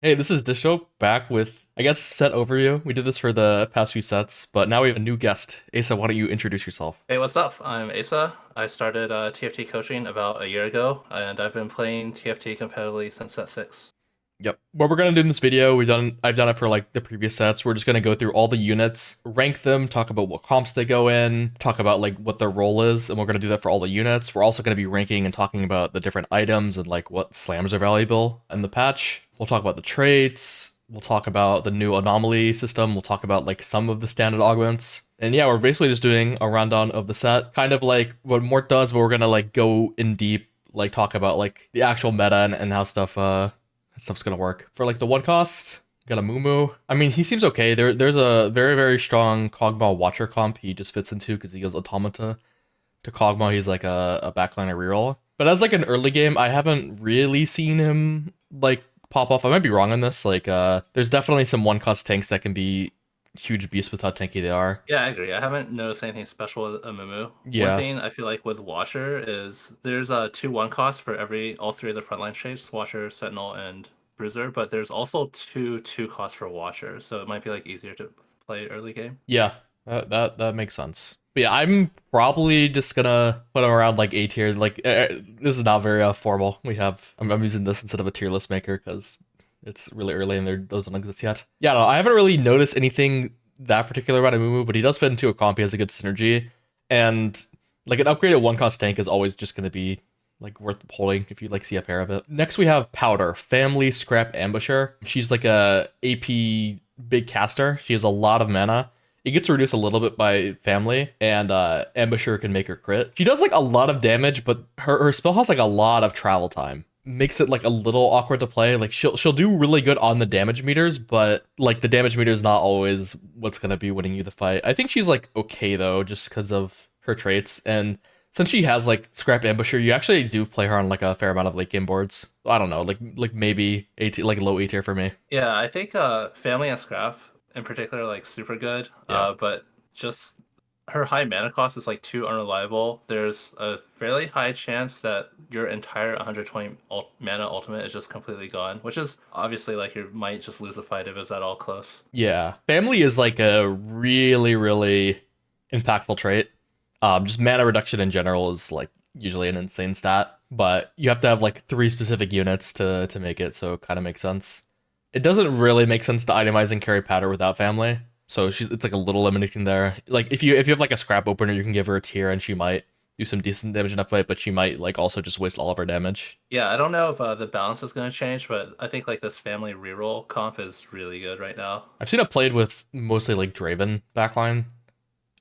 Hey, this is Dishsoap back with, I guess, set overview. We did this for the past few sets, but now we have a new guest. Aesah, why don't you introduce yourself? Hey, what's up? I'm Aesah. I started TFT coaching about a year ago, and I've been playing TFT competitively since set 6. Yep. What we're gonna do in this video, I've done it for like the previous sets. We're just gonna go through all the units, rank them, talk about what comps they go in, talk about like what their role is, and we're gonna do that for all the units. We're also gonna be ranking and talking about the different items and like what slams are valuable in the patch. We'll talk about the traits. We'll talk about the new anomaly system. We'll talk about like some of the standard augments. And yeah, we're basically just doing a rundown of the set, kind of like what Mort does, but we're gonna like go in deep, like talk about like the actual meta and how stuff's gonna work. For like the one cost, got a Moo. I mean, he seems okay. There's a very strong Kog'Maw Watcher comp he just fits into because he goes Automata to Kog'Maw. He's like a backliner reroll. But as like an early game, I haven't really seen him like pop off. I might be wrong on this. Like, there's definitely some one cost tanks that can be huge beasts with how tanky they are. Yeah, I agree. I haven't noticed anything special with Amumu. One Yeah, thing I feel like with Watcher is there's a 2-1 cost for all three of the frontline shapes, Watcher, Sentinel, and Bruiser, but there's also two costs for Watcher, so it might be like easier to play early game. yeah, that makes sense. But yeah, I'm probably just gonna put him around like A tier. Like this is not very formal. I'm using this instead of a tier list maker because it's really early and those don't exist yet. Yeah, no, I haven't really noticed anything that particular about Amumu, but he does fit into a comp. He has a good synergy, and like an upgraded one cost tank is always just gonna be like worth holding if you like see a pair of it. Next we have Powder, Family Scrap Ambusher. She's like a AP big caster. She has a lot of mana. It gets reduced a little bit by family, and Ambusher can make her crit. She does like a lot of damage, but her spell has like a lot of travel time. Makes it like a little awkward to play. Like she'll do really good on the damage meters, but like the damage meter is not always what's gonna be winning you the fight. I think she's like okay though, just because of her traits, and since she has like Scrap Ambusher, you actually do play her on like a fair amount of late game boards. I don't know, like maybe like low A tier for me. Yeah, I think Family and Scrap in particular like super good. Yeah. But just her high mana cost is like too unreliable. There's a fairly high chance that your entire 120 mana ultimate is just completely gone, which is obviously like you might just lose a fight if it's at all close. Yeah, family is like a really impactful trait. Just mana reduction in general is like usually an insane stat, but you have to have like three specific units to make it, so it kind of makes sense. It doesn't really make sense to itemize and carry powder without family, so it's like a little limiting there. Like if you have like a scrap opener, you can give her a tier and she might do some decent damage in a fight, but she might like also just waste all of her damage. Yeah, I don't know if the balance is going to change, but I think like this family reroll comp is really good right now. I've seen it played with mostly like Draven backline,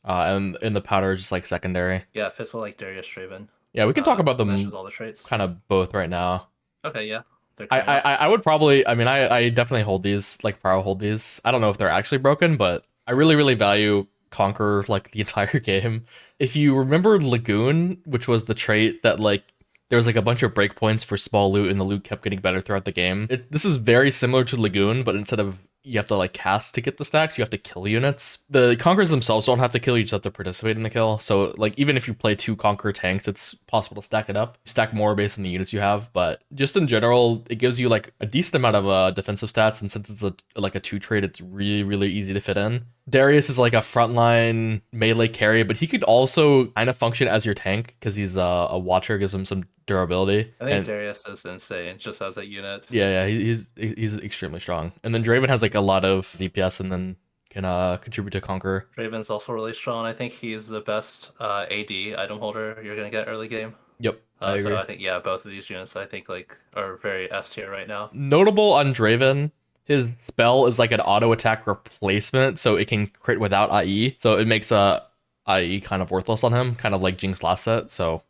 and in the powder is just like secondary. Yeah, it fits with like Darius Straven. Yeah, we can talk about Matches them all the traits. kind of both right now. Okay, yeah, they're I, coming I, up. I would probably, I mean, I definitely hold these, like, Pro hold these. I don't know if they're actually broken, but I really value Conquer, like, the entire game. If you remember Lagoon, which was the trait that, like, there was, like, a bunch of breakpoints for small loot, and the loot kept getting better throughout the game. This is very similar to Lagoon, but instead of you have to, like, cast to get the stacks, you have to kill units. The Conquerors themselves don't have to kill, you just have to participate in the kill. So, like, even if you play two Conqueror tanks, it's possible to stack it up. Stack more based on the units you have, but just in general, it gives you, like, a decent amount of defensive stats, and since it's like a two trade, it's really easy to fit in. Darius is like a frontline melee carry, but he could also kind of function as your tank because he's a watcher, gives him some durability. I think And Darius is insane just as a unit. yeah, he's extremely strong. And then Draven has like a lot of DPS and then can contribute to Conquer. Draven's also really strong. I think he's the best AD item holder you're gonna get early game. Yep, I So agree. I think yeah, both of these units I think like are very S tier right now. Notable on Draven, his spell is like an auto attack replacement, so it can crit without IE. So it makes IE kind of worthless on him, kind of like Jinx last set. So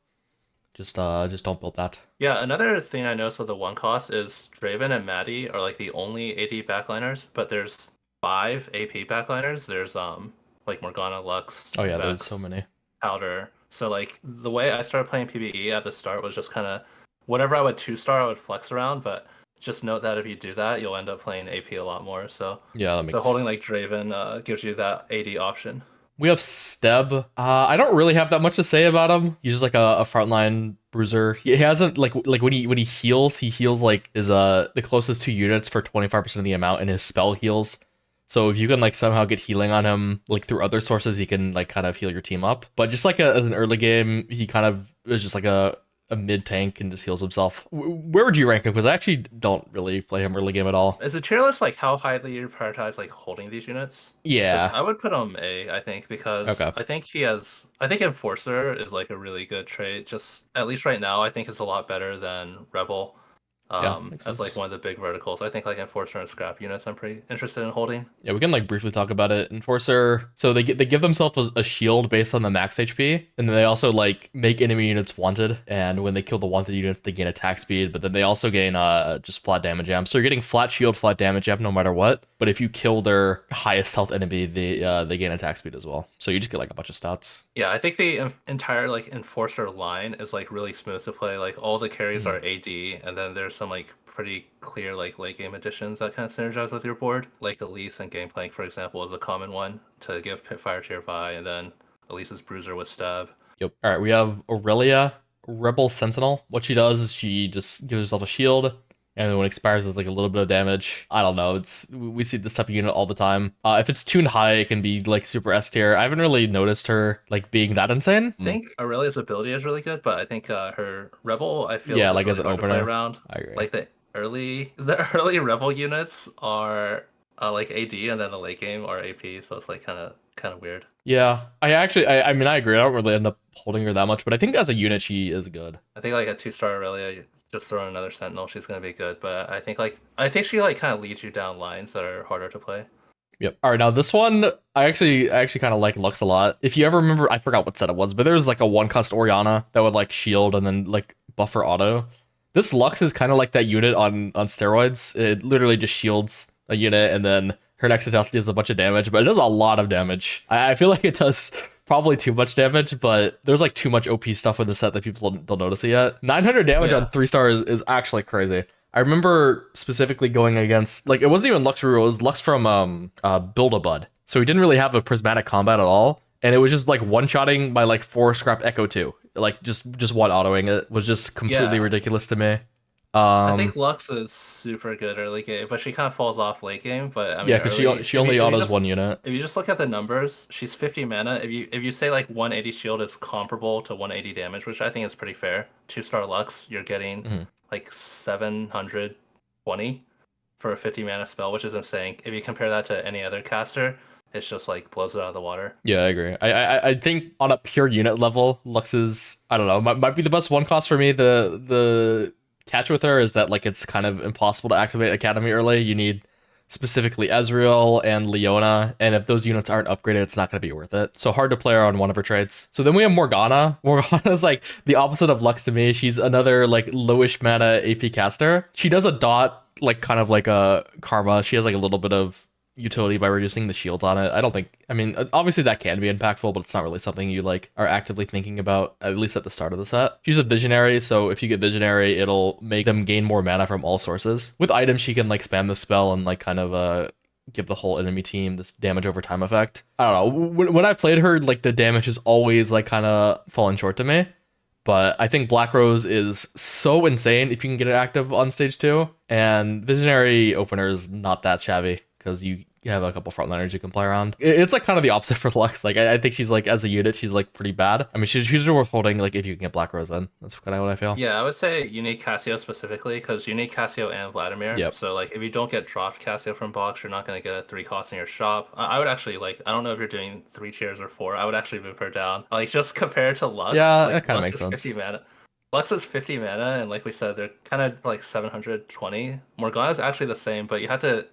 just don't build that. Yeah, another thing I noticed with the one cost is Draven and Maddie are like the only AD backliners, but there's 5 AP backliners. There's like Morgana, Lux, Oh yeah, there's so Vex, many. Powder. So like the way I started playing PvE at the start was just kind of whatever I would 2-star I would flex around, but just note that if you do that, you'll end up playing AP a lot more. So Yeah, that the holding makes like Draven gives you that AD option. We have Steb. I don't really have that much to say about him. He's just like a frontline bruiser. He hasn't like when he heals, he heals like his the closest 2 units for 25% of the amount, and his spell heals. So if you can like somehow get healing on him like through other sources, he can like kind of heal your team up. But just like as an early game, he kind of is just like a mid tank and just heals himself. Where would you rank him? Because I actually don't really play him early game at all. Is the tier list like how highly you prioritize like holding these units? 'Cause Yeah. I would put him A, I think, because Okay. I think Enforcer is like a really good trait. Just at least right now, I think it's a lot better than Rebel. Yeah, makes As like sense. one of the big verticals. I think like Enforcer and Scrap units I'm pretty interested in holding. Yeah, we can like briefly talk about it. Enforcer, so they give themselves a shield based on the max HP, and then they also like make enemy units wanted. And when they kill the wanted units, they gain attack speed, but then they also gain just flat damage amp. So you're getting flat shield, flat damage amp no matter what. But if you kill their highest health enemy, they gain attack speed as well. So you just get like a bunch of stats. Yeah, I think the entire like Enforcer line is like really smooth to play. Like all the carries Mhm. are AD, and then there's some like pretty clear like late game additions that kind of synergize with your board. Like Elise and Gameplank, for example, is a common one to give Pitfire to your Vi, and then Elise's Bruiser with Stab. Yep. All right, we have Aurelia, Rebel Sentinel. What she does is she just gives herself a shield, and then when it expires, it's like a little bit of damage. I don't know. We see this type of unit all the time. If it's tuned high, it can be like super S tier. I haven't really noticed her like being that insane. I think Aurelia's ability is really good, but I think her Rebel I feel Yeah, is like as really an hard to play opener. around. I agree. Like the early Rebel units are like AD, and then the late game are AP, so it's like kind of weird. Yeah, I mean, I agree. I don't really end up holding her that much, but I think as a unit, she is good. I think like a 2-star Aurelia, you just throw in another Sentinel, she's gonna be good. But I think she like kind of leads you down lines that are harder to play. Yep. All right, now this one, I actually kind of like Lux a lot. If you ever remember, I forgot what set it was, but there was like a one cost Oriana that would like shield and then like buffer auto. This Lux is kind of like that unit on steroids. It literally just shields a unit and then her next attack does a bunch of damage, but it does a lot of damage. I feel like it does probably too much damage, but there's like too much OP stuff in the set that people don't notice it yet. 900 damage on Yeah. 3 stars is actually crazy. I remember specifically going against like it wasn't even Lux Ruru, it was Lux from Build-A-Bud. So he didn't really have a prismatic combat at all, and it was just like one-shotting by like 4 scrap Echo 2. Like just one autoing it was just completely Yeah. ridiculous to me. I Um think Lux is super good early game, but she kind of falls off late game. But I yeah, mean, because early she only autos one unit. if you just look at the numbers, she's 50 mana. If you say like 180 shield is comparable to 180 damage, which I think is pretty fair. 2-star Lux, you're getting Mhm. like 720 for a 50 mana spell, which is insane. If you compare that to any other caster, it's just like blows it out of the water. Yeah, I agree. I think on a pure unit level, Lux is I don't know might be the best one cost for me. The catch with her is that like it's kind of impossible to activate Academy early. You need specifically Ezreal and Leona, and if those units aren't upgraded, it's not going to be worth it. So hard to play her on one of her traits. So then we have Morgana. Morgana is like the opposite of Lux to me. She's another like lowish mana AP caster. She does a dot like kind of like a Karma. She has like a little bit of utility by reducing the shields on it. I mean, obviously that can be impactful, but it's not really something you like are actively thinking about, at least at the start of the set. She's a visionary, so if you get visionary, it'll make them gain more mana from all sources. With items, she can like spam the spell and like kind of give the whole enemy team this damage over time effect. I don't know. When I played her, like the damage is always like kind of falling short to me. But I think Black Rose is so insane if you can get it active on stage 2. And Visionary Opener is not that shabby because you have a couple frontliners you can play around. It's like kind of the opposite for Lux. Like I think she's like as a unit, she's like pretty bad. I mean, she's worth holding like if you can get Black Rose in. That's kind of what I feel. Yeah, I would say you need Cassio specifically because you need Cassio and Vladimir. Yep. So like if you don't get dropped Cassio from box, you're not going to get a 3 cost in your shop. I would actually like I don't know if you're doing 3 tiers or 4. I would actually move her down. Like just compared to Lux. Yeah, like, that kind of Lux makes is sense. 50 mana. Lux is 50 mana, and like we said, they're kind of like 720. Morgana's actually the same, but you have to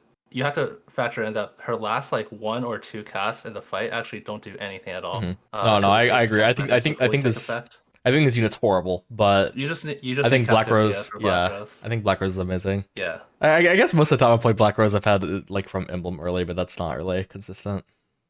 factor in that her last like 1 or 2 casts in the fight actually don't do anything at all. No, 'Cause I it takes agree. 10 I think seconds to fully take this effect. I think this unit's horrible, but You just I think need Black Cassio Rose, PS for Black yeah, Rose. I think Black Rose is amazing. Yeah. I guess most of the time I play Black Rose, I've had it, like from Emblem early, but that's not really consistent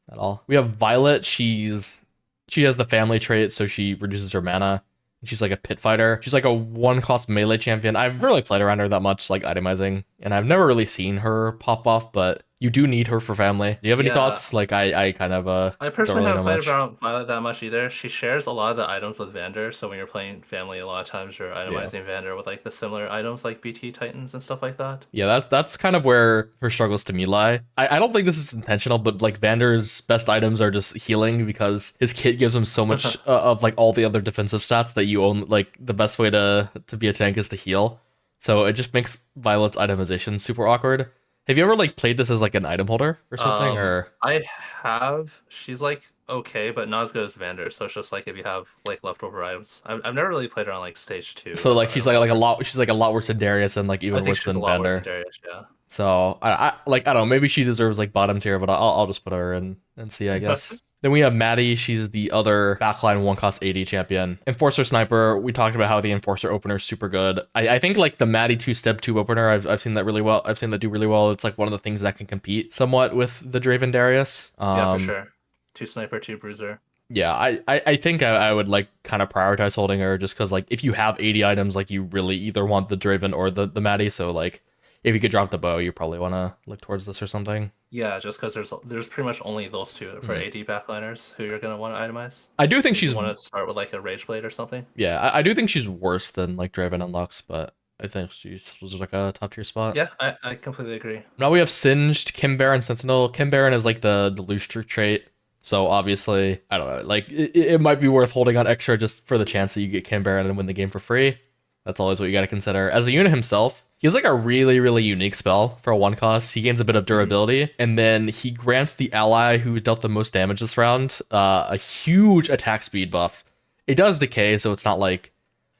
at all. We have Violet. She has the family trait, so she reduces her mana. She's like a pit fighter. She's like a one cost melee champion. I've never really played around her that much, like itemizing, and I've never really seen her pop off. But You do need her for family. Do you have any Yeah, thoughts? Like I kind of I don't personally really haven't know played much. around Violet that much either. She shares a lot of the items with Vander, so when you're playing family, a lot of times you're Yeah. itemizing Vander with like the similar items like BT Titans and stuff like that. Yeah, that's kind of where her struggles to me lie. I don't think this is intentional, but like Vander's best items are just healing because his kit gives him so much of like all the other defensive stats that you own. Like the best way to be a tank is to heal, so it just makes Violet's itemization super awkward. Have you ever like played this as like an item holder or something, or I have. She's like okay, but not as good as Vander. So it's just like if you have like leftover items. I've never really played her on like stage 2 so as like an item holder. she's like a lot worse than Darius and like I even think worse she's a than lot worse than Vander. Darius. Yeah. So I like I don't know, maybe she deserves like bottom tier, but I'll just put her in and see, I guess. Then we have Maddie. She's the other backline one cost 80 champion. Enforcer Sniper. We talked about how the Enforcer opener is super good. I think like the Maddie 2 step 2 opener. I've seen that really well. I've seen that do really well. It's like one of the things that can compete somewhat with the Draven Darius. Yeah, for sure. 2 sniper, 2 bruiser. Yeah, I think I would like kind of prioritize holding her just because like if you have 80 items, like you really either want the Draven or the Maddie. So like if you could drop the bow, you probably want to look towards this or something. Yeah, just because there's pretty much only those two for Mm. AD backliners who you're gonna want to itemize. I do think If you she's want to start with like a Rage Blade or something. yeah, I do think she's worse than like Draven and Lux, but I think she's was like a top tier spot. Yeah, I completely agree. Now we have Singed, Kim Baron, Sentinel. Kim Baron is like the Lustre trait. So obviously, I don't know, like it might be worth holding on extra just for the chance that you get Kim Baron and win the game for free. That's always what you got to consider. As a unit himself, he has like a really, really unique spell for a 1 cost. He gains a bit of durability, and then he grants the ally who dealt the most damage this round a huge attack speed buff. It does decay, so it's not like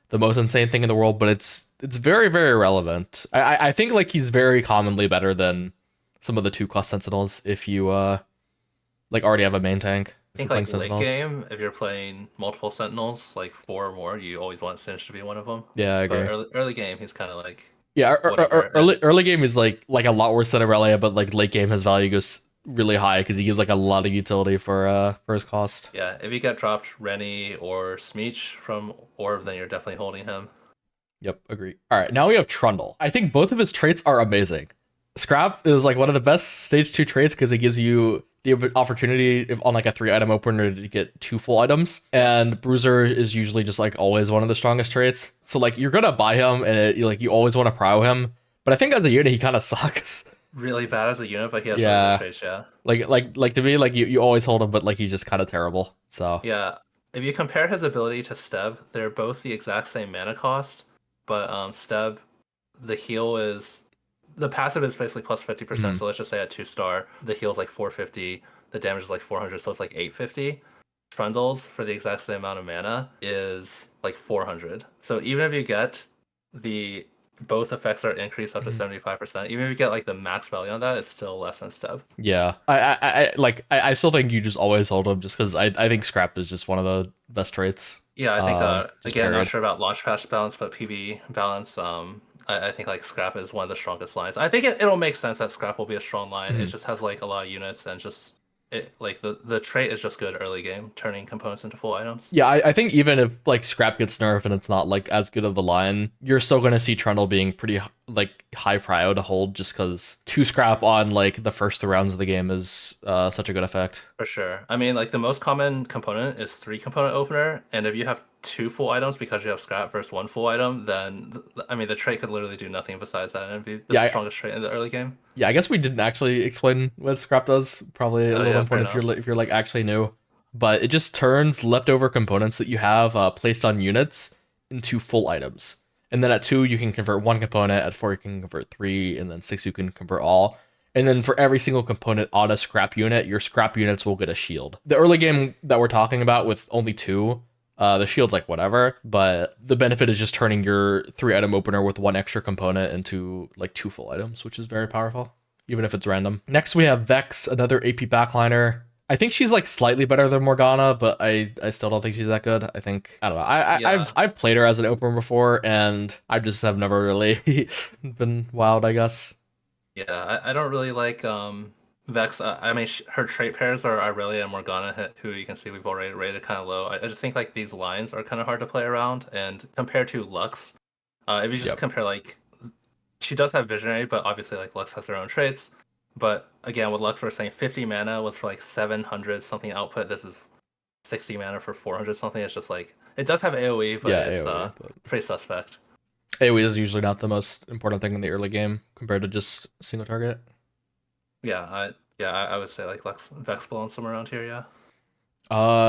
the most insane thing in the world, but it's very, very relevant. I think like he's very commonly better than some of the 2 cost sentinels if you like already have a main tank. I If you're think playing like late sentinels. game, if you're playing multiple Sentinels, like 4 or more, you always want Singe to be one of them. Yeah, I But agree. early game, he's kind of like Yeah, whatever. And early game is like a lot worse than Aurelia, but like late game his value goes really high because he gives like a lot of utility for his cost. yeah, if you get dropped Rennie or Smeech from Orb, then you're definitely holding him. Yep, agree. All right, now we have Trundle. I think both of his traits are amazing. Scrap is like one of the best stage 2 traits because it gives you the opportunity if on like a 3 item opener to get 2 full items, and Bruiser is usually just like always one of the strongest traits. So like you're gonna buy him and like you always want to prio him, but I think as a unit he kind of sucks. Really bad as a unit, but he has really good Yeah, traits, yeah. like to me like you always hold him, but like he's just kind of terrible. So Yeah. If you compare his ability to Steb, they're both the exact same mana cost, but Steb, the heal is the passive is basically plus 50%. mhm. So let's just say at 2 star, the heal is like 450, the damage is like 400, so it's like 850. Trundles for the exact same amount of mana is like 400. So even if you get the both effects are increased up to Mhm. 75%, even if you get like the max value on that, it's still less than Steb. Yeah, I still think you just always hold him just because I think Scrap is just one of the best traits. Yeah, I think Just again, not period. sure about launch patch balance, but PB balance. I think like Scrap is one of the strongest lines. I think it'll make sense that Scrap will be a strong line. It Mhm. just has like a lot of units and just it like the trait is just good early game, turning components into full items. Yeah, I think even if like Scrap gets nerfed and it's not like as good of a line, you're still gonna see Trundle being pretty like high prio to hold just because 2 Scrap on like the first 3 rounds of the game is such a good effect. For sure. I mean, like the most common component is 3 component opener, and if you have 2 full items because you have Scrap versus 1 full item, then I mean the trait could literally do nothing besides that and be the Yeah, strongest trait in the early game. yeah. I guess we didn't actually explain what Scrap does. Probably a Oh little yeah, fair important enough. if you're like actually new, but it just turns leftover components that you have placed on units into full items. And then at 2 you can convert 1 component, at 4 you can convert 3, and then 6 you can convert all. And then for every single component on a scrap unit, your scrap units will get a shield. The early game that we're talking about with only 2, the shield's like whatever, but the benefit is just turning your 3 item opener with 1 extra component into like 2 full items, which is very powerful, even if it's random. Next we have Vex, another AP backliner. I think she's like slightly better than Morgana, but I still don't think she's that good. I think I don't know. Yeah. I've played her as an opener before, and I just have never really been wild, I guess. Yeah, I don't really like Vex. I mean, her trait pairs are Irelia and Morgana, who you can see we've already rated kind of low. I just think like these lines are kind of hard to play around, and compared to Lux, if you just Yep. compare like, she does have Visionary, but obviously like Lux has their own traits. But again, with Lux, we're saying 50 mana was for like 700 something output. This is 60 mana for 400 something. It's just like it does have AoE, but Yeah, it's AoE, but pretty suspect. AoE is usually not the most important thing in the early game compared to just single target. I would say like Lux Vex Balloon somewhere around here, yeah.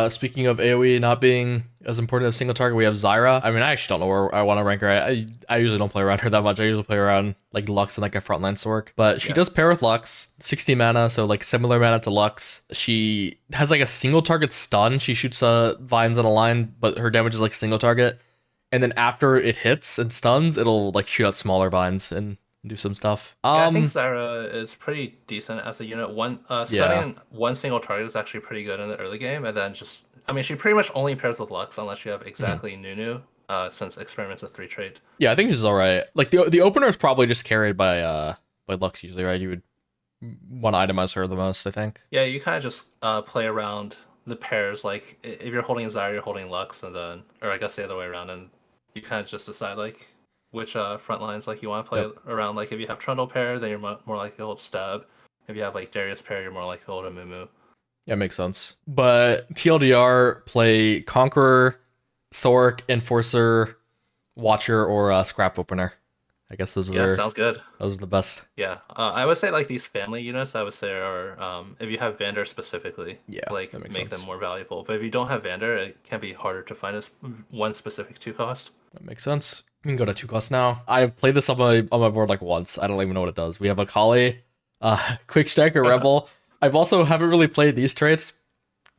Speaking of AoE not being as important as single target, we have Zyra. I mean, I actually don't know where I want to rank her. I usually don't play around her that much. I usually play around like Lux and like a frontline Sork. But she does pair with Lux, 60 mana, so like similar mana to Lux. She has like a single target stun. She shoots vines on a line, but her damage is like single target. And then after it hits and stuns, it'll like shoot out smaller vines and do some stuff. Yeah, I think Zyra is pretty decent as a unit. Yeah. Stunning one single target is actually pretty good in the early game, and then just I mean, she pretty much only pairs with Lux unless you have Mhm. exactly Nunu, since Experiment's a 3 trait. Yeah, I think she's all right. Like the opener is probably just carried by Lux usually, right? You would want to itemize her the most, I think. Yeah, you kind of just play around the pairs. Like if you're holding Zyra, you're holding Lux, and then, or I guess the other way around, and you kind of just decide like which front lines like you want to play Yep. around. Like if you have Trundle pair, then you're more likely to hold Stab. If you have like Darius pair, you're more likely to hold a Mumu. Yeah, makes sense. But TLDR play Conqueror, Sork, Enforcer, Watcher, or Scrap Opener. I guess Yeah, sounds good. those are the best. Yeah, I would say like these family units, I would say are if you have Vander specifically, Yeah, like that makes make them sense. more valuable. But if you don't have Vander, it can be harder to find one specific two cost. That makes sense. We can go to 2 cost now. I've played this on my board like once. I don't even know what it does. We have Akali, Quick Striker, Rebel. I've also haven't really played these traits.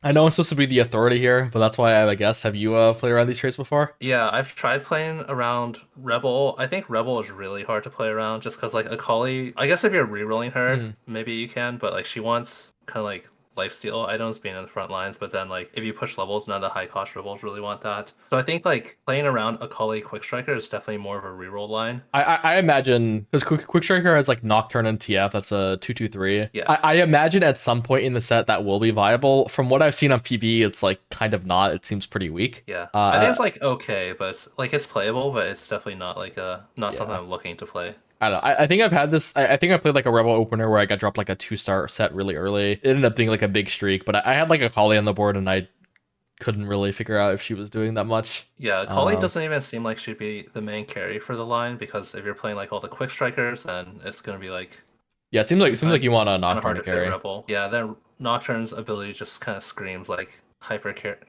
I know I'm supposed to be the authority here, but that's why I guess. Have you played around these traits before? Yeah, I've tried playing around Rebel. I think Rebel is really hard to play around just because like Akali, I guess if you're rerolling her, Mhm. maybe you can, but like she wants kind of like lifesteal items being in the front lines, but then like if you push levels, none of the high cost rebels really want that. So I think like playing around Akali Quick Striker is definitely more of a reroll line. I imagine because Quick Striker has like Nocturne and TF. That's a 2/2/3. Yeah. I imagine at some point in the set that will be viable. From what I've seen on PV, it's like kind of not. It seems pretty weak. Yeah. I think Uh, it's like okay, but it's playable, but it's definitely not like not something yeah. I'm looking to play. I don't know. I think I've had this. I think I played like a Rebel opener where I got dropped like a 2-star set really early. It ended up being like a big streak, but I had like a Kali on the board and I couldn't really figure out if she was doing that much. Yeah, Kali Um, doesn't even seem like she'd be the main carry for the line because if you're playing like all the quick strikers, then it's gonna be like yeah, it seems like you want a kind of Nocturne hard to to fit carry. Rebel. Yeah, then Nocturne's ability just kind of screams like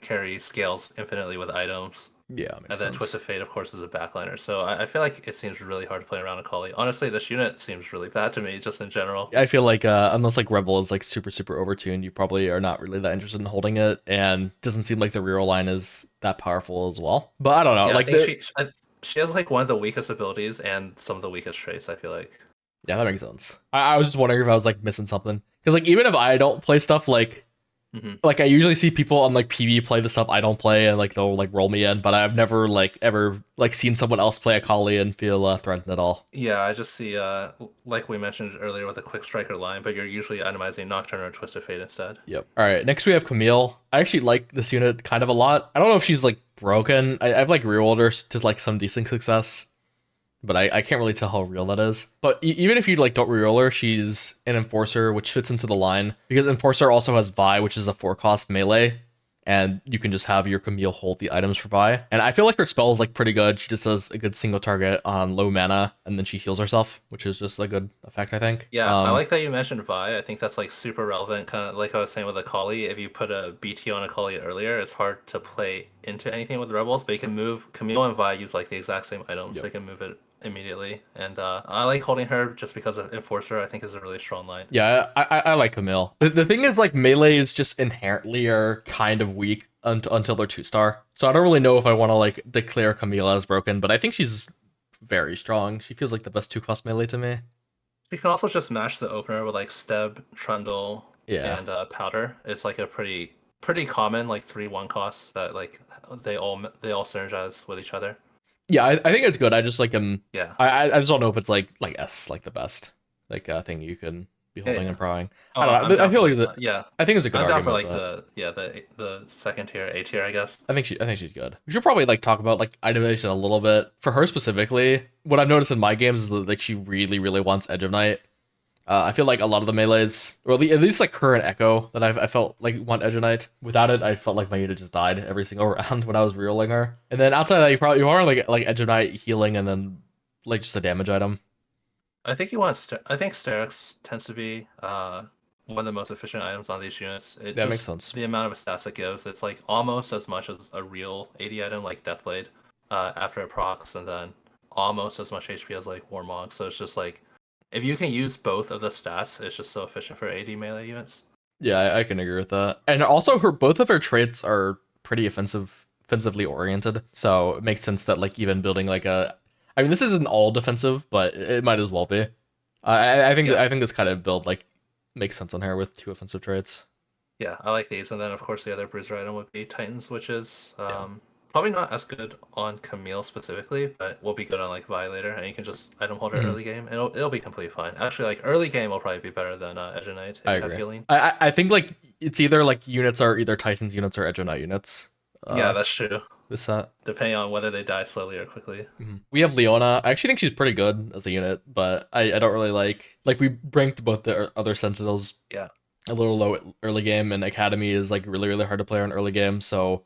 carry scales infinitely with items. Yeah, And makes then sense. Twisted Fate, of course, is a backliner. So I feel like it seems really hard to play around a Kali. Honestly, this unit seems really bad to me, just in general. I feel like unless like Rebel is like super overtuned, you probably are not really that interested in holding it, and doesn't seem like the reroll line is that powerful as well. But I don't know. Yeah, I Like think she has like one of the weakest abilities and some of the weakest traits, I feel like. yeah, that makes sense. I was just wondering if I was like missing something because like even if I don't play stuff Hmm. like I usually see people on like PV play the stuff I don't play and like they'll like roll me in, but I've never like ever like seen someone else play a Kali and feel threatened at all. Yeah, I just see like we mentioned earlier with a quick striker line, but you're usually itemizing Nocturne or Twisted Fate instead. Yep. All right. Next we have Camille. I actually like this unit kind of a lot. I don't know if she's like broken. I've like rerolled her to like some decent success, but I can't really tell how real that is. But even if you like don't reroll her, she's an enforcer, which fits into the line because enforcer also has Vi, which is a 4-cost melee, and you can just have your Camille hold the items for Vi. And I feel like her spell is like pretty good. She just does a good single target on low mana, and then she heals herself, which is just a good effect, I think. Yeah, I like that you mentioned Vi. I think that's like super relevant, kind of like I was saying with Akali. If you put a BT on Akali earlier, it's hard to play into anything with Rebels, but you can move Camille and Vi use like the exact same items. Yep. They can move it immediately, and I like holding her just because of Enforcer. I think is a really strong line. Yeah, I like Camille. The thing is, like, melee is just inherently are kind of weak until they're 2-star. So I don't really know if I want to, like, declare Camille as broken, but I think she's very strong. She feels like the best 2-cost melee to me. You can also just match the opener with like Steb, Trundle, Yeah. and Powder. It's like a pretty common like 3/1 costs that like they all synergize with each other. Yeah, I think it's good. I just, like, Yeah. I just don't know if it's, like S, like, the best, like, thing you can be holding and prawing. I don't know. I feel like yeah. I think it's a good I'm down for argument. like the second tier, A tier, I guess. I think she's good. We should probably like talk about like itemization a little bit. For her specifically, what I've noticed in my games is that like she really wants Edge of Night. I feel like a lot of the melees, or at least like current Echo that I felt like want Edge of Night. Without it, I felt like my unit just died every single round when I was rerolling her. And then outside of that, you are like Edge of Night healing, and then like just a damage item. I think you want. I think Sterix tends to be one of the most efficient items on these units. It That makes just sense. the amount of stats it gives. It's like almost as much as a real AD item like Deathblade after it procs, and then almost as much HP as like Warmog. So it's just like if you can use both of the stats, it's just so efficient for AD melee units. Yeah, I can agree with that. And also, her both of her traits are pretty offensively oriented. So it makes sense that like even building like a, I mean, this isn't all defensive, but it might as well be. I think Yeah. I think this kind of build like makes sense on her with two offensive traits. Yeah, I like these. And then, of course, the other bruiser item would be Titans, which is Yeah. probably not as good on Camille specifically, but will be good on like Violator. And you can just item hold her Mhm. early game, and it'll be completely fine. Actually, like early game will probably be better than Edge of Night if I you have agree. healing. I think like it's either like units are either Titans units or Edge of Night units. Yeah, Uh, that's true. this set. Depending on whether they die slowly or quickly. We have Leona. I actually think she's pretty good as a unit, but I don't really like we branked both the other Sentinels Yeah. a little low at early game, and Academy is like really hard to play on early game, so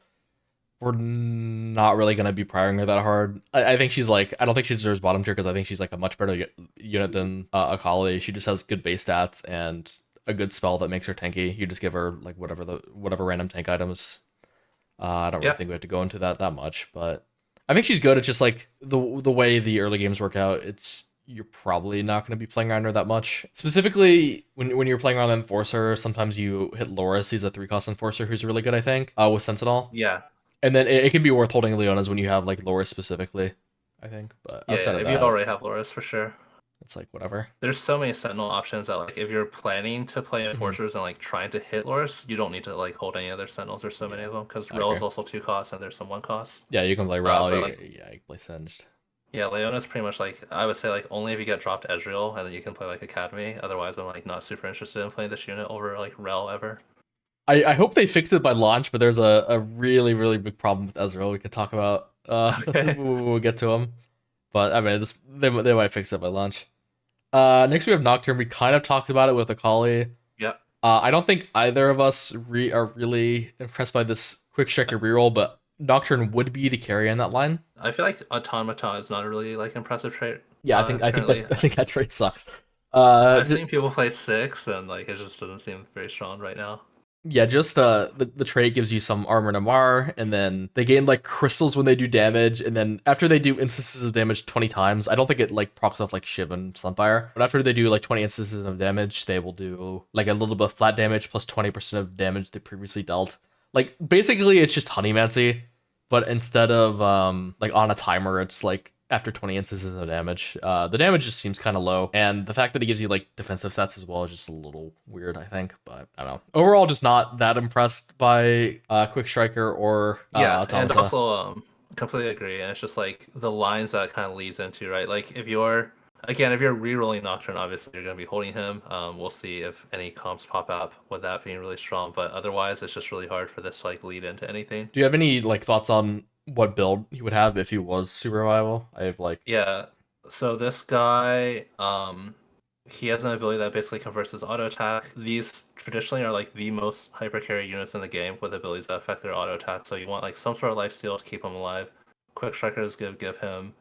we're not really gonna be prioring her that hard. I think she's like, I don't think she deserves bottom tier because I think she's like a much better unit than Akali. She just has good base stats and a good spell that makes her tanky. You just give her like whatever random tank items. I don't really Yeah. think we have to go into that much, but I think she's good. It's just like the way the early games work out. It's you're probably not going to be playing around her that much. Specifically, when you're playing around Enforcer, sometimes you hit Loris. He's a 3-cost Enforcer who's really good, I think, with Sentinel. Yeah. And then it can be worth holding Leona's when you have like Loris specifically, I think. But Yeah. outside of If you that, already have Loris, for sure. it's like whatever. There's so many Sentinel options that like if you're planning to play Mhm. Enforcers and like trying to hit Loris, you don't need to like hold any other Sentinels. There's so many Yeah, of them because I Rel agree. is also 2 costs and there's some 1 cost. Yeah, you can play Ral. But like Yeah, you can play Singed. yeah, Leona's pretty much like I would say like only if you get dropped Ezreal and then you can play like Academy. Otherwise, I'm like not super interested in playing this unit over like Rel ever. I hope they fix it by launch, but there's a really big problem with Ezreal we could talk about. Okay. We'll get to him. But I mean, they might fix it by launch. Next we have Nocturne. We kind of talked about it with Akali. Yeah. I don't think either of us are really impressed by this quick striker reroll, but Nocturne would be the carry in that line. I feel like Automata is not a really like impressive trait. Yeah, Currently. I think that trait sucks. I've J- seen people play 6 and like it just doesn't seem very strong right now. yeah, just the trait gives you some armor and Amar, and then they gain like crystals when they do damage, and then after they do instances of damage 20 times, I don't think it like procs off like Shiv and Sunfire, but after they do like 20 instances of damage, they will do like a little bit of flat damage plus 20% of damage they previously dealt. Like basically it's just Honeymancy, but instead of like on a timer, it's like after 20 instances of damage. The damage just seems kind of low, and the fact that it gives you like defensive stats as well is just a little weird, I think. But I don't know. Overall, just not that impressed by Quick Striker or Yeah, and Automata. also completely agree. And it's just like the lines that it kind of leads into, right? Like if you're again, if you're re-rolling Nocturne, obviously you're gonna be holding him. We'll see if any comps pop up with that being really strong, but otherwise it's just really hard for this to, like lead into anything. Do you have any like thoughts on what build he would have if he was super reliable? I have like Yeah. So this guy, he has an ability that basically converts his auto attack. These traditionally are like the most hyper carry units in the game with abilities that affect their auto attack. So you want like some sort of life steal to keep him alive. Quick Striker is gonna give him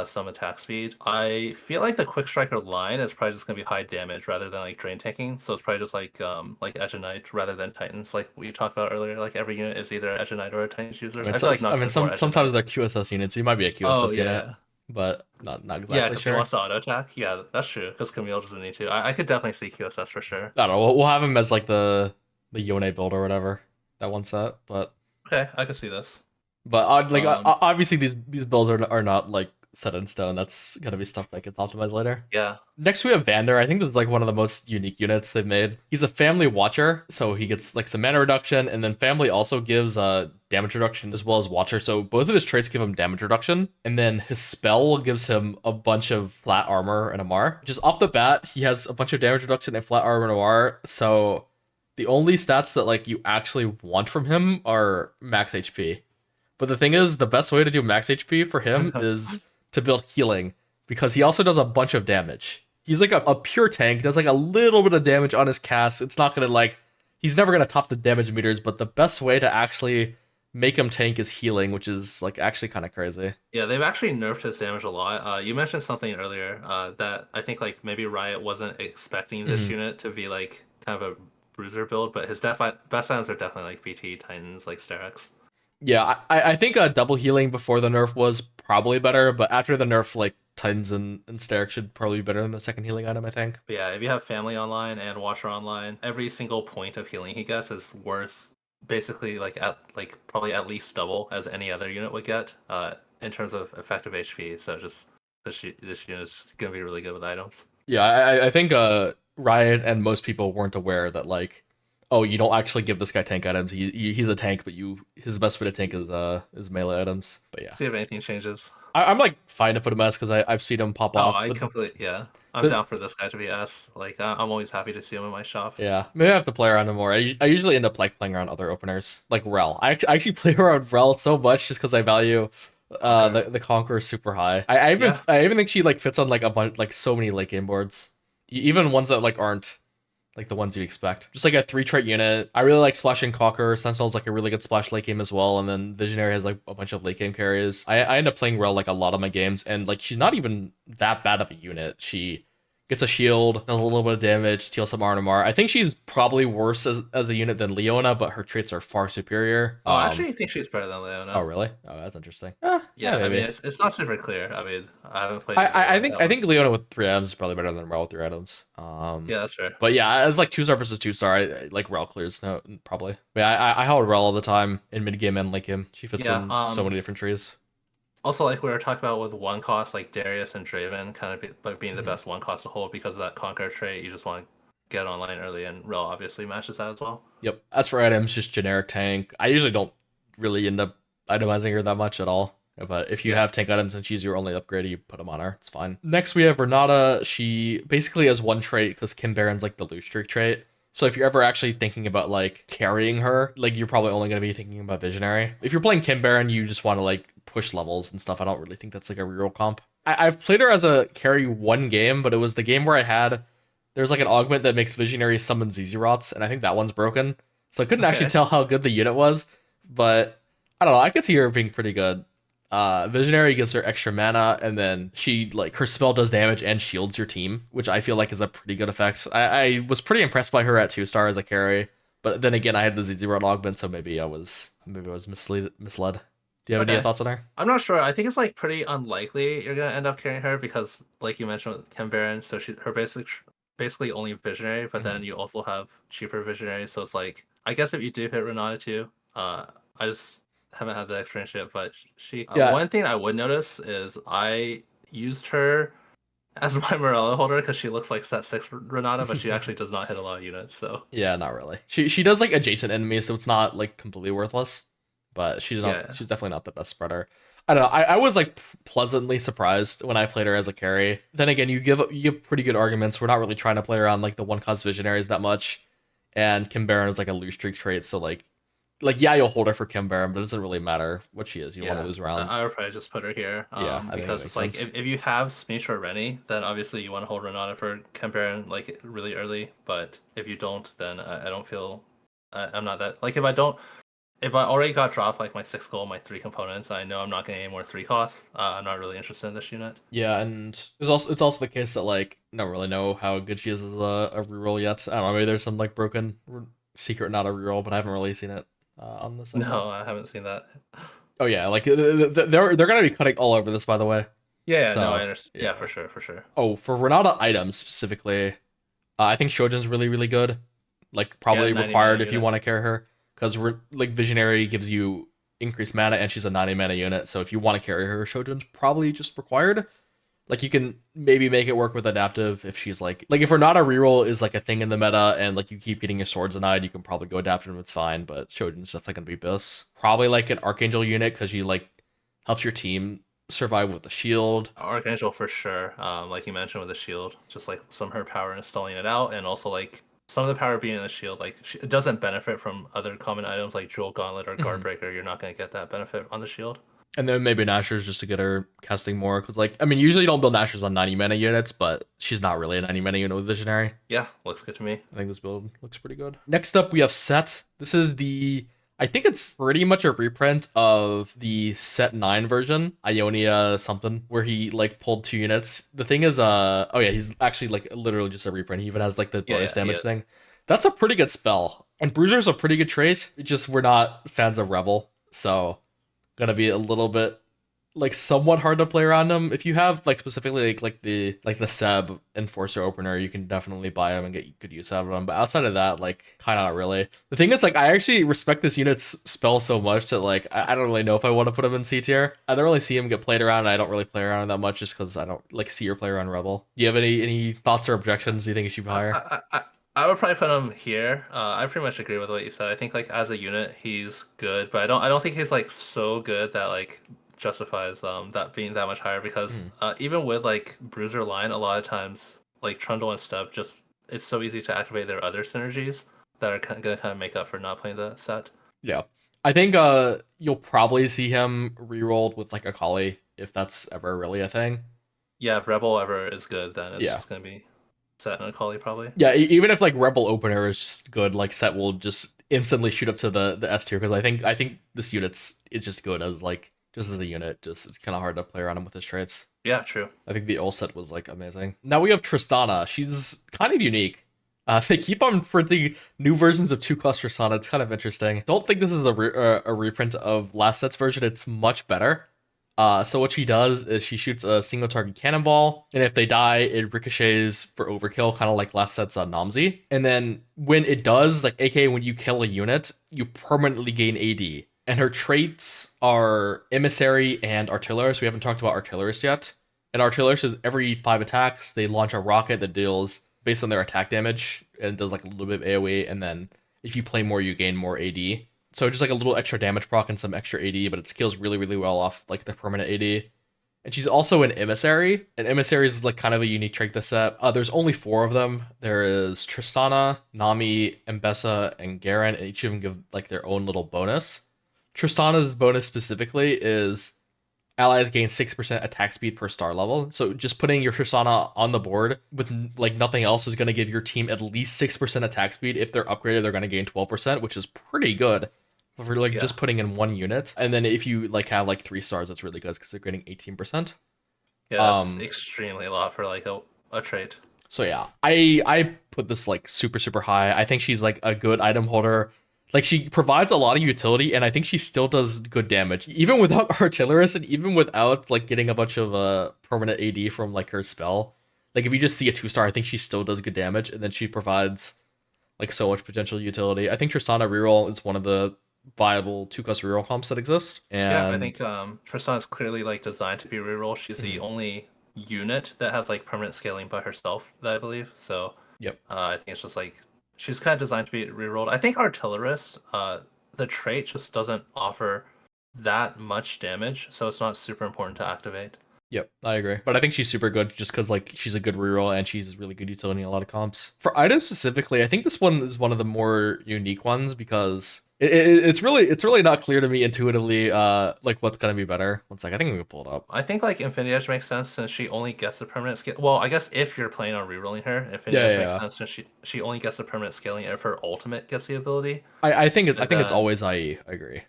some attack speed. I feel like the Quick Striker line is probably just gonna be high damage rather than like drain tanking. So it's probably just like Edge of Night rather than Titans, like we talked about earlier. Like every unit is either Edge of Night or a Titans user. I feel like I mean Nocturne's more Edge of sometimes Night. they're QSS units. He might be a Oh QSS yeah, unit, yeah. but not Yeah, exactly because he sure. wants to auto attack. Yeah, that's true. Because Camille doesn't need to. I could definitely see QSS for sure. I don't know. We'll have him as like the Yone build or whatever that one set, but Okay, I can see this. like Um, obviously these builds are not like set in stone. That's gonna be stuff that gets optimized later. yeah, Next we have Vander. I think this is like one of the most unique units they've made. He's a family watcher, so he gets like some mana reduction, and then family also gives damage reduction as well as watcher. So both of his traits give him damage reduction, and then his spell gives him a bunch of flat armor and Amar. Just off the bat, he has a bunch of damage reduction and flat armor and Amar. So the only stats that like you actually want from him are max HP. But the thing is, the best way to do max HP for him is to build healing, because he also does a bunch of damage. he's like a pure tank, does like a little bit of damage on his cast. It's not gonna like he's never gonna top the damage meters, but the best way to actually make him tank is healing, which is like actually kind of crazy. Yeah, they've actually nerfed his damage a lot. You mentioned something earlier that I think like maybe Riot wasn't expecting this Mhm. unit to be like kind of a bruiser build, but his best items are definitely like BT Titans, like Sterak's. Yeah, I think double healing before the nerf was probably better, but after the nerf, like Titans and Sterek should probably be better than the second healing item, I think. But yeah, if you have Family online and Watcher online, every single point of healing he gets is worth basically like probably at least double as any other unit would get in terms of effective HP. So just this unit is just gonna be really good with items. Yeah, I think Riot and most people weren't aware that like, oh, you don't actually give this guy tank items. He's a tank, but you his best way to tank is melee items. But yeah, See if anything changes. I'm like fine to put him as because I've seen him pop Oh, off. I But completely yeah. I'm the down for this guy to be S. Like I'm always happy to see him in my shop. yeah, maybe I have to play around him more. I usually end up like playing around other openers like Rel. I actually play around Rel so much just because I value Okay. the Conqueror super high. Yeah. I even think she like fits on like a bunch like so many late game boards, even ones that like aren't like the ones you expect. Just like a 3 trait unit. I really like splashing Conqueror. Sentinel's like a really good splash late game as well, and then Visionary has like a bunch of late game carries. I end up playing Rel like a lot of my games, and like she's not even that bad of a unit. She gets a shield, does a little bit of damage, steals some RMR. I think she's probably worse as a unit than Leona, but her traits are far superior. Oh, actually, I think she's better than Oh Leona. really? Oh, that's interesting. Yeah, Yeah, I mean maybe. it's not super clear. I mean I haven't played either I one think that I one. think Leona with 3 items is probably better than Rel with 3 items. Yeah, that's fair. But yeah, as like 2 star versus 2 star, like Rel clears no probably. But yeah, I hold Rel all the time in mid game and late game. She fits Yeah. in so many different trees. Also, like we were talking about with one cost, like Darius and Draven, kind of like being the Mhm. best one cost to hold because of that Conquer trait. You just want to get online early, and Rel obviously matches that as well. Yep. As for items, just generic tank. I usually don't really end up itemizing her that much at all. But if you Yeah. have tank items and she's your only upgrade, you put them on her. It's fine. Next, we have Renata. She basically has one trait because Kim Baron's like the loose streak trait. So if you're ever actually thinking about like carrying her, like you're probably only going to be thinking about Visionary. If you're playing Kim Baron, you just want to like push levels and stuff. I don't really think that's like a reroll comp. I've played her as a carry one game, but it was the game where I had there's like an augment that makes Visionary summon Zezrots, and I think that one's broken. So I couldn't actually Okay. tell how good the unit was, but I don't know. I could see her being pretty good. Visionary gives her extra mana, and then she like her spell does damage and shields your team, which I feel like is a pretty good effect. I was pretty impressed by her at 2 star as a carry, but then again, I had the Zero augment, so maybe I was misled. Do you have any Okay. thoughts on her? I'm not sure. I think it's like pretty unlikely you're gonna end up carrying her because, like you mentioned with Kim Baron, so her basically only visionary, but Mhm. then you also have cheaper visionary. So it's like I guess if you do hit Renata too, I just haven't had the experience yet. But she Yeah, one thing I would notice is I used her as my Morello holder because she looks like set 6 Renata, but she actually does not hit a lot of units. So yeah, not really. She does like adjacent enemies, so it's not like completely worthless. But she's not. yeah, She's definitely not the best spreader. I don't know. I was like pleasantly surprised when I played her as a carry. Then again, you give pretty good arguments. We're not really trying to play around like the one cost visionaries that much, and Kim Baron is like a loose streak trait. So like yeah, you'll hold her for Kim Baron, but it doesn't really matter what she is. You want to yeah, lose I rounds. would probably just put her here. Yeah, I think that Because makes it's like sense. if you have Smeech or Rennie, then obviously you want to hold Renata for Kemper like really early. But if you don't, then I don't feel I'm not that like if I already got dropped like my 6 gold, my 3 components, I know I'm not getting any more 3 costs. I'm not really interested in this unit. Yeah, and it's also the case that like I don't really know how good she is as a reroll yet. I don't know. Maybe there's some like broken secret not a reroll, but I haven't really seen it on the site yet. No, I haven't seen that. Oh yeah, like they're gonna be cutting all over this, by the way. Yeah, no, I So understand. Yeah, yeah. for sure, for sure. Oh, for Renata items specifically, I think Shojin's really good. Like Yeah, probably 90 mana required if you unit. want to carry her, because like Visionary gives you increased mana and she's a 90 mana unit. So if you want to carry her, Shojin's probably just required. Like you can maybe make it work with adaptive if she's like if Renata reroll is like a thing in the meta and like you keep getting your swords denied, you can probably go adaptive and it's fine. But Shojin's definitely gonna be BIS. Probably like an Archangel unit because she like helps your team survive with the shield. Archangel for sure. Like you mentioned with the shield, just like some of her power installing it out, and also like some of the power being in the shield, like it doesn't benefit from other common items like Jewel Gauntlet or Guard Mhm. Breaker. You're not going to get that benefit on the shield. And then maybe Nashor's just to get her casting more, because like I mean, usually you don't build Nashor's on 90 mana units, but she's not really a 90 mana unit with Visionary. Yeah, looks good to me. I think this build looks pretty good. Next up, we have Set. This is the I think it's pretty much a reprint of the Set 9 version, Ionia something, where he like pulled 2 units. The thing is, oh yeah, he's actually like literally just a reprint. He even has like the bonus damage thing. That's a pretty good spell. And Bruiser's a pretty good trait. It's just we're not fans of Rebel, so gonna be a little bit like somewhat hard to play around him. If you have like specifically like the Seb Enforcer opener, you can definitely buy him and get good use out of him. But outside of that, like kind of not really. The thing is, like I actually respect this unit's spell so much that like I don't really know if I want to put him in C tier. I don't really see him get played around. And I don't really play around that much just because I don't like see or play around Rebel. Do you have any thoughts or objections? Do you think he should be higher? I would probably put him here. I pretty much agree with what you said. I think like as a unit he's good, but I don't think he's like so good that like justifies that being that much higher because even with like Bruiser line, a lot of times like Trundle and Stub just it's so easy to activate their other synergies that are gonna kind of make up for not playing the set. Yeah. I think you'll probably see him rerolled with like Akali if that's ever really a thing. Yeah, if Rebel ever is good, then it's just gonna be Set and Akali probably. Yeah, even if like Rebel opener is just good, like Set will just instantly shoot up to the S tier because I think this unit's it's just good as like just as a unit. Just it's kind of hard to play around him with his traits. Yeah, true. I think the old set was like amazing. Now we have Tristana. She's kind of unique. They keep on printing new versions of 2-cost Tristana. It's kind of interesting. Don't think this is a reprint of last set's version. It's much better. So what she does is she shoots a single target cannonball, and if they die, it ricochets for overkill, kind of like last set's Nomsy. And then when it does, like aka when you kill a unit, you permanently gain AD. And her traits are Emissary and Artillerist. We haven't talked about Artillerist yet. And Artillerist is every 5 attacks, they launch a rocket that deals based on their attack damage and does like a little bit of AoE. And then if you play more, you gain more AD. So just like a little extra damage proc and some extra AD, but it scales really, really well off like the permanent AD. And she's also an Emissary. And Emissary is like kind of a unique trait this set. There's only 4 of them. There is Tristana, Nami, Mbessa, and Garen, and each of them give like their own little bonus. Tristana's bonus specifically is allies gain 6% attack speed per star level. So just putting your Tristana on the board with like nothing else is going to give your team at least 6% attack speed. If they're upgraded, they're going to gain 12%, which is pretty good for like just putting in 1 unit. And then if you like have like 3 stars, that's really good because they're getting 18%. Yeah, that's extremely a lot for like a trait. So yeah, I put this like super, super high. I think she's like a good item holder. Like she provides a lot of utility, and I think she still does good damage, even without Artillerist, and even without like getting a bunch of permanent AD from like her spell. Like if you just see a 2-star, I think she still does good damage, and then she provides like so much potential utility. I think Tristana reroll is one of the viable 2-cost reroll comps that exist. And yeah, I think Tristana is clearly like designed to be reroll. She's the only unit that has like permanent scaling by herself, that I believe. So yep, I think it's just like. She's kind of designed to be rerolled. I think Artillerist, the trait just doesn't offer that much damage, so it's not super important to activate. Yep, I agree. But I think she's super good just because like she's a good reroll and she's really good utility in a lot of comps. For items specifically, I think this one is one of the more unique ones because it's really not clear to me intuitively like what's gonna be better. One sec, I think we can pull it up. I think like Infinity Edge makes sense since she only gets the permanent scale. Well, I guess if you're planning on rerolling her, Infinity Edge makes sense since she only gets the permanent scaling if her ultimate gets the ability. I think it's always IE. I agree.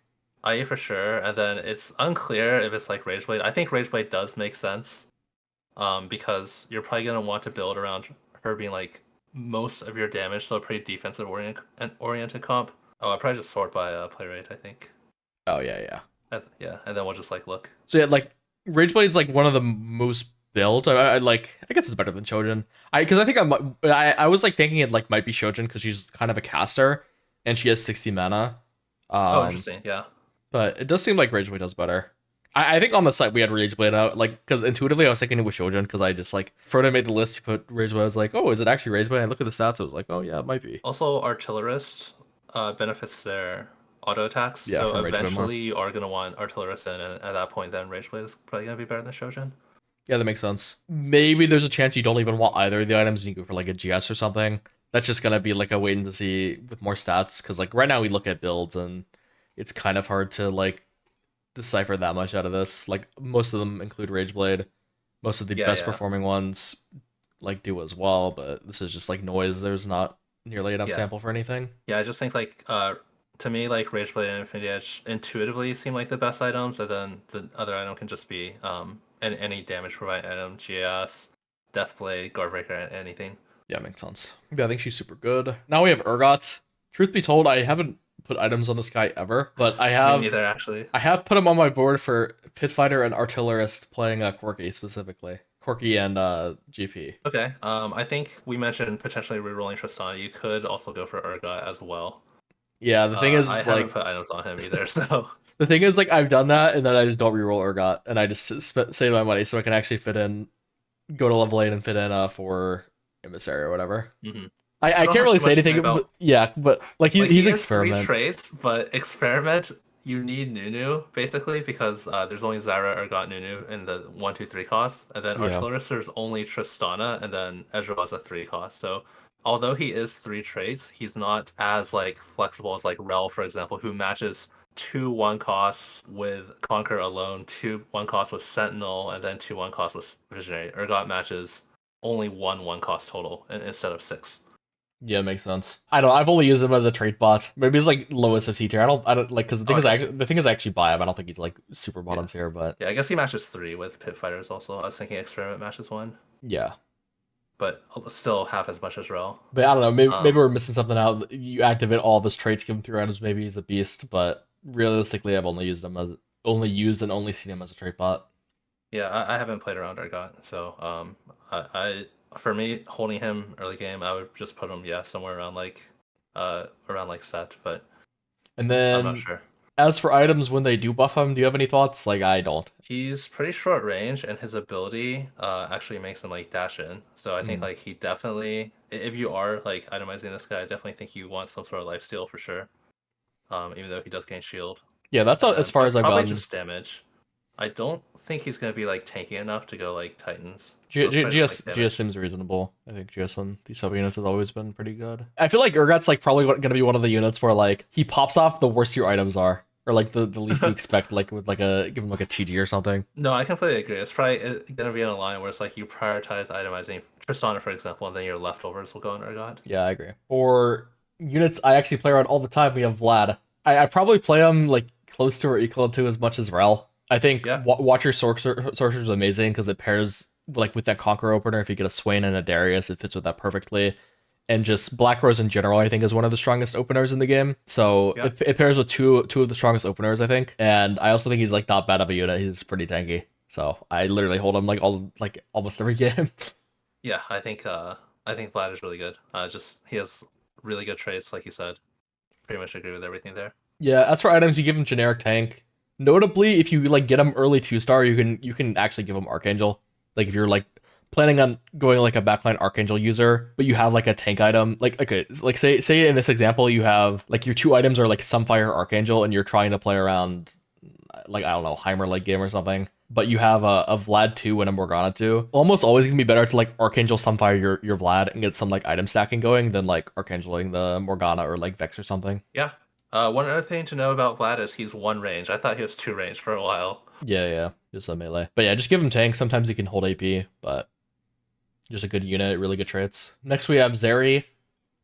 IE for sure, and then it's unclear if it's like Rageblade. I think Rageblade does make sense, because you're probably gonna want to build around her being like most of your damage, so a pretty defensive oriented comp. Oh, I probably just sort by play rate, I think. Oh yeah. Yeah, and then we'll just like look. So yeah, like Rageblade's like one of the most built. I guess it's better than Shojin. Because I think I was like thinking it like might be Shojin because she's kind of a caster and she has 60 mana. Interesting. Yeah. But it does seem like Rageblade does better. I think on the site we had Rageblade out, like, because intuitively I was thinking it was Shojin, because I just, like, Frodo made the list, he put Rageblade, I was like, oh, is it actually Rageblade? And I look at the stats, I was like, oh, yeah, it might be. Also, Artillerist benefits their auto attacks, yeah, so eventually you are going to want Artillerist in, and at that point, then Rageblade is probably going to be better than Shojin. Yeah, that makes sense. Maybe there's a chance you don't even want either of the items, and you go for, like, a GS or something. That's just going to be, like, a waiting to see with more stats, because, like, right now we look at builds, and it's kind of hard to, like, decipher that much out of this. Like most of them include Rage Blade. Most of the Yeah, best yeah, performing ones like do as well, but this is just like noise. There's not nearly enough yeah, sample for anything. yeah. I just think like to me like Rage Blade and Infinity Edge intuitively seem like the best items, and then the other item can just be any damage providing item, GS, Deathblade, Guardbreaker, anything. Yeah, makes sense. Yeah, I think she's super good. Now we have Urgot. Truth be told, I haven't put items on this guy ever, but Me neither, actually. I have put him on my board for Pit Fighter and Artillerist playing Corki specifically. Corki and GP. Okay. I think we mentioned potentially rerolling Tristana. You could also go for Urgot as well. Yeah, the thing I is haven't like put items on him either, so the thing is like I've done that and then I just don't reroll Urgot and I just save my money so I can actually fit in, go to level 8 and fit in for Emissary or whatever. hmm I I don't can't have really too say much to say anything, but about yeah, but like like he's he is three experiment. traits, but experiment you need Nunu basically because there's only Zyra, Urgot, Nunu in the 1, 2, 3 cost, and then Yeah. Artillerist there's only Tristana, and then Ezreal is a 3 cost. So although he is 3 traits, he's not as like flexible as like Rel, for example, who matches 2 1 costs with Conquer alone, 2 1 costs with Sentinel, and then 2 1 costs with Visionary. Urgot matches only 1 1 cost total instead of 6. Yeah, makes sense. I don't. I've only used him as a trait bot. Maybe he's like lowest of C tier. I don't like because Oh, interesting. the thing is I actually buy him. I don't think he's like super Yeah. bottom tier, but Yeah, I guess he matches 3 with Pit Fighters also. I was thinking Experiment matches 1, yeah. but still half as much as Rel. But I don't know. Maybe Um, we're missing something out. You activate all of his traits, give him 3 items. Maybe he's a beast. But realistically, I've only used and only seen him as a trait bot. yeah, I haven't played around Urgot, so I for me holding him early game, I would just put him somewhere around like set, but And I'm not then sure. as for items when they do buff him, do you have any thoughts? Like I don't. He's pretty short range, and his ability actually makes him like dash in. So I think Hmm. like he definitely, if you are like itemizing this guy, I definitely think you want some sort of life steal for sure. Even though he does gain shield, Yeah, that's and as then far as I've probably gone. just damage. I don't think he's gonna be like tanky enough to go like Titans. G- So it's G- probably just GS like GS damage. seems reasonable. I think GS on these sub units has always been pretty good. I feel like Urgot's like probably going to be one of the units where like he pops off the worst your items are, or like the least you expect, like with like a give him like a TG or something. No, I completely agree. It's probably gonna be in a line where it's like you prioritize itemizing Tristana, for example, and then your leftovers will go in Urgot. Yeah, I agree. For units I actually play around all the time, we have Vlad. I probably play him like close to or equal to as much as Rel. I think Yeah, Watcher Sorcerer is amazing because it pairs like with that Conqueror opener. If you get a Swain and a Darius, it fits with that perfectly. And just Black Rose in general, I think, is one of the strongest openers in the game. So yeah, it pairs with two of the strongest openers, I think. And I also think he's like not bad of a unit. He's pretty tanky. So I literally hold him like almost every game. yeah. I think Vlad is really good. Just he has really good traits, like you said. Pretty much agree with everything there. Yeah, as for items, you give him generic tank. Notably, if you like get him early 2-star, you can actually give him Archangel. Like if you're like planning on going like a backline Archangel user, but you have like a tank item, like okay, like say in this example you have like your 2 items are like Sunfire Archangel, and you're trying to play around like I don't know Heimer like game or something. But you have a Vlad 2 and a Morgana 2. Almost always gonna be better to like Archangel Sunfire your Vlad and get some like item stacking going than like Archangeling the Morgana or like Vex or something. Yeah. One other thing to know about Vlad is he's 1 range. I thought he was 2 range for a while. Yeah, yeah, just a melee. But yeah, just give him tank. Sometimes he can hold AP, but just a good unit, really good traits. Next we have Zeri.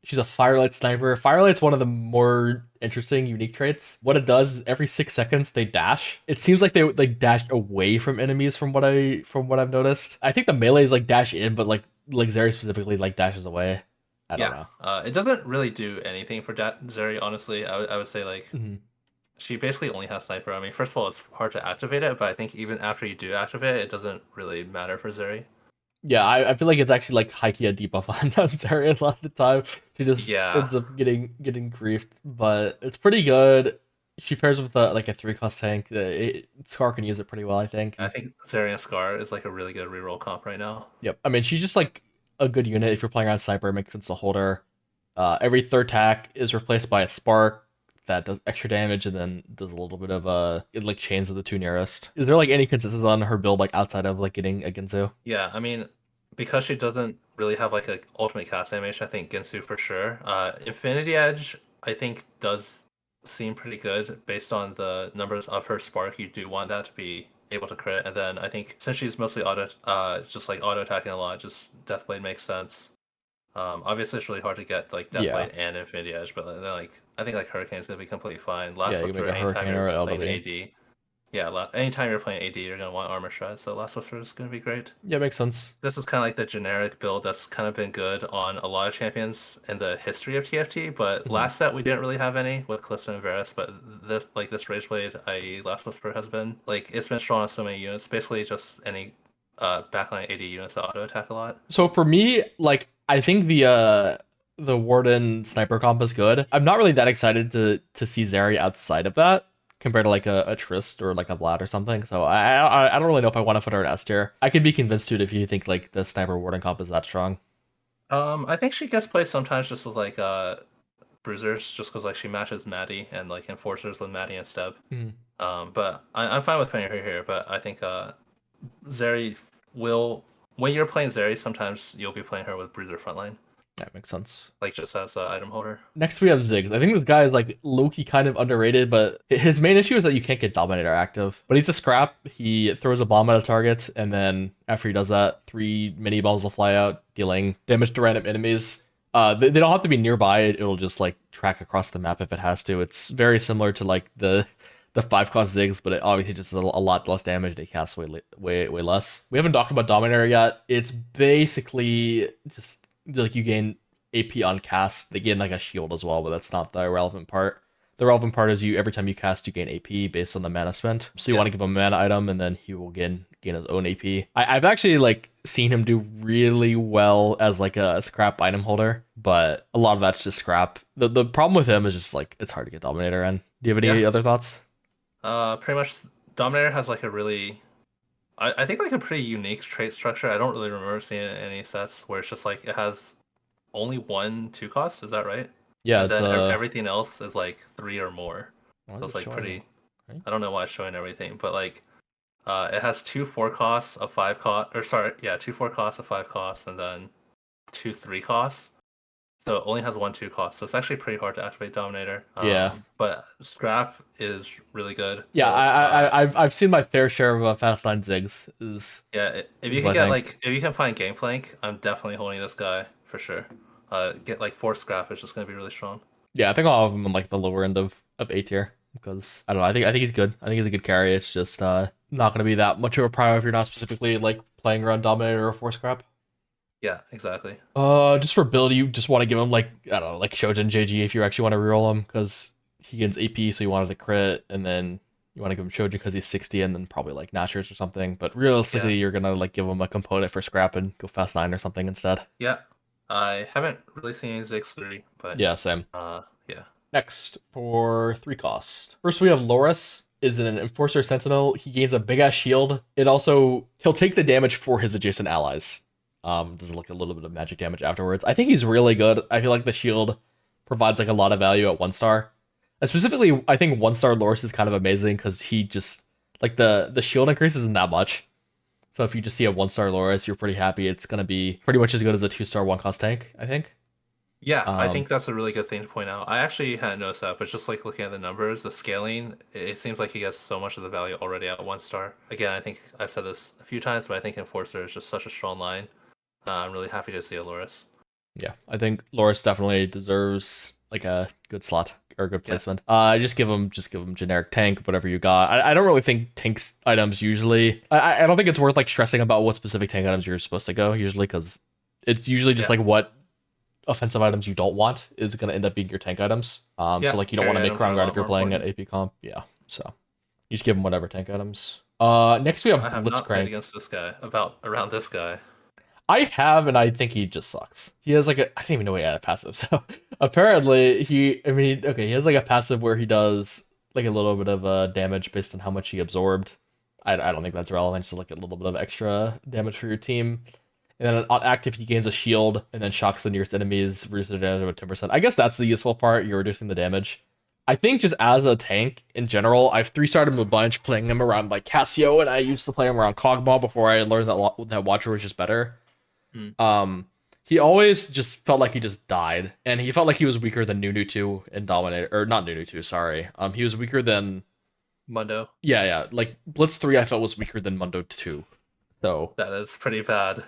She's a Firelight Sniper. Firelight's one of the more interesting, unique traits. What it does is every 6 seconds they dash. It seems like they would like dash away from enemies from what I've noticed. I think the melee is like dash in, but like Zeri specifically like dashes away. I don't Yeah. know. It doesn't really do anything for Zeri, honestly. I would say like Mhm. she basically only has sniper. I mean, first of all, it's hard to activate it, but I think even after you do activate it, it doesn't really matter for Zeri. Yeah, I feel like it's actually like hiking a debuff on Zeri a lot of the time. She just Yeah. ends up getting griefed, but it's pretty good. She pairs with like a 3 cost tank. Scar can use it pretty well, I think. I think Zeri and Scar is like a really good reroll comp right now. Yep. I mean, she's just like a good unit if you're playing around sniper. It makes sense to hold her. Every third tack is replaced by a spark that does extra damage and then does a little bit of it like chains of the 2 nearest. Is there like any consistency on her build like outside of like getting a Ginsu? Yeah, I mean, because she doesn't really have like a ultimate cast animation, I think Ginsu for sure. Infinity Edge, I think, does seem pretty good based on the numbers of her spark. You do want that to be able to crit, and then I think since she's mostly just like auto attacking a lot, just Deathblade makes sense. Obviously it's really hard to get like Yeah. Deathblade and Infinity Edge, but then like I think like Hurricane's gonna be completely fine. Yeah, Last you can make Whisper, a anytime Hurricane or you're a playing LW. AD, yeah, anytime you're playing AD, you're gonna want Armor Shred. So Last Whisper is gonna be great. Yeah, makes sense. This is kind of like the generic build that's kind of been good on a lot of champions in the history of TFT, but Mhm. last set we didn't really have any with Callisto and Varus, but this Rageblade, i.e. Last Whisper, has been like it's been strong on so many units. Basically just any backline AD units that auto attack a lot. So for me, like I think the Warden sniper comp is good. I'm not really that excited to see Zeri outside of that compared to like a Trist or like a Vlad or something. So I don't really know if I want to put her at S tier. I could be convinced to it if you think like the sniper Warden comp is that strong. I think she gets played sometimes just with like bruisers, just because like she matches Maddie and like enforcers with Maddie and Steb. Mhm. But I'm fine with putting her here. But I think Zeri will, when you're playing Zeri, sometimes you'll be playing her with bruiser frontline, That makes sense. like just as an item holder. Next we have Ziggs. I think this guy is like low-key kind of underrated, but his main issue is that you can't get Dominator active. But he's a scrap. He throws a bomb at a target, and then after he does that, 3 mini bombs will fly out, dealing damage to random enemies. They don't have to be nearby. It'll just like track across the map if it has to. It's very similar to like the 5-cost Ziggs, but it obviously just does a lot less damage. They cast way less. We haven't talked about Dominator yet. It's basically just like you gain AP on cast. They gain like a shield as well, but that's not the relevant part. The relevant part is you every time you cast, you gain AP based on the mana spent. So you want to give him a mana item, and then he will gain his own AP. I've actually like seen him do really well as like a scrap item holder, but a lot of that's just scrap. The problem with him is just like it's hard to get Dominator in. Do you have any Yeah. other thoughts? Pretty much Dominator has like a really, I think like a pretty unique trait structure. I don't really remember seeing it in any sets where it's just like it has only 1 2 cost. Is that right? Yeah, And it's then everything else is like 3 or more. why is So it it's like showing? pretty. Right? I don't know why it's showing everything, but like it has 2 4 costs, a 5 cost, or sorry, yeah, 2 4 costs, a 5 cost, and then 2 3 costs. So it only has 1 2 cost. So it's actually pretty hard to activate Dominator. Yeah. But Scrap is really good. Yeah, So, I've seen my fair share of Fast Line Zigs. yeah, if Is you what can I get think. like if you can find Gangplank, I'm definitely holding this guy for sure. Get like 4 Scrap, it's just gonna be really strong. Yeah, I think I'll have him on like the lower end of A tier because I don't know. I think he's good. I think he's a good carry. It's just not gonna be that much of a priority if you're not specifically like playing around Dominator or Force Scrap. Yeah, exactly. Just for build, you just want to give him like I don't know, like Shojin JG if you actually want to reroll him because he gains AP, so you wanted to crit, and then you want to give him Shojin because he's 60, and then probably like Nashers or something. But Yeah. realistically, you're gonna like give him a component for scrap and go fast 9 or something instead. Yeah. I haven't really seen any Ziggs 3, but Yeah, same. yeah. Next for 3 cost. First we have Loris. Is an Enforcer Sentinel. He gains a big ass shield. It also he'll take the damage for his adjacent allies. Does like a little bit of magic damage afterwards. I think he's really good. I feel like the shield provides like a lot of value at 1-star. And specifically, I think 1-star Loris is kind of amazing because he just like the shield increase isn't that much. So if you just see a 1-star Loris, you're pretty happy. It's gonna be pretty much as good as a 2-star 1-cost tank, I think. Yeah, I Um, think that's a really good thing to point out. I actually hadn't noticed that, but just like looking at the numbers, the scaling, it seems like he gets so much of the value already at 1-star. Again, I think I've said this a few times, but I think Enforcer is just such a strong line. I'm really happy to see a Loris. Yeah, I think Loris definitely deserves like a good slot or good Yeah. placement. Just give him generic tank, whatever you got. I don't really think tanks items usually. I don't think it's worth like stressing about what specific tank items you're supposed to go usually because it's usually just Yeah. like what offensive items you don't want is going to end up being your tank items. Yeah, So like you don't want to carry make items are Crown a Guard lot if you're more playing at important. AP comp. Yeah, so you just give him whatever tank items. Next we I have have not played Blitzcrank. against this guy, around this guy. I have, and I think he just sucks. He has like I didn't even know he had a passive. So apparently he has like a passive where he does like a little bit of damage based on how much he absorbed. I don't think that's relevant. Just like a little bit of extra damage for your team. And then on active, he gains a shield and then shocks the nearest enemies, reduces their damage by 10%. I guess that's the useful part. You're reducing the damage. I think just as a tank in general, I've 3-starred him a bunch, playing him around like Cassio, and I used to play him around Cogmaw before I learned that Watcher was just better. Hmm. Um, He always just felt like he just died, and he felt like he was weaker than Nunu 2 and Dominator, or not Nunu 2, sorry. He was weaker than Mundo. yeah. Like Blitz 3 I felt was weaker than Mundo 2. So That is pretty bad.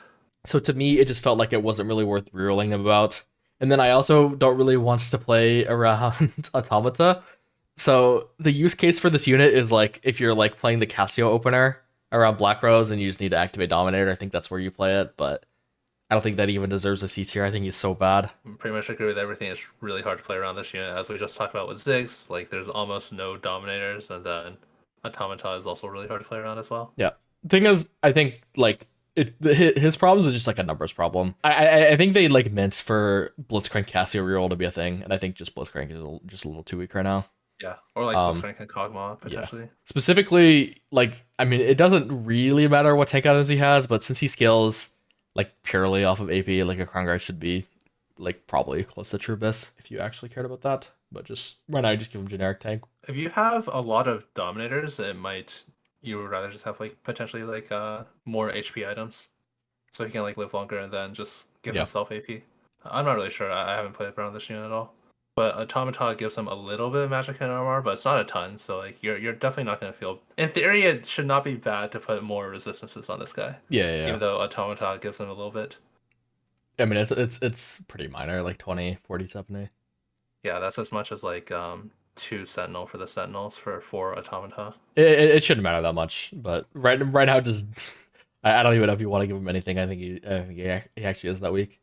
so to me it just felt like it wasn't really worth rerolling about. And then I also don't really want to play around Automata. So the use case for this unit is like if you're like playing the Cassio opener around Black Rose and you just need to activate Dominator, I think that's where you play it, but I don't think that even deserves a C tier. I think he's so bad. I pretty much agree with everything. It's really hard to play around this unit, as we just talked about with Ziggs. Like, there's almost no Dominators, and then Automata is also really hard to play around as well. Yeah. Thing is, I think like his problems are just like a numbers problem. I think they like meant for Blitzcrank Cassio reroll to be a thing, and I think just Blitzcrank is just a little too weak right now. Yeah, or like Blitzcrank and Kog'Maw, potentially. Yeah. Specifically, like, I mean, it doesn't really matter what tank items he has, but since he scales like purely off of AP, like a Crown Guard should be like probably close to True Abyss if you actually cared about that. But just right now, just give him generic tank. If you have a lot of Dominators, you would rather just have like potentially like more HP items, so he can like live longer and then just give himself AP. I'm not really sure. I haven't played around this unit at all. But Automata gives him a little bit of magic and armor, but it's not a ton. So like you're definitely not gonna feel. In theory, it should not be bad to put more resistances on this guy. Yeah. Even though Automata gives him a little bit. I mean, it's pretty minor, like 20, 40, 70. Yeah, that's as much as like 2 Sentinel for the Sentinels for 4 Automata. It shouldn't matter that much, but right now, just I don't even know if you want to give him anything. I think he actually is that weak.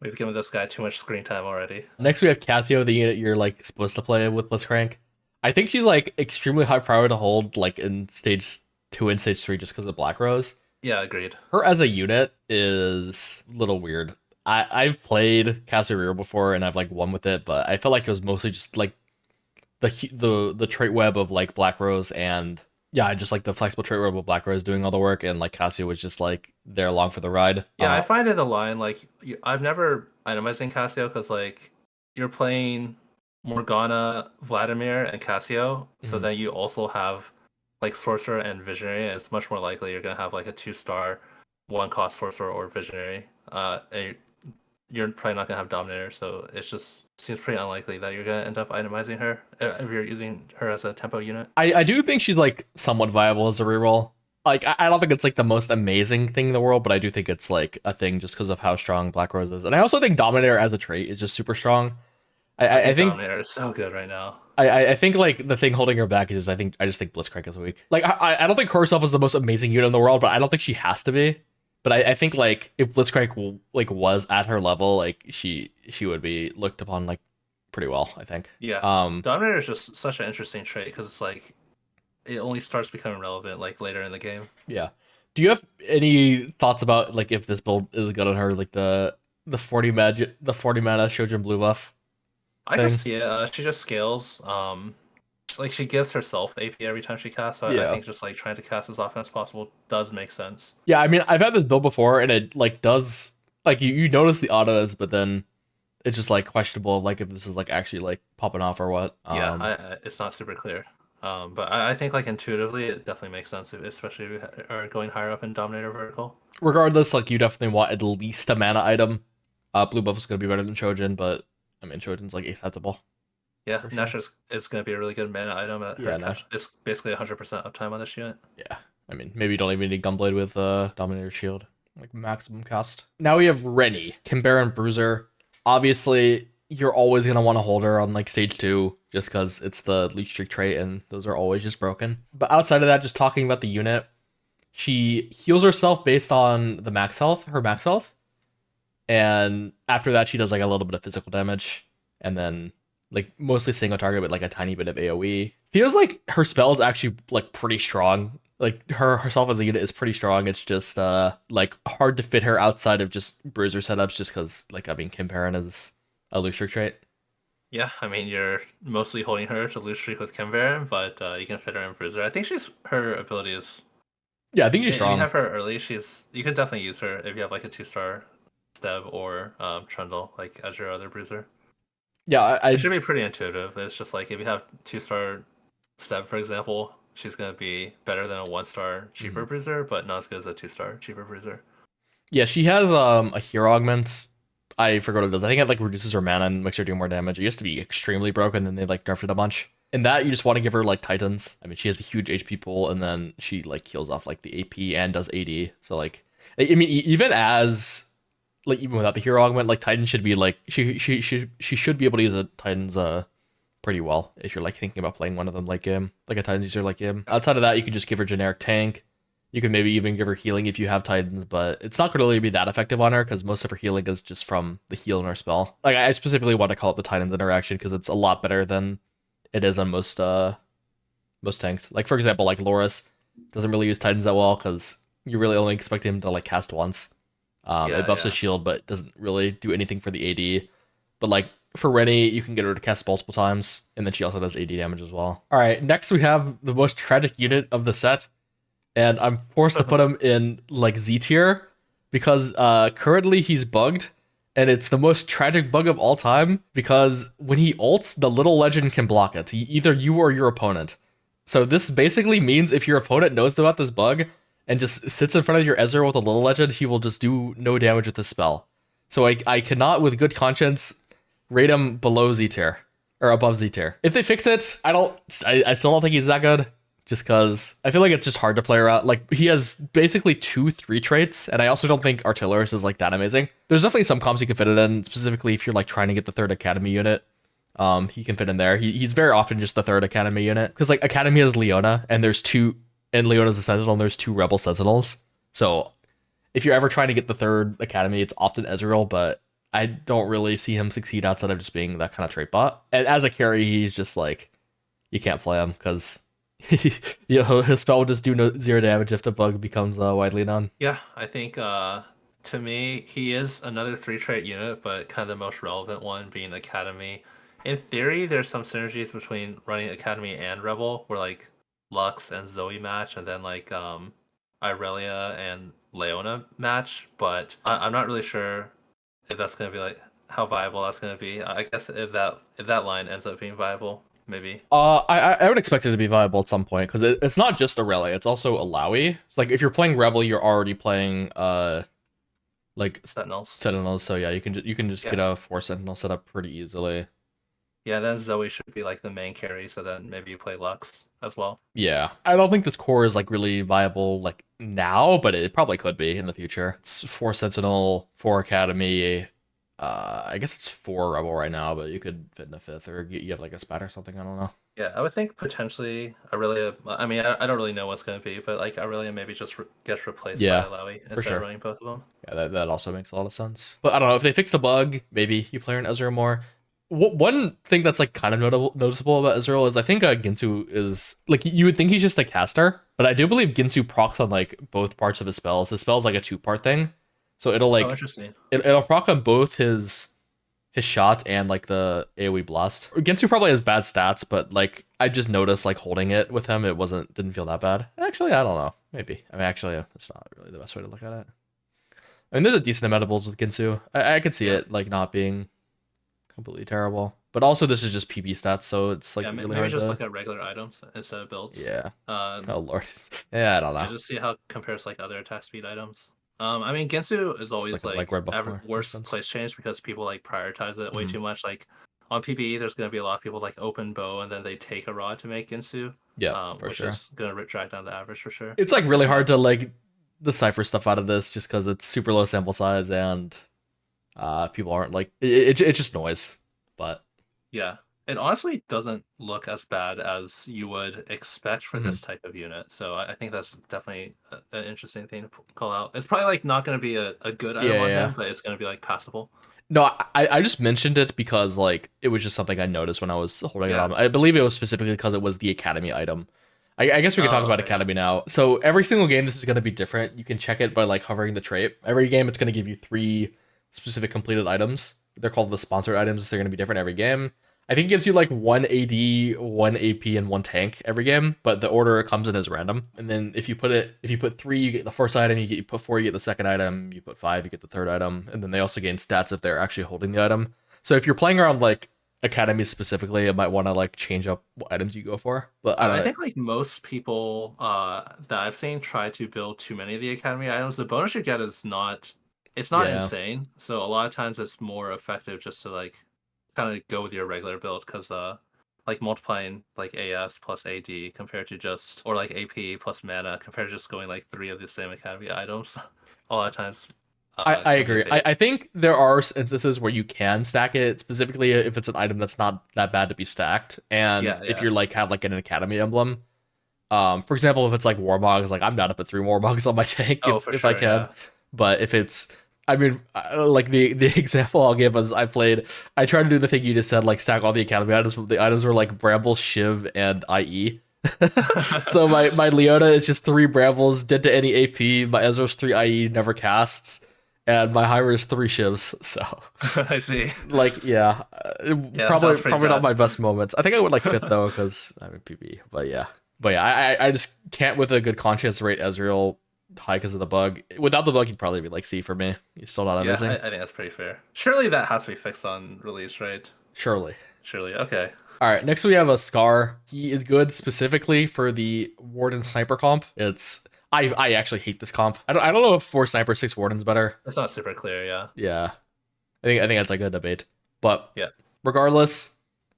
We've given this guy too much screen time already. Next, we have Cassio, the unit you're like supposed to play with Blitzcrank. I think she's like extremely high priority to hold like in stage 2 and stage 3 just because of Black Rose. Yeah, agreed. Her as a unit is a little weird. I've played Cassio Rear before and I've like won with it, but I felt like it was mostly just like the trait web of like Black Rose and yeah, just like the flexible trait web of Black Rose doing all the work, and like Cassio was just like there along for the ride. Yeah, I find in the line like I've never itemizing Cassio because like you're playing Morgana, Vladimir, and Cassio, so then you also have like Sorcerer and Visionary. And it's much more likely you're gonna have like a 2-star, 1-cost Sorcerer or Visionary. You're probably not gonna have Dominator, so it just seems pretty unlikely that you're gonna end up itemizing her if you're using her as a tempo unit. I do think she's like somewhat viable as a reroll. Like I don't think it's like the most amazing thing in the world, but I do think it's like a thing just because of how strong Black Rose is. And I also think Dominator as a trait is just super strong. I think Dominator is so good right now. I think like the thing holding her back is I just think Blitzcrank is weak. Like I don't think herself is the most amazing unit in the world, but I don't think she has to be. But I think like if Blitzcrank like was at her level, like she would be looked upon like pretty well, I think. Yeah. Dominator is just such an interesting trait because it's like it only starts becoming relevant like later in the game. Yeah. Do you have any thoughts about like if this build is good on her, like the 40 mana Shojin blue buff? I can see it. She just scales. Like she gives herself AP every time she casts. So I think just like trying to cast as often as possible does make sense. Yeah, I mean I've had this build before and it like does like you notice the autos, but then it's just like questionable like if this is like actually like popping off or what. It's not super clear. But I think like intuitively it definitely makes sense, especially if you are going higher up in Dominator vertical. Regardless, like you definitely want at least a mana item. Blue buff is gonna be better than Shojin, but I mean Shojin's like acceptable. Yeah, Nash is going to be a really good mana item. Nash. It's basically 100% uptime on this unit. Yeah, I mean, maybe you don't even need Gunblade with Dominator Shield, like maximum cost. Now we have Rennie, Kimberan Bruiser. Obviously, you're always going to want to hold her on like stage 2, just because it's the Leech Streak trait, and those are always just broken. But outside of that, just talking about the unit, she heals herself based on the max health, her max health. And after that, she does like a little bit of physical damage, and then like mostly single target, but like a tiny bit of AoE. Feels like her spell is actually like pretty strong. Like herself as a unit is pretty strong. It's just like hard to fit her outside of just bruiser setups, just because like I mean Kimberan is a looser trait. Yeah, I mean you're mostly holding her to loose streak with Kimberan, but you can fit her in bruiser. I think her ability is. Yeah, I think she's strong. If you have her early, you can definitely use her if you have like a 2-star Steb or Trundle like as your other bruiser. Yeah, it should be pretty intuitive. It's just like if you have 2-star Steb, for example, she's gonna be better than a 1-star cheaper bruiser, but not as good as a 2-star cheaper bruiser. Yeah, she has a hero augment I forgot what it does. I think it like reduces her mana and makes her do more damage. It used to be extremely broken, and they like nerfed it a bunch. In that, you just want to give her like Titans. I mean, she has a huge HP pool, and then she like heals off like the AP and does AD. So like, I mean, even as like even without the hero augment, like Titan should be like she should be able to use a Titans pretty well if you're like thinking about playing one of them like him, like a Titans user like him. Outside of that, you can just give her generic tank. You can maybe even give her healing if you have Titans, but it's not going to really be that effective on her because most of her healing is just from the heal in her spell. Like I specifically want to call it the Titans interaction because it's a lot better than it is on most tanks. Like for example, like Loris doesn't really use Titans that well because you really only expect him to like cast once. It buffs his shield, but doesn't really do anything for the AD. But like for Rennie, you can get her to cast multiple times, and then she also does AD damage as well. All right, next we have the most tragic unit of the set, and I'm forced to put him in like Z tier because currently he's bugged, and it's the most tragic bug of all time because when he ults, the little legend can block it, either you or your opponent. So this basically means if your opponent knows about this bug and just sits in front of your Ezreal with a little legend, he will just do no damage with the spell. So I cannot, with good conscience, rate him below Z tier or above Z tier. If they fix it, I still don't think he's that good. Just because I feel like it's just hard to play around. Like he has basically 2-3 traits, and I also don't think Artillerius is like that amazing. There's definitely some comps you can fit it in, specifically if you're like trying to get the third Academy unit. He can fit in there. He's very often just the third Academy unit because like Academy has Leona, and there's two, and Leona's a Sentinel, and there's 2 Rebel Sentinels. So if you're ever trying to get the third Academy, it's often Ezreal, but I don't really see him succeed outside of just being that kind of trait bot. And as a carry, he's just like, you can't play him because his spell will just do 0 damage if the bug becomes widely known. Yeah, I think to me, he is another 3 trait unit, but kind of the most relevant one being Academy. In theory, there's some synergies between running Academy and Rebel, where like Lux and Zoe match, and then like Irelia and Leona match, but I'm not really sure if that's going to be like how viable that's going to be. I guess if that line ends up being viable, maybe. I would expect it to be viable at some point because it's not just a Rele, it's also a Lowy. It's like if you're playing Rebel, you're already playing like Sentinels. So yeah, you can just get a 4 Sentinel set up pretty easily. Yeah, then Zoe should be like the main carry, so then maybe you play Lux as well. Yeah, I don't think this core is like really viable like now, but it probably could be in the future. It's 4 Sentinel, 4 Academy. I guess it's 4 Rebel right now, but you could fit in a 5th, or you have like a spat or something. I don't know. Yeah, I would think potentially Aurelia. I mean, I don't really know what's going to be, but like Aurelia maybe just gets replaced by Alawi instead of running both of them. Yeah, that also makes a lot of sense. But I don't know if they fix the bug, maybe you play an Ezreal more. One thing that's like kind of noticeable about Ezreal is I think Ginsu is like you would think he's just a caster, but I do believe Ginsu procs on like both parts of his spells. His spell's like a 2-part thing, so it'll like interesting. It'll proc on both his shot and like the AoE blast. Ginsu probably has bad stats, but like I just noticed like holding it with him, it didn't feel that bad. Actually, I don't know, maybe. I mean, actually, that's not really the best way to look at it. I mean, there's a decent amount of builds with Ginsu. I could see it like not being completely terrible, but also this is just PB stats, so it's like really hard just to look at regular items instead of builds. Yeah. Oh lord. Yeah, I don't know. Just see how it compares like other attack speed items. I mean, Ginsu is always like worst place change because people like prioritize it way too much. Like on PBE, there's going to be a lot of people like open bow and then they take a rod to make Ginsu. Yeah, which is going to drag down the average for sure. It's like really hard to like decipher stuff out of this just because it's super low sample size and people aren't like it's just noise. But yeah, it honestly doesn't look as bad as you would expect for this type of unit. So I think that's definitely an interesting thing to call out. It's probably like not going to be a good item on him, but it's going to be like passable. No, I just mentioned it because like it was just something I noticed when I was holding it on. I believe it was specifically because it was the Academy item. I guess we can talk about Academy now. So every single game, this is going to be different. You can check it by like hovering the trait. Every game, it's going to give you 3 specific completed items. They're called the sponsored items. They're going to be different every game. I think it gives you like 1 AD, 1 AP, and 1 tank every game, but the order it comes in is random. And then if you put 3, you get the first item. You put 4, you get the second item. You put 5, you get the third item. And then they also gain stats if they're actually holding the item. So if you're playing around like Academy specifically, it might want to like change up what items you go for. But I think like most people that I've seen try to build too many of the Academy items. The bonus you get is not it's not Yeah. insane. So a lot of times it's more effective just to like kind of go with your regular build because like multiplying like AS plus AD compared to just or like AP plus mana compared to just going like three of the same academy items, a lot of times I can be a agree. I bait. think there are instances where you can stack it, specifically if it's an item that's not that bad to be stacked, and Yeah, if yeah. you're like have like an academy emblem. For example, if it's like Warmogs, like I'm down to put 3 Warmogs on my tank Oh, for if I sure. can. Yeah. But if it's, I mean, like the example I'll give is I tried to do the thing you just said, like stack all the academy items. But the items were like Bramble, Shiv, and IE. So my Leona is just 3 Brambles, dead to any AP. My Ezra's 3 IE, never casts, and my Heimer is 3 Shivs. So I see. like yeah, Yeah, that sounds pretty probably not bad. my best moments. I think I would like fifth though because I'm in PB. But yeah, I just can't with a good conscience rate Ezreal high because of the bug. Without the bug, he'd probably be like C for me. He's still not Yeah, amazing. I think that's pretty fair. Surely that has to be fixed on release, right? Surely. Surely. Okay. All right, next we have a Scar. He is good specifically for the Warden Sniper comp. I actually hate this comp. I don't know if 4 Sniper 6 Warden's better. It's not super clear, yeah. Yeah, I think that's like a debate. But Yeah. regardless,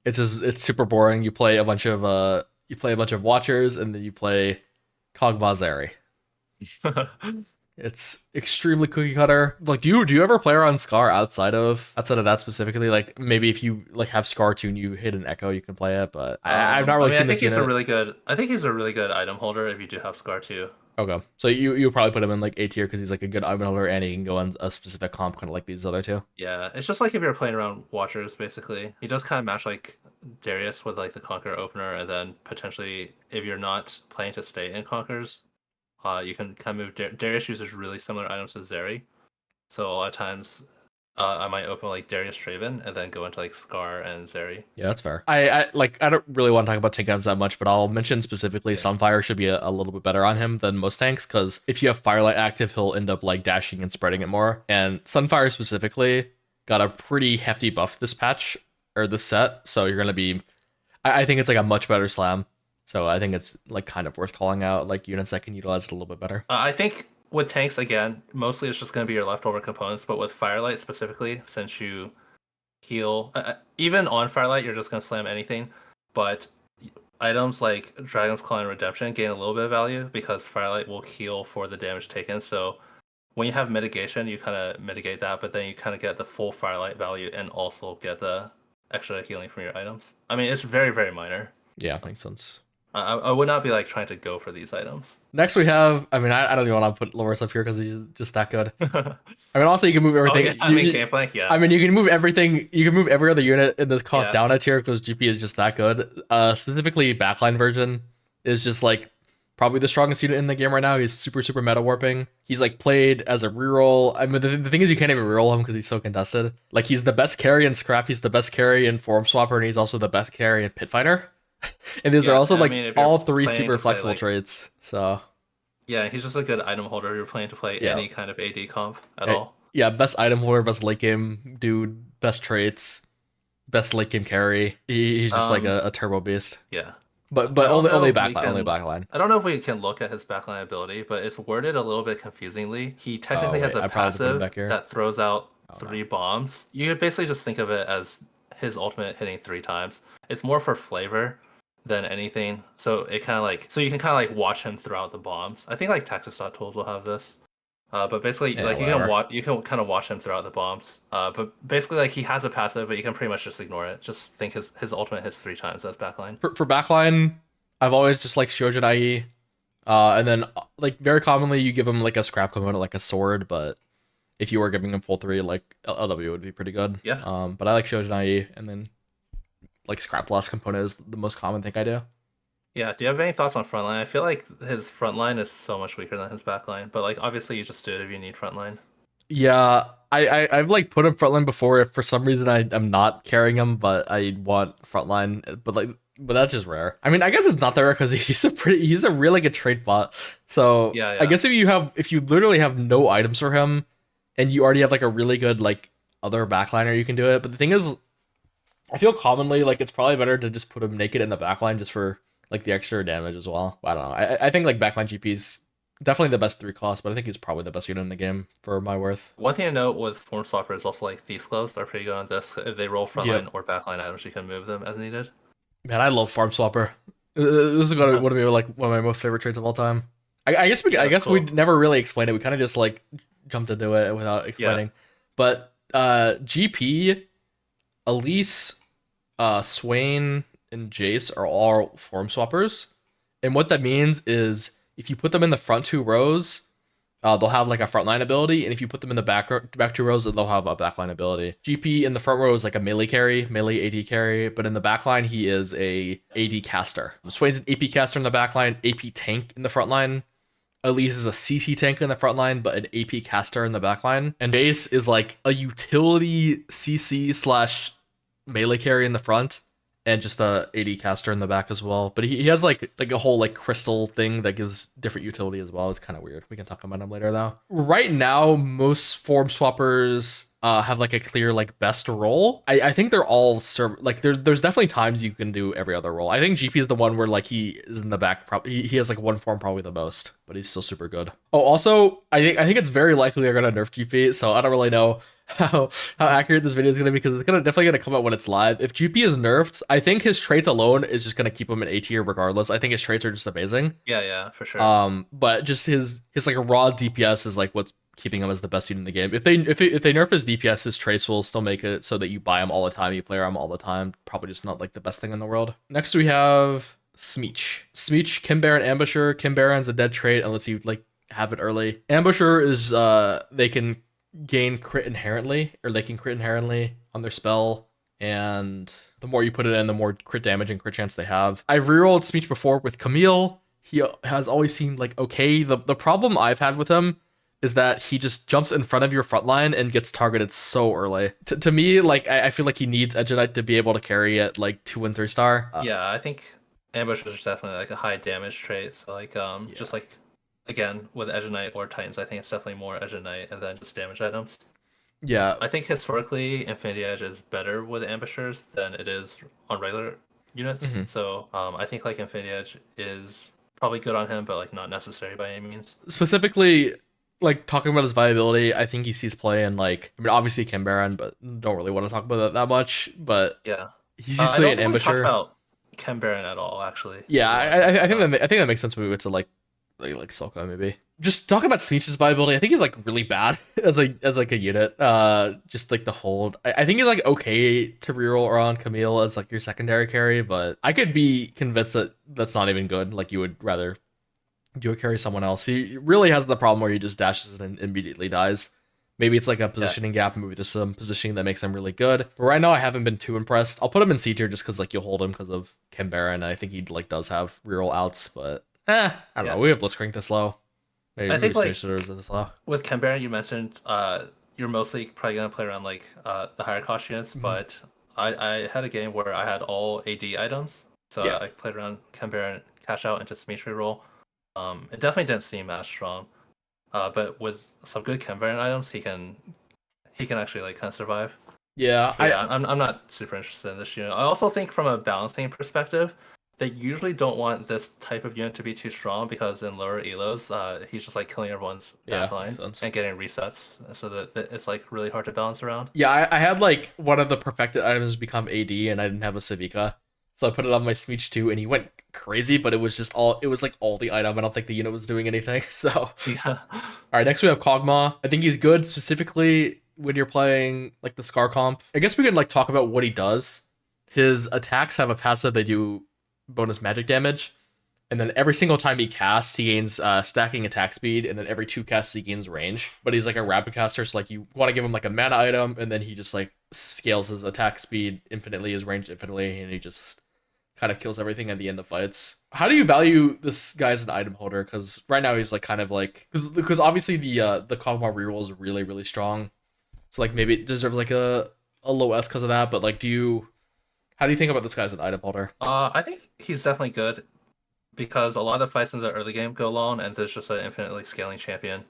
it's super boring. You play a bunch of Watchers and then you play Kog'Maw Zeri. It's extremely cookie cutter. Like, do you ever play around Scar outside of that specifically? Like, maybe if you like have Scar tune, you hit an Echo, you can play it. But I've not I really mean, I seen think this he's a unit. really good. I think he's a really good item holder if you do have Scar too. Okay, so you probably put him in like A tier because he's like a good item holder and he can go on a specific comp, kind of like these other two. Yeah, it's just like if you're playing around Watchers, basically. He does kind of match like Darius with like the Conqueror opener, and then potentially if you're not playing to stay in Conquerors, you can kind of move. Darius uses really similar items to Zeri, so a lot of times I might open like Darius Straven and then go into like Scar and Zeri. Yeah, that's fair. I don't really want to talk about tank items that much, but I'll mention specifically Yeah. Sunfire should be a little bit better on him than most tanks because if you have Firelight active, he'll end up like dashing and spreading it more. And Sunfire specifically got a pretty hefty buff this patch or this set, so you're gonna be. I think it's like a much better slam. So I think it's like kind of worth calling out like units that can utilize it a little bit better. I think with tanks again, mostly it's just going to be your leftover components, but with Firelight specifically, since you heal, even on Firelight, you're just going to slam anything. But items like Dragon's Claw and Redemption gain a little bit of value because Firelight will heal for the damage taken. So when you have mitigation, you kind of mitigate that, but then you kind of get the full Firelight value and also get the extra healing from your items. I mean, it's very, very minor. Yeah, makes sense. I would not be like trying to go for these items. Next we have, I mean, I don't even want to put Loris up here because he's just that good. Oh I mean, also you can move everything. yeah, I mean game flank, I yeah. mean, you can move everything. You can move every other unit in this cost Yeah. down a tier because GP is just that good. Specifically, backline version is just like probably the strongest unit in the game right now. He's super meta warping. He's like played as a reroll. I mean, the thing is you can't even reroll him because he's so contested. Like he's the best carry in Scrap. He's the best carry in Form Swapper, and he's also the best carry in Pit Fighter. And these are Yeah, also and I like mean, if you're all three playing super to play, flexible like- traits. So Yeah, he's just a good item holder. You're playing to play Yeah. any kind of AD comp at Eh, all. yeah, best item holder, best late game dude, best traits, best late game carry. He's just like Um, a turbo beast. Yeah. But I don't know only if we backline, only can- backline. I don't know if we can look at his backline ability, but it's worded a little bit confusingly. He technically has wait, a I probably put him passive back here. that throws out Oh, 3 bombs. You could basically just think of it as his ultimate hitting 3 times. It's more for flavor than anything. So it kind of like you can kind of like watch him throughout the bombs. I think like Tactics.tools will have this. But basically, Yeah, like whatever. you can kind of watch him throughout the bombs. But basically, like he has a passive, but you can pretty much just ignore it. Just think his ultimate hits 3 times as backline. For backline, I've always just like Shojin IE. And then like very commonly you give him like a scrap component like a sword, but if you were giving him full 3, like LW would be pretty good. Yeah. But I like Shojin IE, and then like scrap loss component is the most common thing I do. Yeah. Do you have any thoughts on frontline? I feel like his frontline is so much weaker than his backline, but like obviously you just do it if you need frontline. Yeah, I've like put him frontline before if for some reason I'm not carrying him, but I want frontline. But that's just rare. I mean, I guess it's not that rare because he's a really good trade bot. So Yeah, I yeah. guess if you literally have no items for him, and you already have like a really good like other backliner, you can do it. But the thing is, I feel commonly like it's probably better to just put him naked in the backline just for like the extra damage as well. I don't know. I think like backline GP's Definitely the best 3 cost, but I think he's probably the best unit in the game for my worth. One thing to note with Form Swapper is also like Thieves Gloves are pretty good on this. If they roll Yep. frontline or backline items, you can move them as needed. Man, I love Farm Swapper. This is gonna one of my most favorite traits of all time. I guess Yeah, I that's guess we cool. never really explained it. We kind of just like jumped into it without Yeah, explaining. But GP, Elise, Swain, and Jace are all form swappers, and what that means is if you put them in the front 2 rows, they'll have like a frontline ability, and if you put them in the back 2 rows, they'll have a backline ability. GP in the front row is like a melee carry, melee AD carry, but in the backline he is a AD caster. Swain's an AP caster in the backline, AP tank in the front line. Elise is a CC tank in the front line, but an AP caster in the backline. And Base is like a utility CC slash melee carry in the front, and just a AD caster in the back as well. But he has like a whole like crystal thing that gives different utility as well. It's kind of weird. We can talk about him later though. Right now, most form swappers have like a clear like best role. I think they're all like there's definitely times you can do every other role. I think GP is the one where like he is in the back. He has like one form probably the most, but he's still super good. Oh, also I think it's very likely they're gonna nerf GP. So I don't really know how accurate this video is going to be because it's definitely going to come out when it's live. If GP is nerfed, I think his traits alone is just going to keep him in A tier regardless. I think his traits are just amazing. yeah, for sure. But just his like raw DPS is like what's keeping him as the best unit in the game. If they nerf his DPS, his traits will still make it so that you buy him all the time, you play him all the time. Probably just not like the best thing in the world. Next we have Smeech. Smeech, Kim Baron, Ambusher. Kim Baron's a dead trait unless you like have it early. Ambusher is they can gain crit inherently, or they can crit inherently on their spell, and the more you put it in, the more crit damage and crit chance they have. I've rerolled Smeech before with Camille. He has always seemed like okay. The problem I've had with him is that he just jumps in front of your front line and gets targeted so early. To me, like I feel like he needs Edgenite to be able to carry it like 2 and 3 star. Yeah, I think ambushers is definitely like a high damage trait. So like Yeah. just like again with Edge Knight or Titans, I think it's definitely more Edge Knight and then just damage items. Yeah, I think historically Infinity Edge is better with ambushers than it is on regular units. Mhm. So I think like Infinity Edge is probably good on him, but like not necessary by any means. Specifically, like talking about his viability, I think he sees play in like obviously Kim Baron, but don't really want to talk about that much. But Yeah. he sees I play don't in think we talked Ambusher. about Ken Baron at all, actually. Yeah, I think that. I think that makes sense when we went to like Silka maybe. Just talking about Smeech's viability, I think he's like really bad as like a unit. Just like the hold. I think he's like okay to reroll around Camille as like your secondary carry, but I could be convinced that that's not even good. Like you would rather do a carry someone else. He really has the problem where he just dashes and immediately dies. Maybe it's like a positioning gap. Maybe there's some positioning that makes him really good. But right now, I haven't been too impressed. I'll put him in C tier just because like you'll hold him because of Kim Baron. I think he like does have reroll outs, but I don't know. We have Blitzcrank this low. Maybe I think like this low. with Ken Baron, you mentioned you're mostly probably gonna play around like the higher cost units, Mhm. but I had a game where I had all AD items, so Yeah, I played around Ken Baron, cash out into Smeech reroll. It definitely didn't seem as strong, but with some good Ken Baron items, he can actually like kind of survive. yeah. But yeah, I'm not super interested in this unit. I also think from a balancing perspective, they usually don't want this type of unit to be too strong because in lower elos, he's just like killing everyone's Yeah, makes backline sense. and getting resets, so that it's like really hard to balance around. Yeah, I had like one of the perfected items become AD, and I didn't have a Civica. So I put it on my Smeech too, and he went crazy, but it was just it was like all the item. I don't think the unit was doing anything. So, all Yeah, right, next we have Kog'Maw. I think he's good specifically when you're playing like the Scar comp. I guess we could like talk about what he does. His attacks have a passive they do bonus magic damage, and then every single time he casts, he gains stacking attack speed, and then every 2 casts he gains range. But he's like a rapid caster, so like you want to give him like a mana item, and then he just like scales his attack speed infinitely, his range infinitely, and he just kind of kills everything at the end of fights. How do you value this guy as an item holder? Because right now he's like kind of like because obviously the Kog'Maw reroll is really really strong, so like maybe it deserves like a low S because of that. But like, how do you think about this guy as an item holder? I think he's definitely good because a lot of the fights in the early game go long, and there's just an infinitely scaling champion.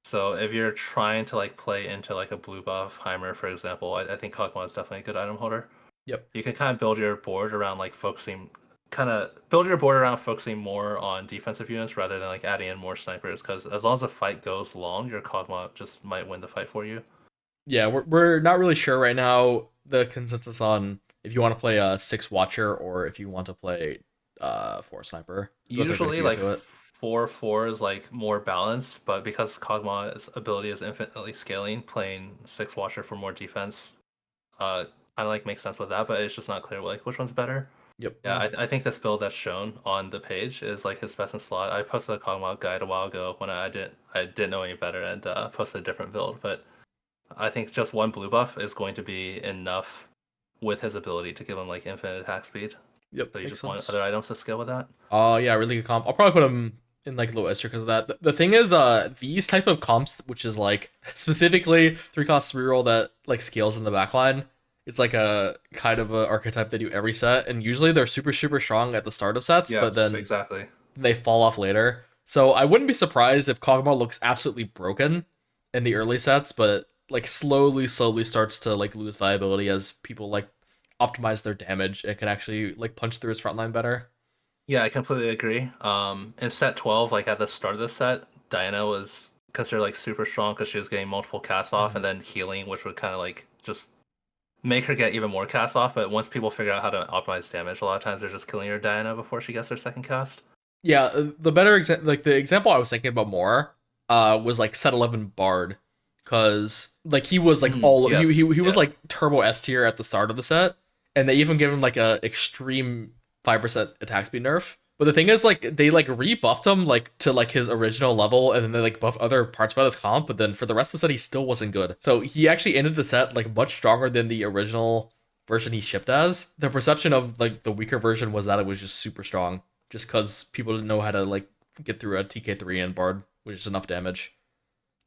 So if you're trying to like play into like a blue buff Heimer, for example, I think Kog'Maw is definitely a good item holder. Yep. You can kind of build your board around like focusing kind of build your board around focusing more on defensive units rather than like adding in more snipers. Because as long as the fight goes long, your Kog'Maw just might win the fight for you. Yeah, we're not really sure right now the consensus on if you want to play a 6 Watcher or if you want to play 4 Sniper. Both are good if Usually, you get like to it. 4/4 is like more balanced, but because Kog'Maw's ability is infinitely scaling, playing 6 Watcher for more defense, kind of like makes sense with that. But it's just not clear like which one's better. Yep. Yeah, I think this build that's shown on the page is like his best in slot. I posted a Kog'Maw guide a while ago when I didn't know any better and posted a different build, but I think just one blue buff is going to be enough with his ability to give him like infinite attack speed. Yep, So you makes just want sense. other items to scale with that. Yeah, really good comp. I'll probably put him in like low S tier because of that. The thing is, these type of comps, which is like specifically 3 cost reroll that like scales in the backline, it's like a kind of a archetype they do every set, and usually they're super strong at the start of sets, but Yes, then exactly. they fall off later. So I wouldn't be surprised if Kog'Maw looks absolutely broken in the early sets, but like slowly starts to like lose viability as people like optimize their damage and can actually like punch through his frontline better. Yeah, I completely agree. In set 12, like at the start of the set, Diana was considered like super strong because she was getting multiple casts off and Mhm. then healing, which would kind of like just make her get even more casts off. But once people figure out how to optimize damage, a lot of times they're just killing her Diana before she gets her second cast. Yeah, the better example, like the example I was thinking about more, was like set 11 Bard, because like he was like Mm, all yes, he was yeah. like turbo S tier at the start of the set, and they even gave him like a extreme 5% attack speed nerf. But the thing is, like they like rebuffed him like to like his original level, and then they like buff other parts about his comp. But then for the rest of the set, he still wasn't good. So he actually ended the set like much stronger than the original version he shipped as. The perception of like the weaker version was that it was just super strong just because people didn't know how to like get through a TK3 and Bard, which is enough damage.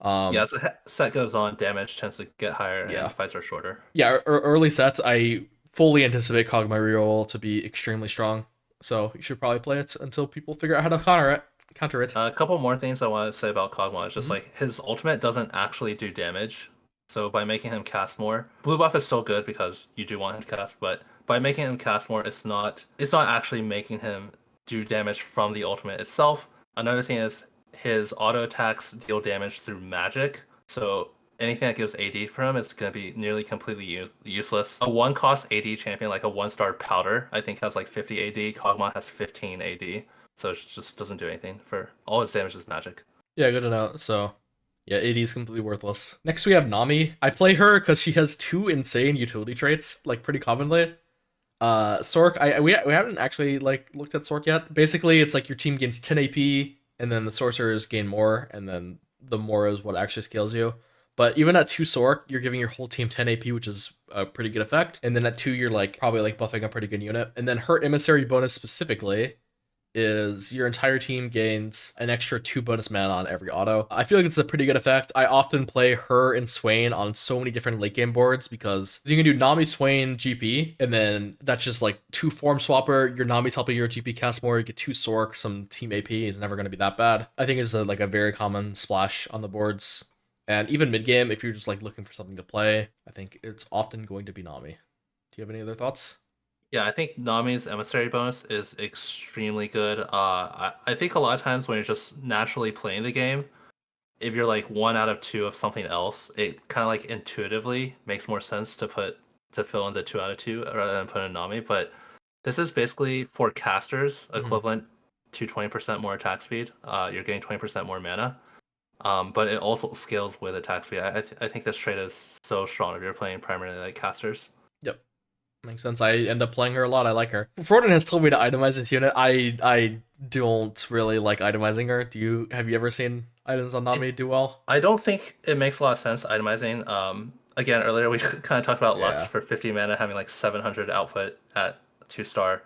Yeah, Um, as the set goes on, damage tends to get higher yeah, and fights are shorter. yeah. Early sets, I fully anticipate Kog'Maw reroll to be extremely strong, so you should probably play it until people figure out how to counter it. Counter it. A couple more things I want to say about Kog'Maw is just Mm-hmm. like his ultimate doesn't actually do damage. So by making him cast more, blue buff is still good because you do want him to cast, but by making him cast more, it's not actually making him do damage from the ultimate itself. Another thing is his auto attacks deal damage through magic. So anything that gives AD for him is going to be nearly completely useless. A one cost AD champion like a 1-star powder, I think has like 50 AD. Kog'Maw has 15 AD. So it just doesn't do anything. For all its damage is magic. Yeah, good to know. So, yeah, AD is completely worthless. Next, we have Nami. I play her because she has 2 insane utility traits, like pretty commonly. Sork, we haven't actually like looked at Sork yet. Basically, it's like your team gains 10 AP, and then the sorcerers gain more, and then the more is what actually scales you. But even at 2 Sork, you're giving your whole team 10 AP, which is a pretty good effect. And then at 2, you're like probably like buffing a pretty good unit. And then her emissary bonus specifically is your entire team gains an extra 2 bonus mana on every auto. I feel like it's a pretty good effect. I often play her and Swain on so many different late game boards because you can do Nami, Swain, GP, and then that's just like 2 form swapper. Your Nami's helping your GP cast more. You get 2 Sork, some team AP. It's never going to be that bad. I think it's like a very common splash on the boards. And even mid game, if you're just like looking for something to play, I think it's often going to be Nami. Do you have any other thoughts? Yeah, I think Nami's emissary bonus is extremely good. I think a lot of times when you're just naturally playing the game, if you're like 1 out of 2 of something else, it kind of like intuitively makes more sense to fill in the 2 out of 2 rather than put in Nami. But this is basically for casters Mm-hmm. equivalent to 20% more attack speed. You're getting 20% more mana. But it also scales with attack speed. I think this trait is so strong if you're playing primarily like casters. Yep. Makes sense. I end up playing her a lot. I like her. Fortin has told me to itemize this unit. I don't really like itemizing her. Have you ever seen items on It Nami do well? I don't think it makes a lot of sense itemizing. Again, earlier we kind of talked about Lux Yeah. for 50 mana having like 700 output at 2 star.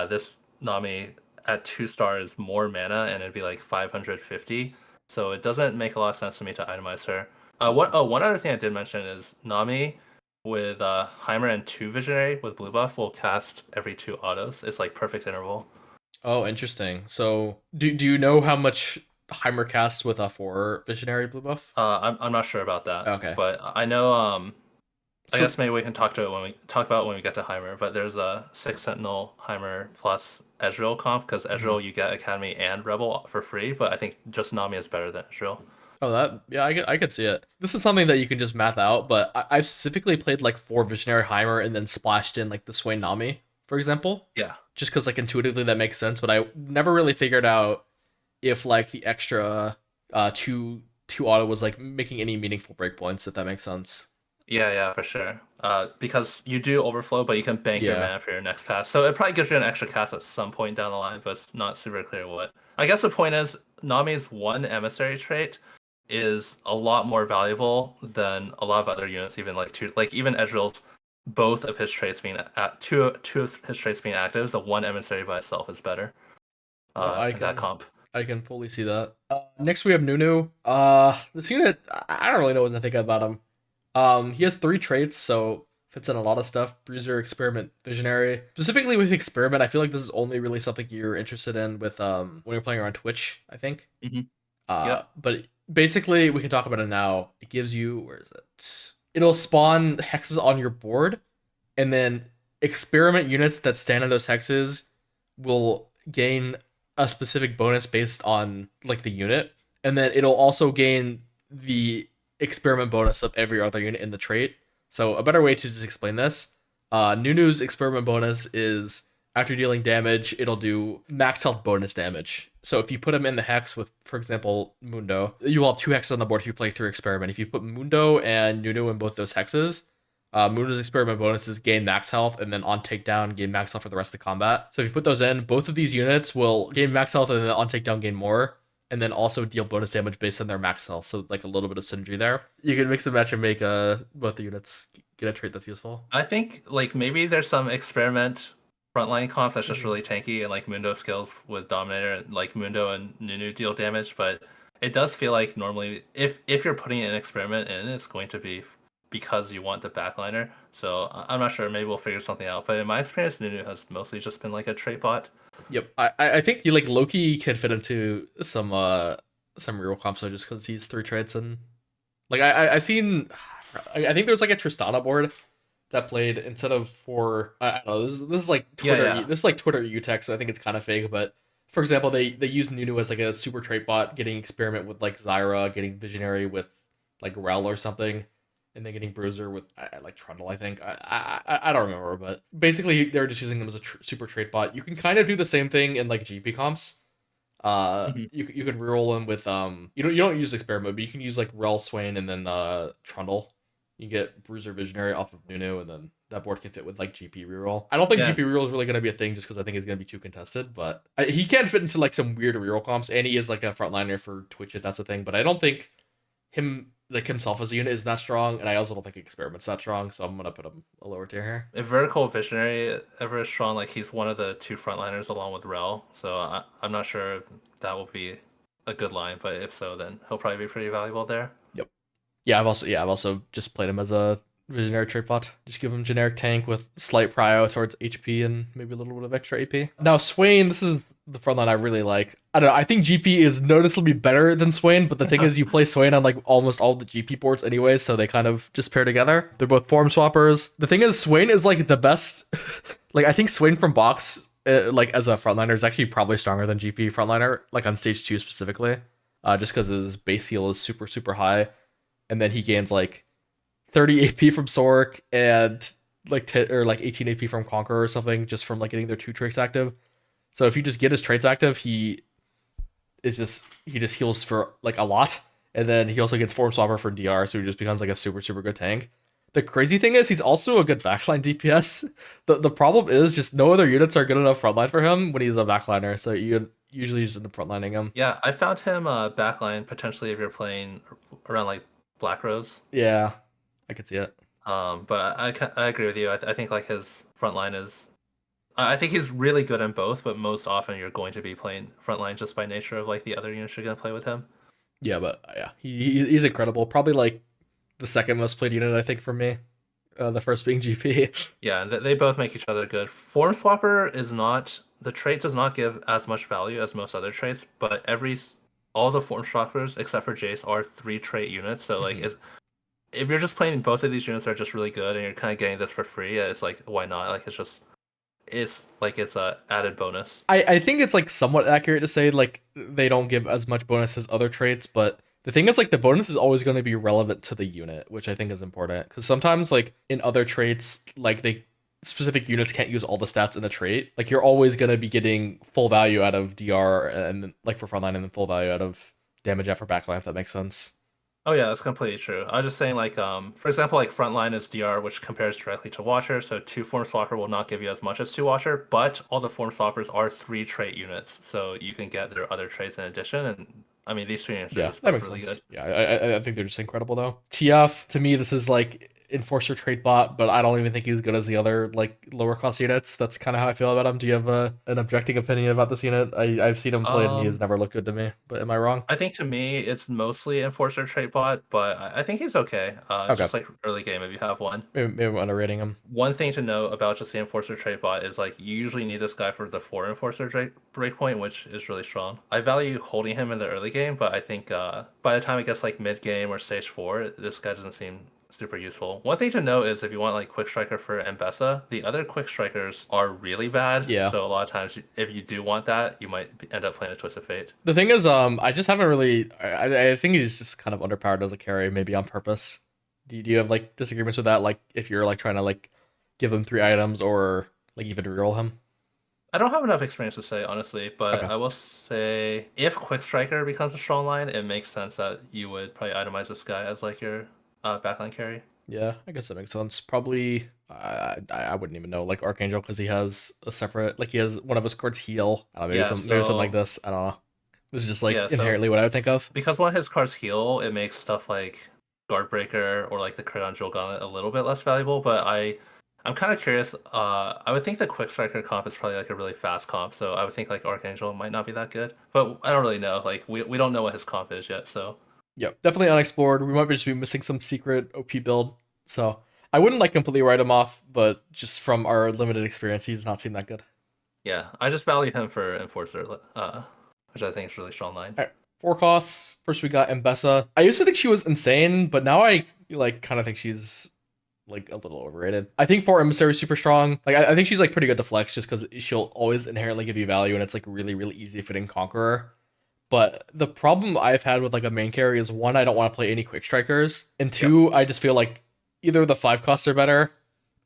This Nami at 2 star is more mana and it'd be like 550. So it doesn't make a lot of sense to me to itemize her. One other thing I did mention is Nami with Heimer and 2 Visionary with blue buff will cast every 2 autos. It's like perfect interval. Oh, interesting. So do you know how much Heimer casts with a 4 visionary blue buff? I'm not sure about that, Okay. but I know I So guess maybe we can talk about it when we get to Heimer. But there's a 6 Sentinel Heimer plus Ezreal comp because mhm. Ezreal you get Academy and Rebel for free, but I think just Nami is better than Ezreal. Oh, that yeah, I could see it. This is something that you can just math out, but I've specifically played like 4 Visionary Heimer and then splashed in like the Swain Nami, for example, Yeah, just because like intuitively that makes sense. But I never really figured out if like the extra two auto was like making any meaningful breakpoints, if that makes sense. yeah, for sure. Because you do overflow, but you can bank your Yeah. mana for your next pass. So it probably gives you an extra cast at some point down the line, but it's not super clear what. I guess the point is Nami's one emissary trait is a lot more valuable than a lot of other units, even like two, like even Ezreal's both of his traits being at two of his traits being active. The one emissary by itself is better. No, In that comp. I can fully see that. Next we have Nunu. This unit I don't really know what to think about him. He has 3 traits, so fits in a lot of stuff. Bruiser, Experiment, Visionary. Specifically with Experiment, I feel like this is only really something you're interested in with when you're playing around Twitch, I think. Hmm. Yep. But basically we can talk about it now. It gives you where is it? It'll spawn hexes on your board, and then experiment units that stand in those hexes will gain a specific bonus based on like the unit, and then it'll also gain the experiment bonus of every other unit in the trait. So a better way to just explain this, Nunu's experiment bonus is after dealing damage, it'll do max health bonus damage. So if you put him in the hex with, for example, Mundo, you will have 2 hexes on the board if you play through experiment. If you put Mundo and Nunu in both those hexes, Mundo's experiment bonuses gain max health, and then on takedown gain max health for the rest of the combat. So if you put those in, both of these units will gain max health and then on takedown gain more, and then also deal bonus damage based on their max health. So like a little bit of synergy there. You can mix and match and make both the units get a trait that's useful. I think like maybe there's some experiment frontline comp that's just Mhm. really tanky and like Mundo skills with Dominator and like Mundo and Nunu deal damage, but it does feel like normally if you're putting an experiment in, it's going to be because you want the backliner. So I'm not sure. Maybe we'll figure something out. But in my experience, Nunu has mostly just been like a trait bot. Yep, I think he like Loki can fit into some real comps so just because he's 3 traits and like I've seen I think there's like a Tristana board that played instead of I don't know this is like Yeah, Twitter yeah. this is like Twitter UTech, so I think it's kind of fake. But for example, they use Nunu as like a super trait bot, getting experiment with like Zyra, getting visionary with like Rel or something, and then getting Bruiser with like Trundle. I think I don't remember, but basically they're just using them as a super trait bot. You can kind of do the same thing in like GP comps. Mhm. You could reroll them with you don't use experiment, but you can use like Rel Swain and then Trundle. You get Bruiser Visionary off of Nunu, and then that board can fit with like GP reroll. I don't think Yeah, GP reroll is really going to be a thing just because I think it's going to be too contested, but he can fit into like some weird reroll comps, and he is like a frontliner for Twitch if that's a thing. But I don't think him like himself as a unit is that strong, and I also don't think Experiment's that strong, so I'm gonna put him a lower tier here. if Vertical Visionary ever is strong, like he's one of the two frontliners along with Rel. So I'm not sure if that will be a good line, but if so, then he'll probably be pretty valuable there. Yep. I've also just played him as a visionary trait bot. Just give him generic tank with slight prio towards HP and maybe a little bit of extra AP. Now Swain, this is the front line I really like. I don't know. I think GP is noticeably better than Swain, but the thing is, you play Swain on like almost all the GP boards anyway, so they kind of just pair together. They're both form swappers. The thing is, Swain is like the best. Like I think Swain from box, like as a frontliner, is actually probably stronger than GP frontliner, like on stage 2 specifically, just because his base heal is super high, and then he gains like 30 AP from Sork and like 10 or like 18 AP from Conqueror or something just from like getting their 2 traits active. So if you just get his traits active, he just heals for like a lot, and then he also gets Form Swapper for DR, so he just becomes like a super good tank. The crazy thing is he's also a good backline DPS. The problem is just no other units are good enough frontline for him when he's a backliner, so you usually just end up frontlining him. Yeah, I found him backline potentially if you're playing around like Black Rose. Yeah, I could see it. But I agree with you. I think like his front line is. I think he's really good in both, but most often you're going to be playing frontline just by nature of like the other units you're gonna play with him. Yeah, but yeah, he's incredible. Probably like the second most played unit I think for me. The first being GP. Yeah, and they both make each other good. Form Swapper is not the trait does not give as much value as most other traits, but all the Form Swappers except for Jace are 3 trait units, so like if you're just playing both of these units that are just really good and you're kind of getting this for free, it's like why not? Like it's like it's a added bonus. I think it's like somewhat accurate to say like they don't give as much bonus as other traits, but the thing is like the bonus is always going to be relevant to the unit, which I think is important because sometimes like in other traits like they specific units can't use all the stats in a trait. Like you're always going to be getting full value out of DR and like for frontline and then full value out of damage after backline if that makes sense. Oh yeah, that's completely true. I was just saying like for example like frontline is DR which compares directly to Watcher, so 2 form swapper will not give you as much as 2 Watcher, but all the form swappers are 3 trait units, so you can get their other traits in addition, and I mean these 3 units are Yeah, just that both makes really good. sense. Yeah, I think they're just incredible though. TF to me, this is like enforcer trait bot, but I don't even think he's as good as the other like lower cost units. That's kind of how I feel about him. Do you have an objective opinion about this unit? I've seen him played and he has Um never looked good to me. But am I wrong? I think to me it's mostly Enforcer trait bot, but I think he's okay. Okay, Just like early game if you have one. maybe I'm underrating him. One thing to know about just the Enforcer trait bot is like you usually need this guy for the 4 Enforcer breakpoint, which is really strong. I value holding him in the early game, but I think by the time it gets like mid game or stage 4, this guy doesn't seem super useful. One thing to note is if you want like quick striker for Aesah, the other quick strikers are really bad. Yeah. So a lot of times, if you do want that, you might end up playing a Twist of Fate. The thing is, I just haven't really. I think he's just kind of underpowered as a carry, maybe on purpose. Do you have like disagreements with that? Like if you're like trying to like give him 3 items or like even reroll him? I don't have enough experience to say honestly, but Okay. I will say if Quick Striker becomes a strong line, it makes sense that you would probably itemize this guy as like your backline carry. Yeah, I guess that makes sense. Probably, I wouldn't even know like Archangel because he has a separate like he has one of his cards heal. I don't know, Yeah, maybe something like so this. I don't know. This is just like yeah, so inherently what I would think of. because one of his cards heal, it makes stuff like Guard Breaker or like the Crit on Jewel Gauntlet a little bit less valuable. But I'm kind of curious. I would think the Quick Striker comp is probably like a really fast comp, so I would think like Archangel might not be that good. But I don't really know. Like we don't know what his comp is yet, so. Yep, definitely unexplored. We might just be missing some secret OP build. So I wouldn't like completely write him off, but just from our limited experience, he's not seemed that good. Yeah, I just value him for Enforcer, which I think is really strong line. All right, 4 costs. First we got Mbessa. I used to think she was insane, but now I like kind of think she's like a little overrated. I think 4 Emissary is super strong. Like I think she's like pretty good to flex just because she'll always inherently give you value, and it's like really easy fitting Conqueror. But the problem I've had with like a main carry is one, I don't want to play any quick strikers, and Yep. two, I just feel like either the 5 costs are better,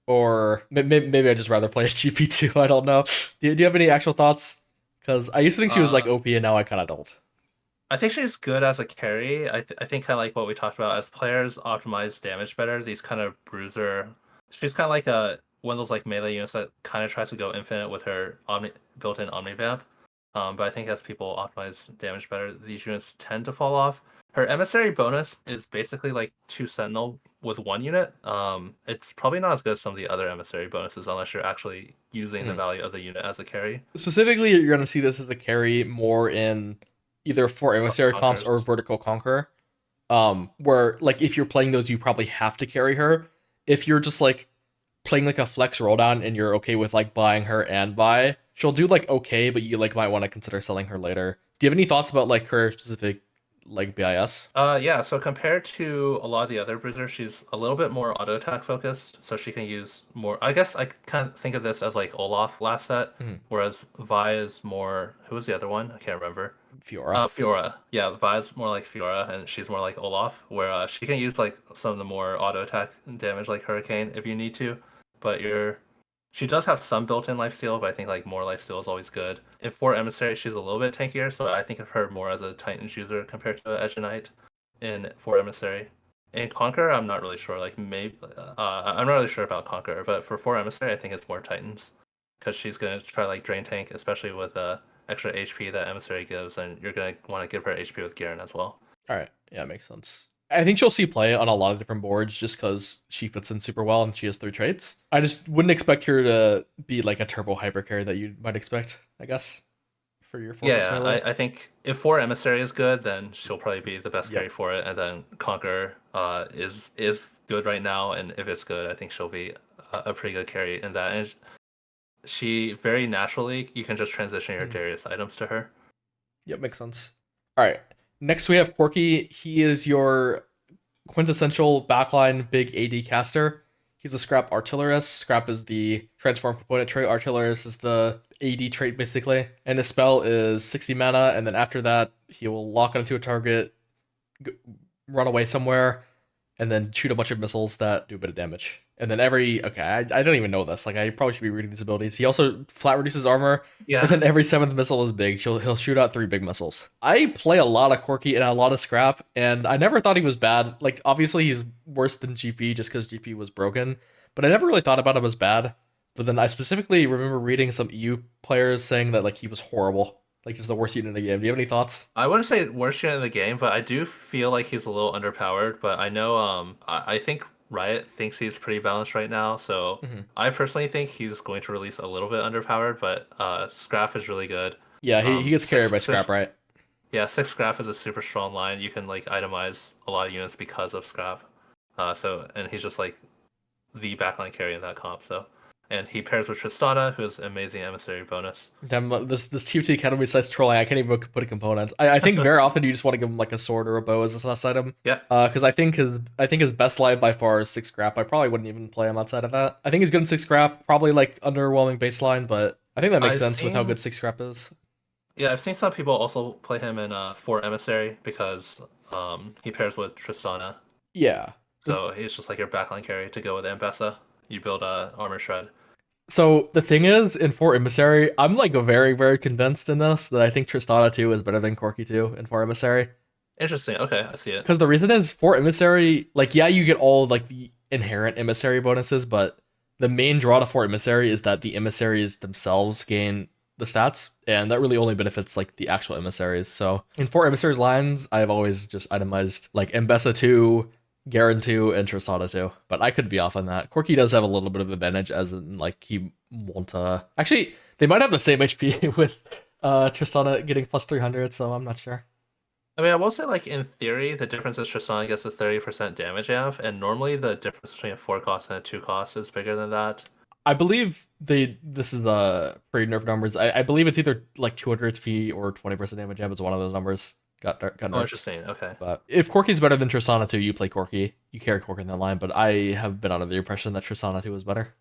or maybe I just rather play a GP2. I don't know. Do you have any actual thoughts? Because I used to think she was like Uh, OP, and now I kind of don't. I think she's good as a carry. I think kind of like what we talked about as players optimize damage better. These kind of bruiser. She's kind of like a one of those like melee units that kind of tries to go infinite with her built-in Omnivamp. But I think as people optimize damage better, these units tend to fall off. Her emissary bonus is basically like 2 Sentinel with 1 unit. It's probably not as good as some of the other emissary bonuses unless you're actually using the Mhm. value of the unit as a carry. Specifically, you're gonna see this as a carry more in either for emissary comps or Conquers. vertical conquer. Where like if you're playing those, you probably have to carry her. If you're just like playing like a flex roll down and you're okay with like buying her and buy, she'll do like okay, but you like might want to consider selling her later. Do you have any thoughts about like her specific like BIS? Yeah, so compared to a lot of the other bruisers, she's a little bit more auto attack focused, so she can use more. I guess I kind of think of this as like Olaf last set, Mhm. whereas Vi is more. Who was the other one? I can't remember. Fiora. Fiora. Yeah, Vi's more like Fiora, and she's more like Olaf, where she can use like some of the more auto attack damage like Hurricane if you need to, but she does have some built-in lifesteal, but I think like more lifesteal is always good. In 4 Emissary, she's a little bit tankier, so I think of her more as a Titans user compared to an Edge Knight in 4 Emissary. In Conqueror, I'm not really sure. Like maybe I'm not really sure about Conqueror, but for 4 Emissary, I think it's more Titans because she's gonna try like drain tank, especially with extra HP that Emissary gives, and you're gonna want to give her HP with Garen as well. All right, yeah, makes sense. I think she'll see play on a lot of different boards just because she fits in super well and she has 3 traits. I just wouldn't expect her to be like a turbo hyper carry that you might expect, I guess, for your 4 cost Yeah, melee. I think if 4 Emissary is good, then she'll probably be the best Yep. carry for it, and then Conquer is good right now, and if it's good, I think she'll be a pretty good carry in that. And she very naturally, you can just transition your Mhm. Darius items to her. Yep, makes sense. All right. Next we have Corky. He is your quintessential backline big AD caster. He's a Scrap Artillerist. Scrap is the transform component trait. Artillerist is the AD trait basically. And his spell is 60 mana, and then after that, he will lock onto a target, run away somewhere, and then shoot a bunch of missiles that do a bit of damage. And then I don't even know this. Like I probably should be reading these abilities. He also flat reduces armor, Yeah. and then every seventh missile is big. He'll shoot out 3 big missiles. I play a lot of Corki and a lot of Scrap, and I never thought he was bad. Like obviously he's worse than GP just because GP was broken, but I never really thought about him as bad. But then I specifically remember reading some EU players saying that like he was horrible, like just the worst unit in the game. Do you have any thoughts? I wouldn't say worst unit in the game, but I do feel like he's a little underpowered. But I know I think Riot thinks he's pretty balanced right now, so Mm-hmm. I personally think he's going to release a little bit underpowered, but Scrap is really good. Yeah, he gets carried Six, by six, Scrap, right? yeah, six Scrap is a super strong line. You can like itemize a lot of units because of Scrap. And he's just like the backline carry in that comp. So, and he pairs with Tristana, who has amazing emissary bonus. Damn, this TFT Academy size trolling, I can't even put a component. I think very often you just want to give him like a sword or a bow as a last item. Yeah. Because I think his best line by far is 6 scrap. I probably wouldn't even play him outside of that. I think he's good in 6 scrap, probably like underwhelming baseline, but I think that makes I've sense with how seen good 6 scrap is. Yeah, I've seen some people also play him in 4 emissary because he pairs with Tristana. Yeah. So he's just like your backline carry to go with Ambessa. You build a armor shred. So the thing is, in 4 Emissary, I'm like very, very convinced in this that I think Tristana 2 is better than Corki 2 in 4 Emissary. Interesting. Okay, I see it. Because the reason is 4 Emissary, like, yeah, you get all like the inherent Emissary bonuses, but the main draw to 4 Emissary is that the emissaries themselves gain the stats, and that really only benefits like the actual emissaries. So in 4 Emissaries lines, I've always just itemized like Mbessa 2, Garen 2, and Tristana 2. But I could be off on that. Corki does have a little bit of advantage, as in like he won't actually they might have the same HP with Tristana getting plus 300, so I'm not sure. I mean, I will say, like, in theory, the difference is Tristana gets a 30% damage amp, and normally the difference between a 4 cost and a 2 cost is bigger than that. I believe this is pretty nerf numbers. I believe it's either like 200 HP or 20% damage amp. It's one of those numbers got Oh, nerfed. interesting. Okay. But if Corki's better than Tristana 2, you play Corki. You carry Corki in that line, but I have been under the impression that Tristana 2 is better.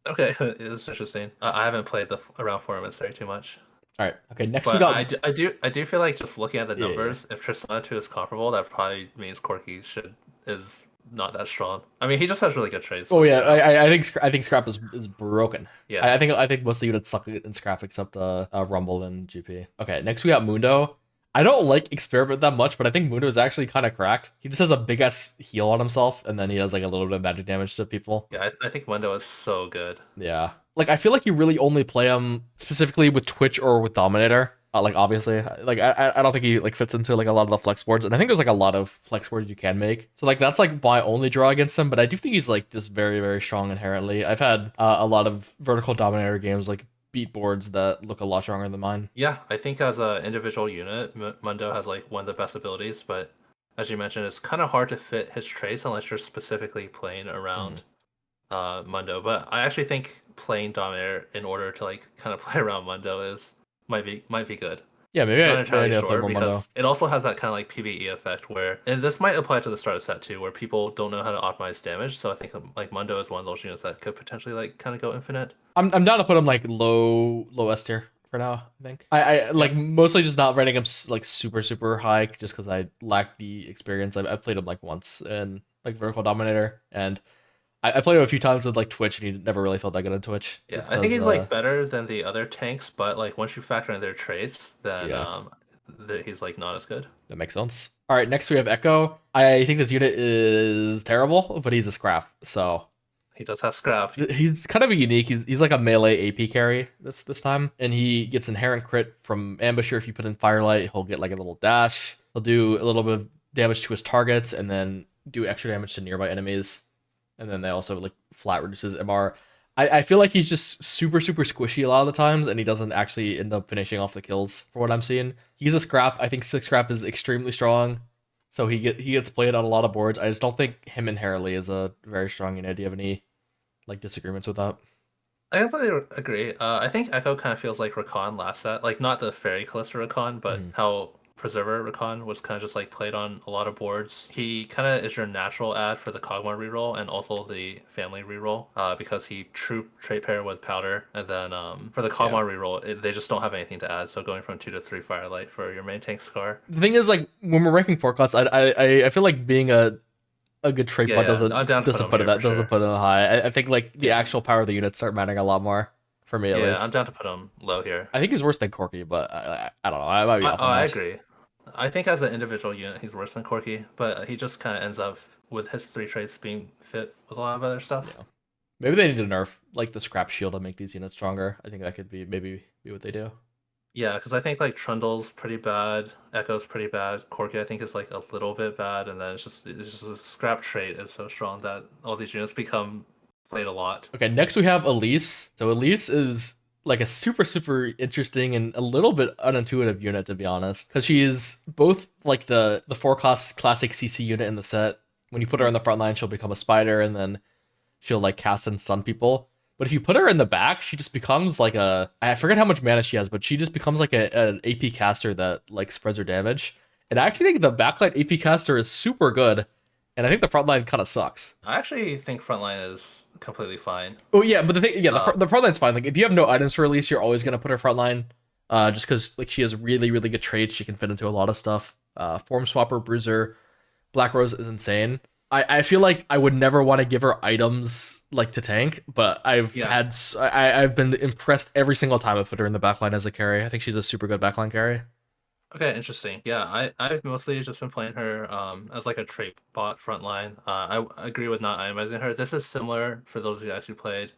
Okay, it's interesting. I haven't played the around 4 emissary too much. All right. Okay, next we But got I do feel like just looking at the yeah. numbers, if Tristana 2 is comparable, that probably means Corki is not that strong. I mean, he just has really good trades. Oh yeah, so- I think Scrap is broken. yeah. I think most of the units suck in Scrap except Rumble and GP. Okay, next we got Mundo. I don't like Experiment that much, but I think Mundo is actually kind of cracked. He just has a big ass heal on himself, and then he has like a little bit of magic damage to people. Yeah, I think Mundo is so good. Yeah, like I feel like you really only play him specifically with Twitch or with Dominator. Like obviously, like I don't think he like fits into like a lot of the flex boards, and I think there's like a lot of flex boards you can make. So like that's like my only draw against him, but I do think he's like just very very strong inherently. I've had a lot of vertical Dominator games like beat boards that look a lot stronger than mine. Yeah, I think as an individual unit, Mundo has like one of the best abilities, but as you mentioned, it's kind of hard to fit his traits unless you're specifically playing around Mundo. But I actually think playing Dominator in order to like kind of play around Mundo might be good. Yeah, maybe Not I entirely need to play sure more because Mundo. it also has that kind of like PvE effect where, and this might apply to the starter set too, where people don't know how to optimize damage. So I think like Mundo is one of those units that could potentially like kind of go infinite. I'm down to put him like low S tier for now. I think I like mostly just not rating him like super high just because I lack the experience. I've played him like once in like vertical dominator, and I played him a few times with like Twitch, and he never really felt that good on Twitch. Yeah, just I think 'cause, he's like better than the other tanks, but like once you factor in their traits, then Yeah. he's like not as good. that makes sense. All right, next we have Echo. I think this unit is terrible, but he's a scrap, so He does have scrap. he's kind of a unique. He's like a melee AP carry this time, and he gets inherent crit from Ambusher. If you put in Firelight, he'll get like a little dash. He'll do a little bit of damage to his targets, and then do extra damage to nearby enemies. And then they also like flat reduces MR. I feel like he's just super squishy a lot of the times, and he doesn't actually end up finishing off the kills for what I'm seeing. He's a scrap. I think 6 scrap is extremely strong, so he gets played on a lot of boards. I just don't think him inherently is a very strong unit. Do you have any like disagreements with that? I completely agree. I think Echo kind of feels like Rakan last set, like not the Fairy Callisto Rakan, but Mhm. how Preserver Recon was kind of just like played on a lot of boards. He kind of is your natural ad for the Kog'Maw reroll and also the family reroll because he true trait pair with Powder. And then for the Yeah. Kog'Maw reroll, they just don't have anything to add. So going from 2 to 3 Firelight for your main tank scar. The thing is, like, when we're ranking forecasts, I feel like being a good trait Yeah, bot yeah, I'm down to put doesn't him put it here that for doesn't sure. put it high. I think like the actual power of the units start mattering a lot more for me at Yeah, I'm least. down to put him low here. I think he's worse than Corky, but I don't know. I might be off Oh, on I that. agree. I think as an individual unit, he's worse than Corky, but he just kind of ends up with his 3 traits being fit with a lot of other stuff. Yeah. Maybe they need to nerf like the scrap shield to make these units stronger. I think that could be maybe be what they do. Yeah, because I think like Trundle's pretty bad, Echo's pretty bad, Corky I think is like a little bit bad, and then it's just a scrap trait is so strong that all these units become played a lot. Okay, next we have Elise. So Elise is like a super interesting and a little bit unintuitive unit to be honest, because she is both like the four cost classic CC unit in the set. When you put her in the front line, she'll become a spider, and then she'll like cast and stun people. But if you put her in the back, she just becomes like I forget how much mana she has, but she just becomes like an AP caster that like spreads her damage. And I actually think the backline AP caster is super good, and I think the front line kind of sucks. I actually think frontline is completely fine. Oh yeah, but the thing, yeah, Uh, the front line's fine. Like if you have no items for Elise, you're always gonna put her front line, just because like she has really good trades. She can fit into a lot of stuff. Form swapper, bruiser, Black Rose is insane. I feel like I would never want to give her items like to tank, but yeah. I've been impressed every single time I've put her in the backline as a carry. I think she's a super good backline carry. Okay, interesting. Yeah, I've mostly just been playing her as like a trait bot frontline. I agree with not itemizing her. This is similar for those of you guys who played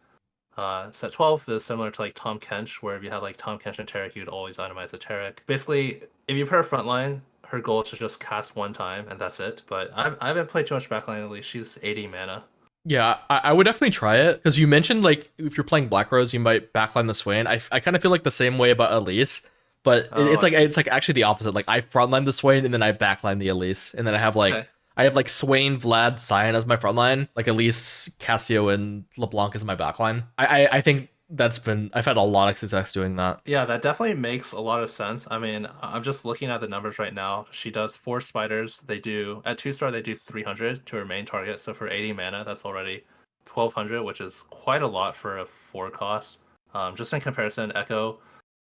set 12. This is similar to like Tom Kench, where if you had like Tom Kench and Taric, you'd always itemize the Taric. Basically, if you put her frontline, her goal is to just cast one time and that's it. But I haven't played too much backline. At least she's 80 mana. Yeah, I would definitely try it because you mentioned like if you're playing Black Rose, you might backline the Swain. I kind of feel like the same way about Elise, but Oh, I see. it's like actually the opposite. Like I frontline the Swain and then I backline the Elise, and then Okay. I have like Swain, Vlad, Cyan as my frontline, like Elise, Castio, and LeBlanc as my backline. I think I've had a lot of success doing that. Yeah, that definitely makes a lot of sense. I mean, I'm just looking at the numbers right now. She does 4 spiders. They do at 2 star they do 300 to her main target. So for 80 mana, that's already 1200, which is quite a lot for a 4 cost. Just in comparison, Echo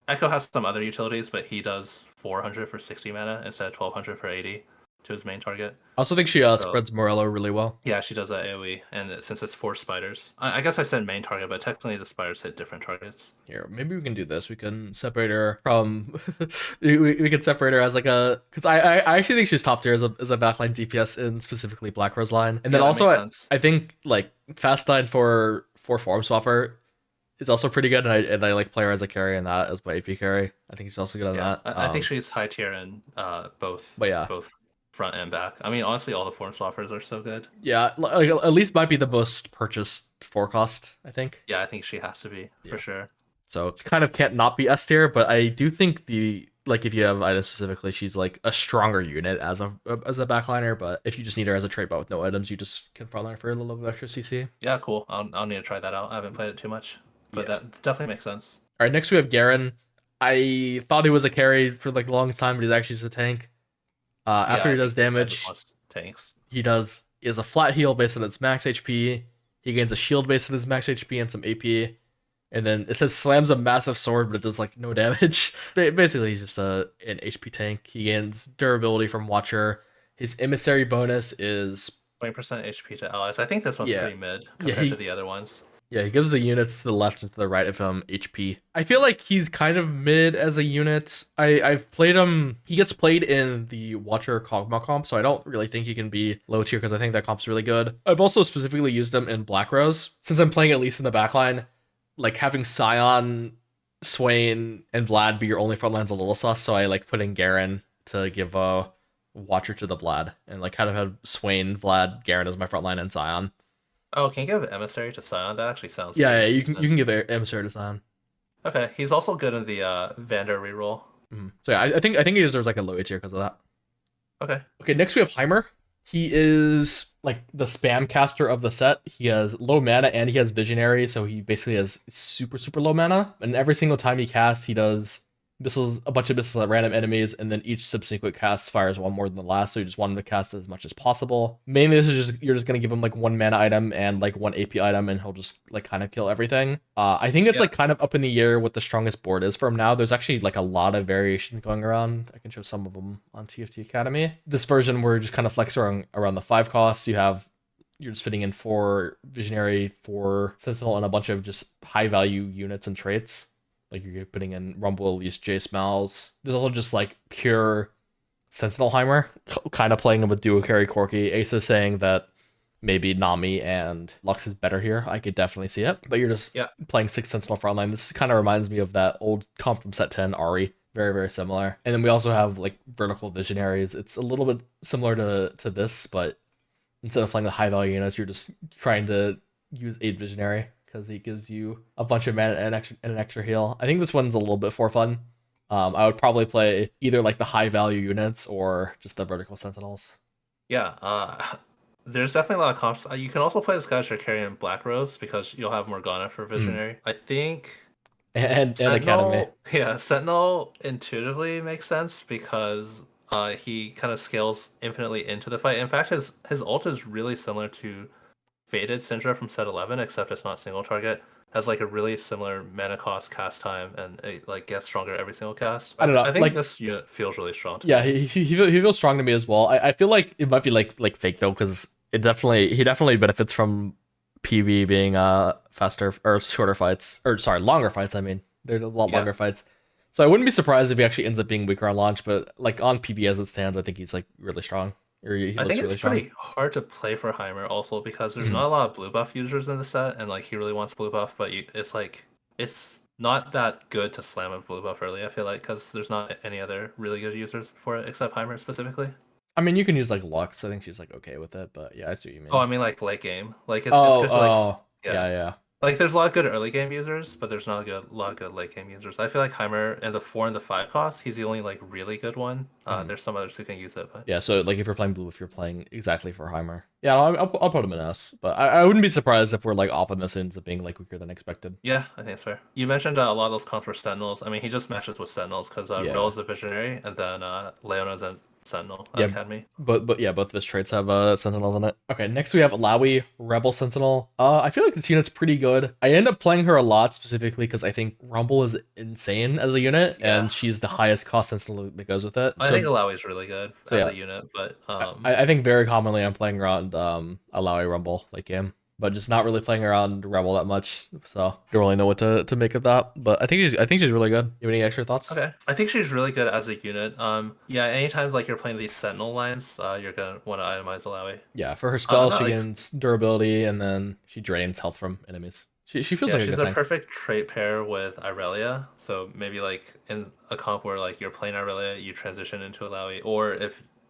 has some other utilities, but he does 400 for 60 mana instead of 1200 for 80 to his main target. I also think she So spreads Morello really well. yeah, she does that AoE, and since it's 4 spiders, I guess I said main target, but technically the spiders hit different targets. Here, maybe we can do this. We can separate her from. We can separate her as like a because I actually think she's top tier as a backline DPS in specifically Black Rose line, and Yeah, then that also makes sense. I think like Fast Nine for Form Swapper is also pretty good, and I like play her as a carry and that as my AP carry. I think she's also good on Yeah, that. I think she's high tier in both But yeah, both front and back. I mean, honestly, all the form swappers are so good. yeah, like, at least might be the most purchased forecast. I think. Yeah, I think she has to be for Yeah. sure. So she kind of can't not be S tier, but I do think the like if you have items specifically, she's like a stronger unit as a backliner. But if you just need her as a trade bot with no items, you just can frontline her for a little bit of extra CC. Yeah, cool. I'll need to try that out. I haven't played it too much, but Yeah. that definitely makes sense. All right, next we have Garen. I thought he was a carry for like the longest time, but he's actually just a tank. Yeah, After I he does think this guy just damage, wants tanks. he has a flat heal based on its max HP. He gains a shield based on his max HP and some AP. And then it says slams a massive sword, but it does like no damage. Basically, he's just an HP tank. He gains durability from Watcher. His emissary bonus is 20% HP to allies. I think this one's yeah, pretty mid yeah. compared to the other ones. Yeah, he gives the units to the left and to the right of him HP. I feel like he's kind of mid as a unit. I've played him. He gets played in the Watcher Kog'Maw comp, so I don't really think he can be low tier because I think that comp's really good. I've also specifically used him in Black Rose since I'm playing at least in the backline. Like having Scion, Swain, and Vlad be your only front line's a little sus, so I like putting Garen to give a Watcher to the Vlad, and like kind of have Swain, Vlad, Garen as my front line and Scion. Oh, can you give emissary to Scion? That actually sounds Yeah, pretty you decent. can give emissary to Scion. Okay, he's also good in the Vander reroll. So yeah, I think he deserves like a low A tier because of that. Okay. Okay, next we have Heimer. He is like the spam caster of the set. He has low mana and he has visionary, so he basically has super low mana. And every single time he casts, he does missiles, a bunch of missiles at random enemies, and then each subsequent cast fires one more than the last. So you just want him to cast as much as possible. Mainly, this is just you're just gonna give him like one mana item and like one AP item, and he'll just like kind of kill everything. I think it's like kind of up in the air what the strongest board is for him now. There's actually like a lot of variations going around. I can show some of them on TFT Academy. This version we're just kind of flexing around the 5 costs. You're just fitting in 4 Visionary, 4 Sentinel, and a bunch of just high value units and traits. Like you're putting in Rumble, use Jace Mals. There's also just like pure Sentinelheimer, kind of playing him with duo carry Corki. Aesah saying that maybe Nami and Lux is better here. I could definitely see it. But you're just playing 6 Sentinel frontline. This kind of reminds me of that old comp from set 10, Ari. Very, very similar. And then we also have like vertical Visionaries. It's a little bit similar to this, but instead of playing the high value units, you're just trying to use 8 Visionary because he gives you a bunch of mana and an extra heal. I think this one's a little bit for fun. I would probably play either like the high value units or just the vertical Sentinels. Yeah, there's definitely a lot of comps. You can also play this guy Shakarian Black Rose because you'll have Morgana for Visionary. I think. And Academy. Yeah, Sentinel intuitively makes sense because he kind of scales infinitely into the fight. In fact, his ult is really similar to Faded Syndra from set 11, except it's not single target. Has like a really similar mana cost, cast time, and it like gets stronger every single cast. I don't know. I think like, this unit feels really strong. Yeah, he feels strong to me as well. I feel like it might be like fake though, because he definitely benefits from PV being faster or shorter fights, or sorry, longer fights. I mean, they're a lot longer fights. So I wouldn't be surprised if he actually ends up being weaker on launch, but like on PB as it stands, I think he's like really strong. I think it's pretty hard to play for Heimer also because there's not a lot of blue buff users in the set, and like he really wants blue buff, but it's not that good to slam a blue buff early. I feel like because there's not any other really good users for it except Heimer specifically. I mean, you can use like Lux. I think she's like okay with it, but yeah, I see what you mean. Oh, I mean like late game. Like it's good to like yeah. Like there's a lot of good early game users, but there's not a lot of good late game users. I feel like Heimer in the 4 and the 5 cost, he's the only like really good one. There's some others who can use it, but yeah. So like if you're playing blue, if you're playing exactly for Heimer, yeah, I'll put him in S. But I wouldn't be surprised if we're like Optimus ends up being like weaker than expected. Yeah, I think it's fair. You mentioned a lot of those cons were Sentinels. I mean, he just matches with Sentinels because Rel's a Visionary, and then Leona's a Sentinel Academy. But yeah, both of his traits have Sentinels in it. Okay, next we have Alawi, Rebel Sentinel. I feel like this unit's pretty good. I end up playing her a lot specifically because I think Rumble is insane as a unit, and she's the highest cost Sentinel that goes with it. I think Alawi's really good as a unit, but I think very commonly I'm playing around Alawi Rumble late game, but just not really playing around Rebel that much, so don't really know what to make of that. But I think she's really good. You have any extra thoughts? Okay, I think she's really good as a unit. Yeah, anytime like you're playing these Sentinel lines, you're gonna want to itemize Alawi. Yeah, for her spell, she gains durability, and then she drains health from enemies. She feels like a good she's a tank. perfect trait pair with Irelia. So maybe like in a comp where like you're playing Irelia, you transition into Alawi, or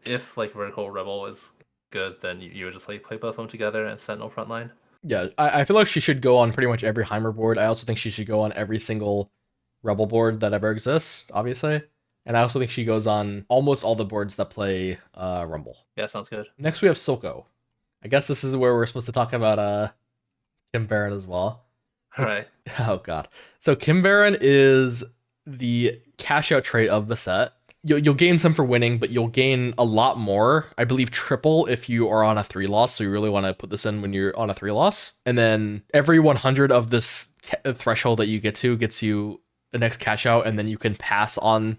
if like Vertical Rebel is good, then you would just like play both of them together and Sentinel frontline. Yeah, I feel like she should go on pretty much every Heimer board. I also think she should go on every single Rebel board that ever exists, obviously. And I also think she goes on almost all the boards that play Rumble. Yeah, sounds good. Next we have Silco. I guess this is where we're supposed to talk about Kim Baron as well. All right. Oh god. So Kim Baron is the cash out trait of the set. You'll gain some for winning, but you'll gain a lot more. I believe triple if you are on a 3 loss. So you really want to put this in when you're on a 3 loss. And then every 100 of this threshold that you get to gets you the next cash out, and then you can pass on.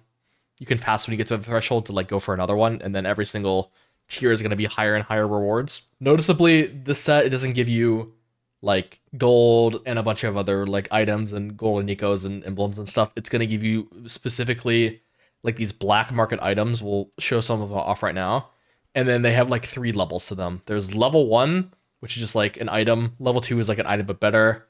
You can pass when you get to the threshold to like go for another one, and then every single tier is going to be higher and higher rewards. Noticeably, this set it doesn't give you like gold and a bunch of other like items and golden Nikos and emblems and stuff. It's going to give you specifically like these black market items. We'll show some of them off right now. And then they have like 3 levels to them. There's level 1, which is just like an item. Level 2 is like an item but better.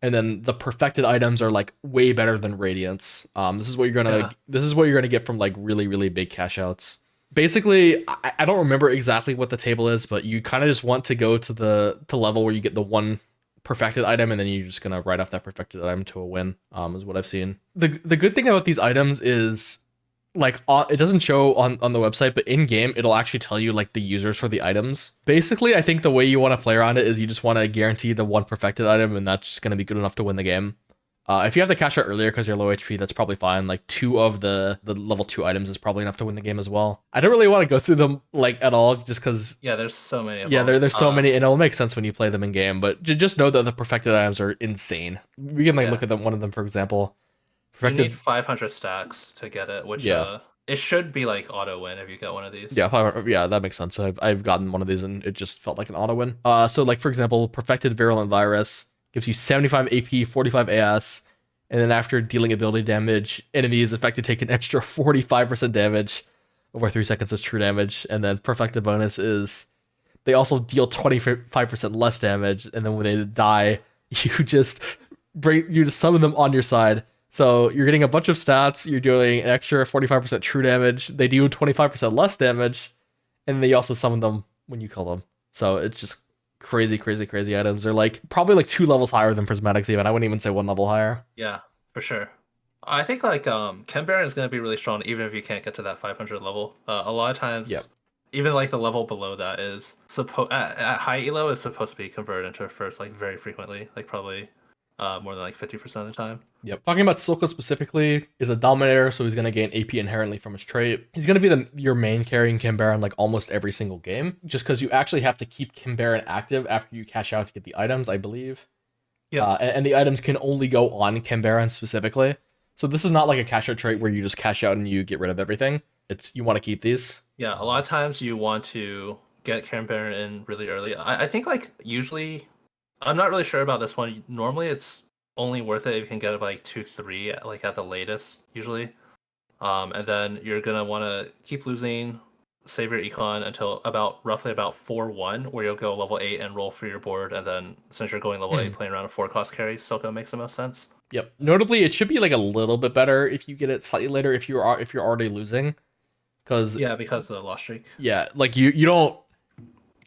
And then the perfected items are like way better than Radiance. This is what you're gonna get from like really, really big cash outs. Basically, I don't remember exactly what the table is, but you kind of just want to go to the level where you get the one perfected item, and then you're just gonna write off that perfected item to a win. Is what I've seen. The good thing about these items is like it doesn't show on the website, but in game it'll actually tell you like the users for the items. Basically, I think the way you want to play around it is you just want to guarantee the one perfected item, and that's just gonna be good enough to win the game. If you have to cash out earlier because you're low HP, that's probably fine. Like 2 of the level 2 items is probably enough to win the game as well. I don't really want to go through them like at all, just because Yeah, there's so many of yeah, them. there's so many, and it'll make sense when you play them in game. But just know that the perfected items are insane. We can like Yeah. look at them. One of them, for example, You need perfected. 500 stacks to get it, which Yeah, it should be like auto win if you get one of these. yeah, yeah. That makes sense. I've gotten one of these, and it just felt like an auto win. So like for example, perfected virulent virus gives you 75 AP, 45 AS, and then after dealing ability damage, enemies affected take an extra 45% damage over 3 seconds as true damage, and then perfected bonus is they also deal 25% less damage, and then when they die, you just summon them on your side. So you're getting a bunch of stats, you're doing an extra 45% true damage, they do 25% less damage, and they also summon them when you kill them. So it's just crazy, crazy, crazy items. They're like probably like 2 levels higher than Prismatics even. I wouldn't even say 1 level higher. Yeah, for sure. I think like Chem Baron is going to be really strong even if you can't get to that 500 level. A lot of times, Yep. even like the level below that is supposed at high elo is supposed to be converted into a first like very frequently, like probably more than like 50% of the time. Yep. Talking about Silco specifically, is a Dominator, so he's going to gain AP inherently from his trait. He's going to be your main carrying Kimbaran like almost every single game, just because you actually have to keep Kimbaran active after you cash out to get the items, I believe. Yeah. And the items can only go on Kimbaran specifically. So this is not like a cash out trait where you just cash out and you get rid of everything. It's you want to keep these. Yeah, a lot of times you want to get Karen Baron in really early. I think like usually, I'm not really sure about this one. Normally it's only worth it if you can get it by like 2-3, like at the latest, usually. And then you're gonna want to keep losing, save your econ until roughly about 4-1, where you'll go level 8 and roll for your board. And then since you're going level 8, playing around a 4 cost carry, Silco makes the most sense. Yep. Notably, it should be like a little bit better if you get it slightly later if you're already losing, because Because of the loss streak. yeah, like you don't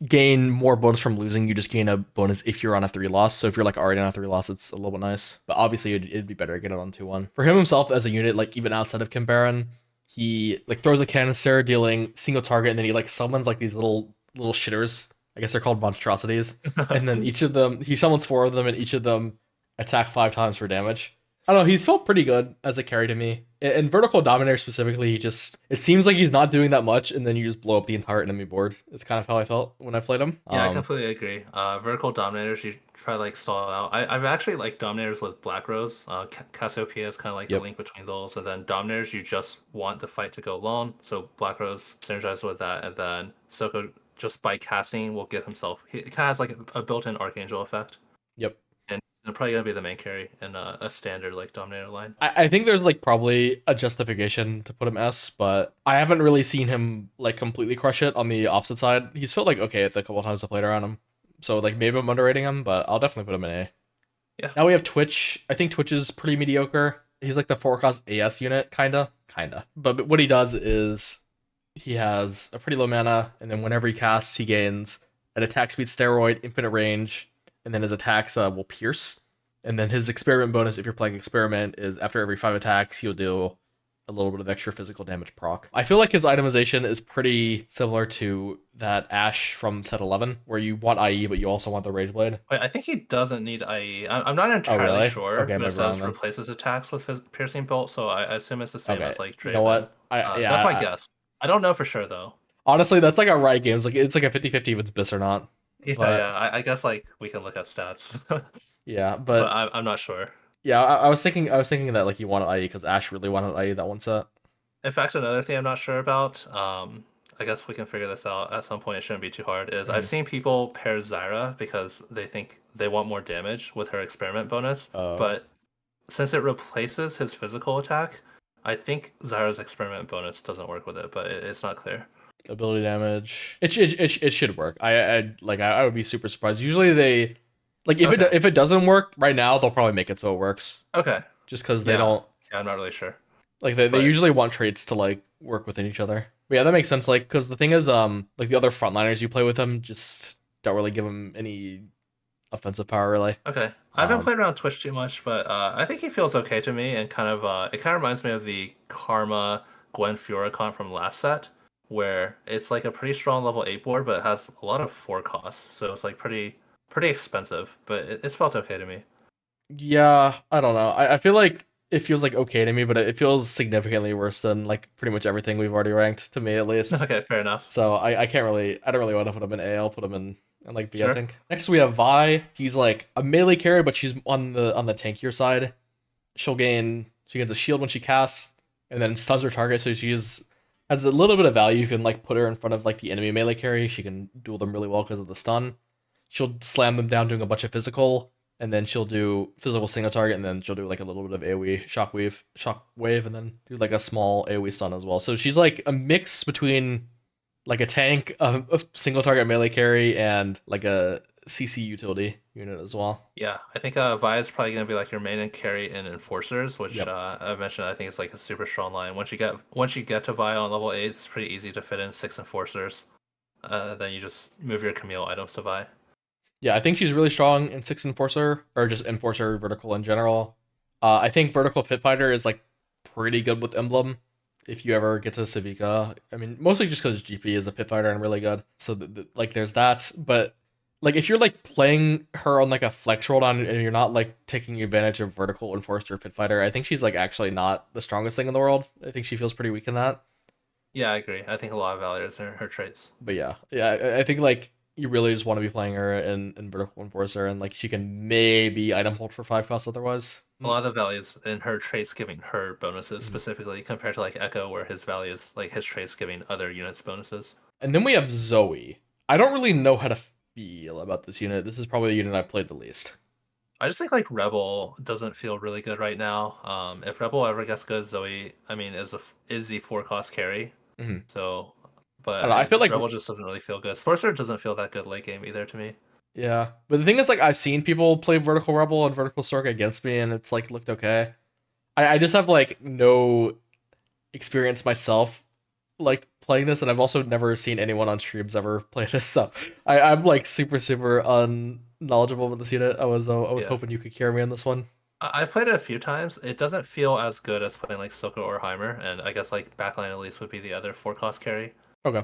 gain more bonus from losing. You just gain a bonus if you're on a 3 loss. So if you're like already on a 3 loss, it's a little bit nice. But obviously, it'd be better to get it on 2-1. For him himself as a unit, like even outside of Kimbaran, he like throws a canister dealing single target, and then he like summons like these little shitters. I guess they're called monstrosities. And then each of them, he summons 4 of them, and each of them attack 5 times for damage. I don't know, he's felt pretty good as a carry to me. In Vertical Dominator specifically, it seemes like he's not doing that much, and then you just blow up the entire enemy board. It's kind of how I felt when I played him. Yeah, I completely agree. Vertical Dominators, you try like stall it out. I've actually like Dominators with Black Rose. Cassiopeia is kind of like the link between those. And then Dominators, you just want the fight to go long. So Black Rose synergizes with that. And then Silco, just by casting, will give himself... He kind of has like a built-in Archangel effect. Yep. And they're probably going to be the main carry in a standard like Dominator line. I think there's like probably a justification to put him S, but I haven't really seen him like completely crush it on the opposite side. He's felt like okay at the couple times I played around him. So like maybe I'm underrating him, but I'll definitely put him in A. Yeah. Now we have Twitch. I think Twitch is pretty mediocre. He's like the 4-cost AS unit, kinda. But what he does is he has a pretty low mana, and then whenever he casts, he gains an attack speed steroid, infinite range, and then his attacks will pierce. And then his experiment bonus, if you're playing experiment, is after every 5 attacks, he'll do a little bit of extra physical damage proc. I feel like his itemization is pretty similar to that Ash from set 11, where you want IE, but you also want the Rage Blade. Wait, I think he doesn't need IE. I'm not entirely really? sure. Okay, but it maybe wrong says then. replaces attacks with piercing bolt, so I assume it's the same Okay. as like Draven. You know what? That's my guess. I don't know for sure though. Honestly, that's like a Riot Games. Like it's like a 50-50 if it's BIS or not. Yeah, But- yeah. I guess like we can look at stats, Yeah, but but I'm not sure. yeah, I was thinking that like he wanted IE because Ash really wanted IE that one set. In fact, another thing I'm not sure about, I guess we can figure this out at some point. It shouldn't be too hard. Is I've seen people pair Zyra because they think they want more damage with her experiment bonus, but since it replaces his physical attack, I think Zyra's experiment bonus doesn't work with it, but it's not clear. Ability damage. It should work. I would be super surprised. Usually they like if it doesn't work right now, they'll probably make it so it works. Okay. Just because they don't. Yeah, I'm not really sure. Like they usually want traits to like work within each other. But yeah, that makes sense. Like because the thing is, like the other frontliners you play with them just don't really give them any offensive power really. Okay. I haven't played around Twitch too much, but I think he feels okay to me, and kind of it kind of reminds me of the Karma Gwen Fiora comp from last set, where it's like a pretty strong level 8 board, but it has a lot of 4 costs, so it's like pretty expensive, but it's felt okay to me. Yeah, I don't know. I feel like it feels like okay to me, but it feels significantly worse than like pretty much everything we've already ranked, to me at least. Okay, fair enough. So I can't really, I don't really want to put him in A. I'll put him in like B, I Sure. think. Next we have Vi. She's like a melee carry, but she's on the tankier side. She gains a shield when she casts, and then stuns her target. So she's has a little bit of value. You can like put her in front of like the enemy melee carry. She can duel them really well because of the stun. She'll slam them down doing a bunch of physical, and then she'll do physical single target, and then she'll do like a little bit of AoE shockwave, and then do like a small AoE stun as well. So she's like a mix between like a tank, a single target melee carry, and like a CC utility unit as well. Yeah, I think Vi is probably gonna be like your main and carry in enforcers, which Yep. I mentioned. I think it's like a super strong line. Once you get to Vi on level 8, it's pretty easy to fit in 6 enforcers. Then you just move your Camille items to Vi. Yeah, I think she's really strong in six enforcer or just enforcer vertical in general. I think vertical pit fighter is like pretty good with emblem. If you ever get to Civica, I mean, mostly just because GP is a pit fighter and really good. So like, there's that. But like, if you're like playing her on like a flex roll down and you're not like taking advantage of vertical enforcer pit fighter, I think she's like actually not the strongest thing in the world. I think she feels pretty weak in that. Yeah, I agree. I think a lot of validates her traits. But yeah, I think like you really just want to be playing her in vertical enforcer, and like she can maybe item hold for 5 costs otherwise. A lot of the values in her traits giving her bonuses Mhm. specifically compared to like Echo, where his values like his traits giving other units bonuses. And then we have Zoe. I don't really know how to feel about this unit. This is probably the unit I played the least. I just think like Rebel doesn't feel really good right now. If Rebel ever gets good, Zoe, I mean, is the 4 cost carry. Mhm. So, I don't know. I but feel like Rebel just doesn't really feel good. Sorcerer doesn't feel that good late game either to me. yeah, but the thing is, like, I've seen people play vertical rebel and vertical Sork against me, and it's like looked okay. I just have like no experience myself like playing this, and I've also never seen anyone on streams ever play this, so I'm like super unknowledgeable with this unit. I was Yeah, hoping you could carry me on this one. I've played it a few times. It doesn't feel as good as playing like Soko or Heimer, and I guess like backline at least would be the other 4 cost carry. Okay.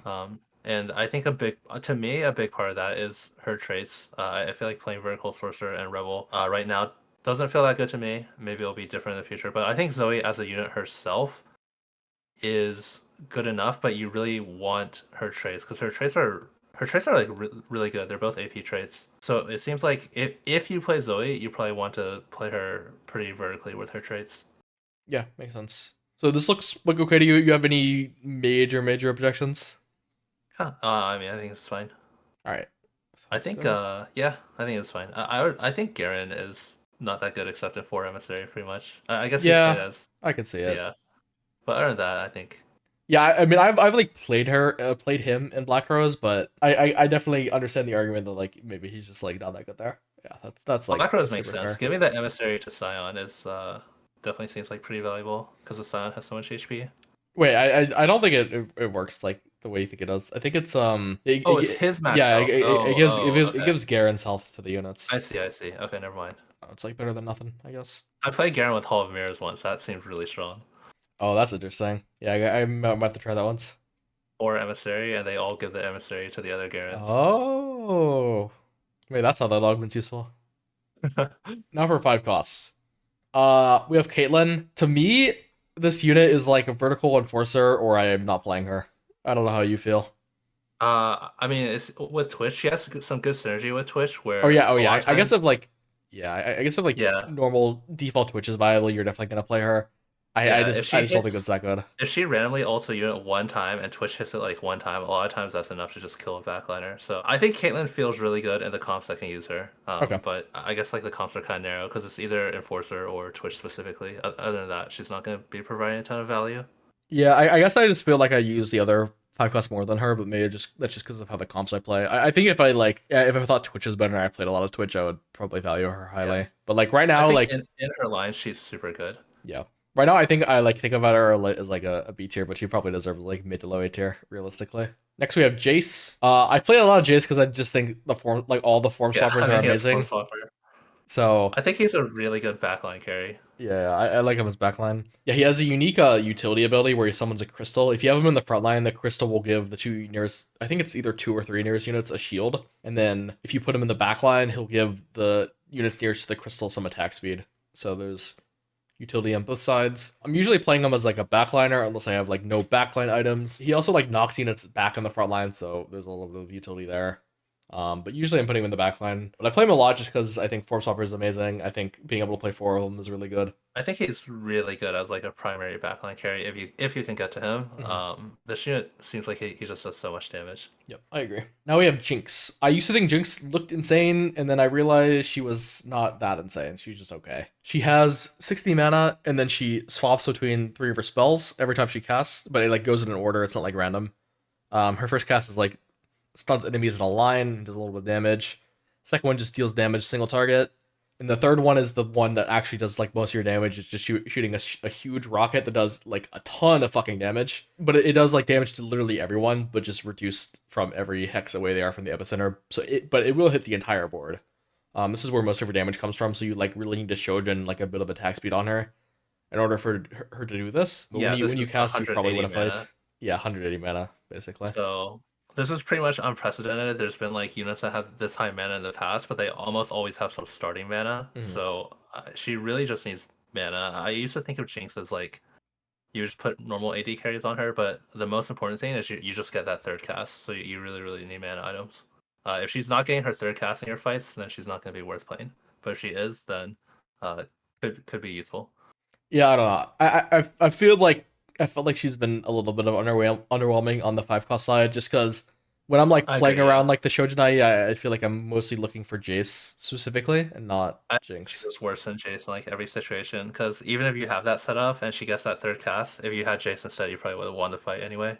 And I think to me, a big part of that is her traits. I feel like playing Vertical Sorcerer and Rebel right now doesn't feel that good to me. Maybe it'll be different in the future, but I think Zoe as a unit herself is good enough. But you really want her traits because her traits are like really good. They're both AP traits. So it seems like if you play Zoe, you probably want to play her pretty vertically with her traits. Yeah, makes sense. So this looks like okay to you. You have any major objections? Yeah, I mean, I think it's fine. All right. I Sounds think, good. yeah, I think it's fine. I think Garen is not that good except in 4 emissary, pretty much. I guess he's played Yeah, as, I can see it. yeah. But other than that, I think, Yeah, I mean, I've like played him in Black Rose, but I definitely understand the argument that like maybe he's just like not that good there. Yeah, that's well, like Macros makes super sense. fair. Giving the emissary to Scion is definitely seems like pretty valuable because the Scion has so much HP. Wait, I don't think it works like the way you think it does. I think it's Oh, it's his max yeah, health. it Okay. gives Garen's health to the units. I see. Okay, never mind. It's like better than nothing, I guess. I played Garen with Hall of Mirrors once. That seemed really strong. Oh, that's interesting. Yeah, I might have to try that once. Or emissary, and they all give the emissary to the other Garens. Oh, wait, that's how that augment's useful. Now for 5 costs. We have Caitlyn. To me, this unit is like a vertical enforcer, or I am not playing her. I don't know how you feel. I mean, it's with Twitch. She has some good synergy with Twitch, Oh where yeah, oh a yeah. lot of I guess times, if like, yeah, I guess if like yeah, normal default Twitch is viable, you're definitely gonna play her. yeah. I just don't think that's that good. If she randomly ults a unit one time and Twitch hits it like one time, a lot of times that's enough to just kill a backliner. So I think Caitlyn feels really good in the comps that can use her. Okay. But I guess like the comps are kind of narrow because it's either Enforcer or Twitch specifically. Other than that, she's not going to be providing a ton of value. Yeah, I guess I just feel like I use the other 5 costs more than her, but maybe just that's just because of how the comps I play. I think if I like if I thought Twitch was better and I played a lot of Twitch, I would probably value her Yeah, highly. But like right I now, think like in her line she's super good. yeah. Right now, I think I like think about her as like a B tier, but she probably deserves like mid to low A tier realistically. Next, we have Jace. I played a lot of Jace because I just think the form, like all the form Yeah, swappers I are mean he has Form amazing. Swapper. So I think he's a really good backline carry. yeah, I like him as backline. Yeah, he has a unique utility ability where he summons a crystal. If you have him in the front line, the crystal will give the two nearest, I think it's either 2 or 3 nearest units a shield. And then if you put him in the back line, he'll give the units nearest to the crystal some attack speed. So there's utility on both sides. I'm usually playing him as like a backliner unless I have like no backline items. He also like knocks units back on the front line, so there's a little bit of utility there. But usually I'm putting him in the backline. But I play him a lot just because I think Form Swapper is amazing. I think being able to play 4 of them is really good. I think he's really good as like a primary backline carry if you can get to him. This unit seems like he just does so much damage. Yep, I agree. Now we have Jinx. I used to think Jinx looked insane, and then I realized she was not that insane. She was just okay. She has 60 mana, and then she swaps between 3 of her spells every time she casts, but it like goes in an order. It's not like random. Her first cast is like stuns enemies in a line, does a little bit of damage. Second one just deals damage single target. And the third one is the one that actually does like most of your damage. It's just shooting a huge rocket that does like a ton of fucking damage. But it does like damage to literally everyone, but just reduced from every hex away they are from the epicenter. But it will hit the entire board. This is where most of her damage comes from. So you like really need to Shojin like a bit of attack speed on her in order for her to do this. But Yeah, when you cast, you probably win a 180 fight. mana. Yeah, 180 mana basically. So this is pretty much unprecedented. There's been like units that have this high mana in the past, but they almost always have some starting mana. So she really just needs mana. I used to think of Jinx as like you just put normal AD carries on her, but the most important thing is you just get that third cast. So you really really need mana items. If she's not getting her third cast in your fights, then she's not going to be worth playing. But if she is, then could be useful. Yeah, I don't know. I felt like she's been a little bit of underwhelming on the 5 cost side, just because when I'm like I playing agree, around yeah. like the Shojinai, I feel like I'm mostly looking for Jace specifically and not I think she's Jinx. just worse than Jace in like every situation. Because even if you have that set up and she gets that third cast, if you had Jace instead, you probably would have won the fight anyway.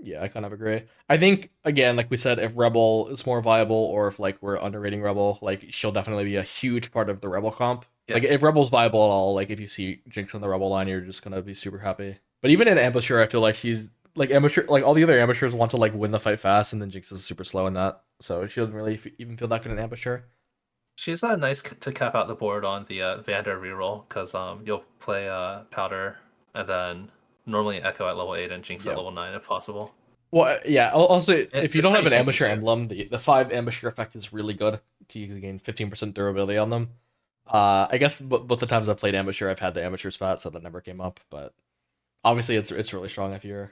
Yeah, I kind of agree. I think again, like we said, if Rebel is more viable or if like we're underrating Rebel, like she'll definitely be a huge part of the Rebel comp. Yeah, Like if Rebel's viable at all, like if you see Jinx on the Rebel line, you're just gonna be super happy. But even in Ambusher, I feel like she's like Ambusher, like all the other Ambushers want to like win the fight fast, and then Jinx is super slow in that, so she doesn't really even feel that good in Ambusher. she's nice to cap out the board on the Vander reroll because you'll play Powder and then normally Echo at level 8 and Jinx at Yeah. level 9 if possible. Well, yeah. Also, if you It's don't how have you an tank it Ambusher too. emblem, the 5 Ambusher effect is really good. You can gain 15% durability on them. I guess both the times I've played Ambusher, I've had the Ambusher spot, so that never came up. But obviously, it's really strong if you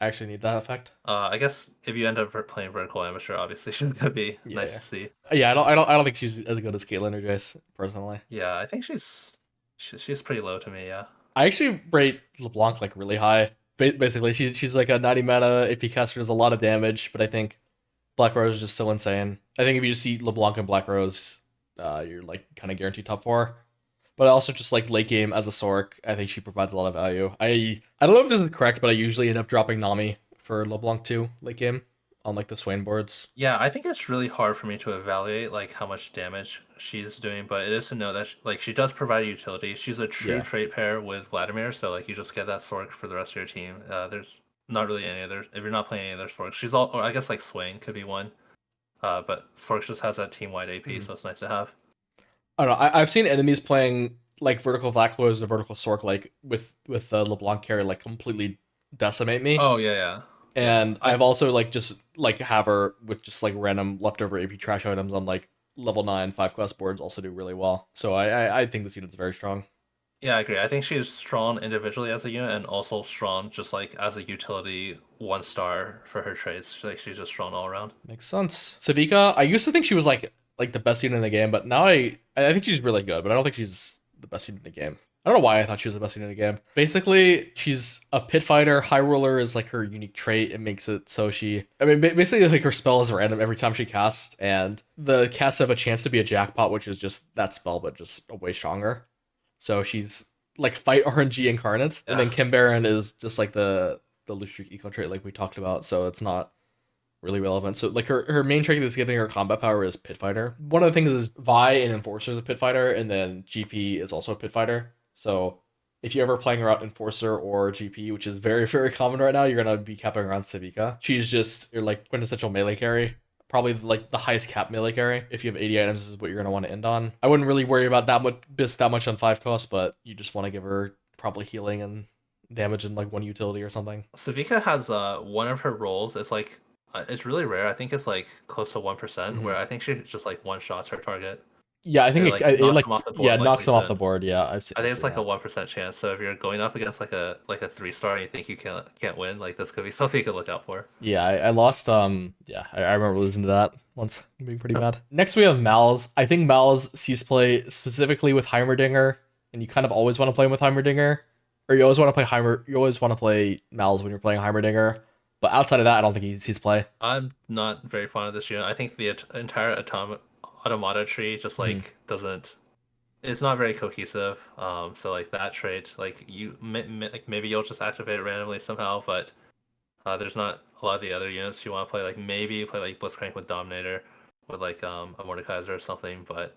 actually need that effect. I guess if you end up playing Vertical Amateur, obviously she's gonna be nice Yeah, to see. yeah. I don't think she's as good as Caitlyn or Jace personally. Yeah, I think she's pretty low to me. Yeah. I actually rate LeBlanc like really high. Basically, she's like a 90 mana. If he caster does a lot of damage, but I think Black Rose is just so insane. I think if you just see LeBlanc and Black Rose, you're like kind of guaranteed top 4. But also just like late game as a Sork, I think she provides a lot of value. I don't know if this is correct, but I usually end up dropping Nami for LeBlanc too late game on like the Swain boards. Yeah, I think it's really hard for me to evaluate like how much damage she's doing, but it is to know that like she does provide utility. She's a true Yeah. trait pair with Vladimir, so like you just get that Sork for the rest of your team. There's not really any other if you're not playing any other Sorks. She's all, or I guess like Swain could be one. But Sork just has that team wide AP, Mhm. so it's nice to have. I don't know. I've seen enemies playing like vertical Vlakos or vertical Sork like with LeBlanc carry like completely decimate me. Oh yeah. Yeah. And I've also like just like have her with just like random leftover AP trash items on like level 9 5 quest boards also do really well. So I think this unit's very strong. Yeah, I agree. I think she's strong individually as a unit and also strong just like as a utility 1 star for her traits. Like she's just strong all around. Makes sense. Savika, I used to think she was like the best unit in the game, but now I think she's really good, but I don't think she's the best unit in the game. I don't know why I thought she was the best unit in the game. Basically, she's a pit fighter. High roller is like her unique trait. It makes it so I mean, basically like her spell is random every time she casts, and the casts have a chance to be a jackpot, which is just that spell, but just way stronger. So she's like fight RNG incarnate, and then Yeah. Kim Baron is just like the Lustric eco trait like we talked about. So it's not really relevant. So like her main trait that's giving her combat power is Pit Fighter. One of the things is Vi and Enforcer is a Pit Fighter, and then GP is also a Pit Fighter. So if you're ever playing around Enforcer or GP, which is very, very common right now, you're gonna be capping around Civica. She's just your like quintessential melee carry. Probably like the highest cap melee carry. If you have 80 items, this is what you're gonna want to end on. I wouldn't really worry about that much on 5 cost, but you just want to give her probably healing and damage and like 1 utility or something. Savika has one of her roles. It's like it's really rare. I think it's like close to 1%, Mhm. where I think she just like one shots her target. Yeah, I think It it, like knocks him like off the yeah board, like knocks you them off said. the board. Yeah, I think I've it's seen like a that. 1% chance. So if you're going up against like a 3 star and you think you can't win, like this could be something you could look out for. Yeah, I lost. Yeah, I remember losing to that once, being pretty mad. Next we have Mal's. I think Mal's sees play specifically with Heimerdinger, and you kind of always want to play him with Heimerdinger, or you always want to play Heimer. You always want to play Mal's when you're playing Heimerdinger. But outside of that, I don't think he's play. I'm not very fond of this unit. I think the entire automata tree just Mhm. like doesn't. It's not very cohesive. So like that trait, like like maybe you'll just activate it randomly somehow, but there's not a lot of the other units you want to play. Like maybe you play like Blitzcrank with Dominator, with like a Mordekaiser or something. But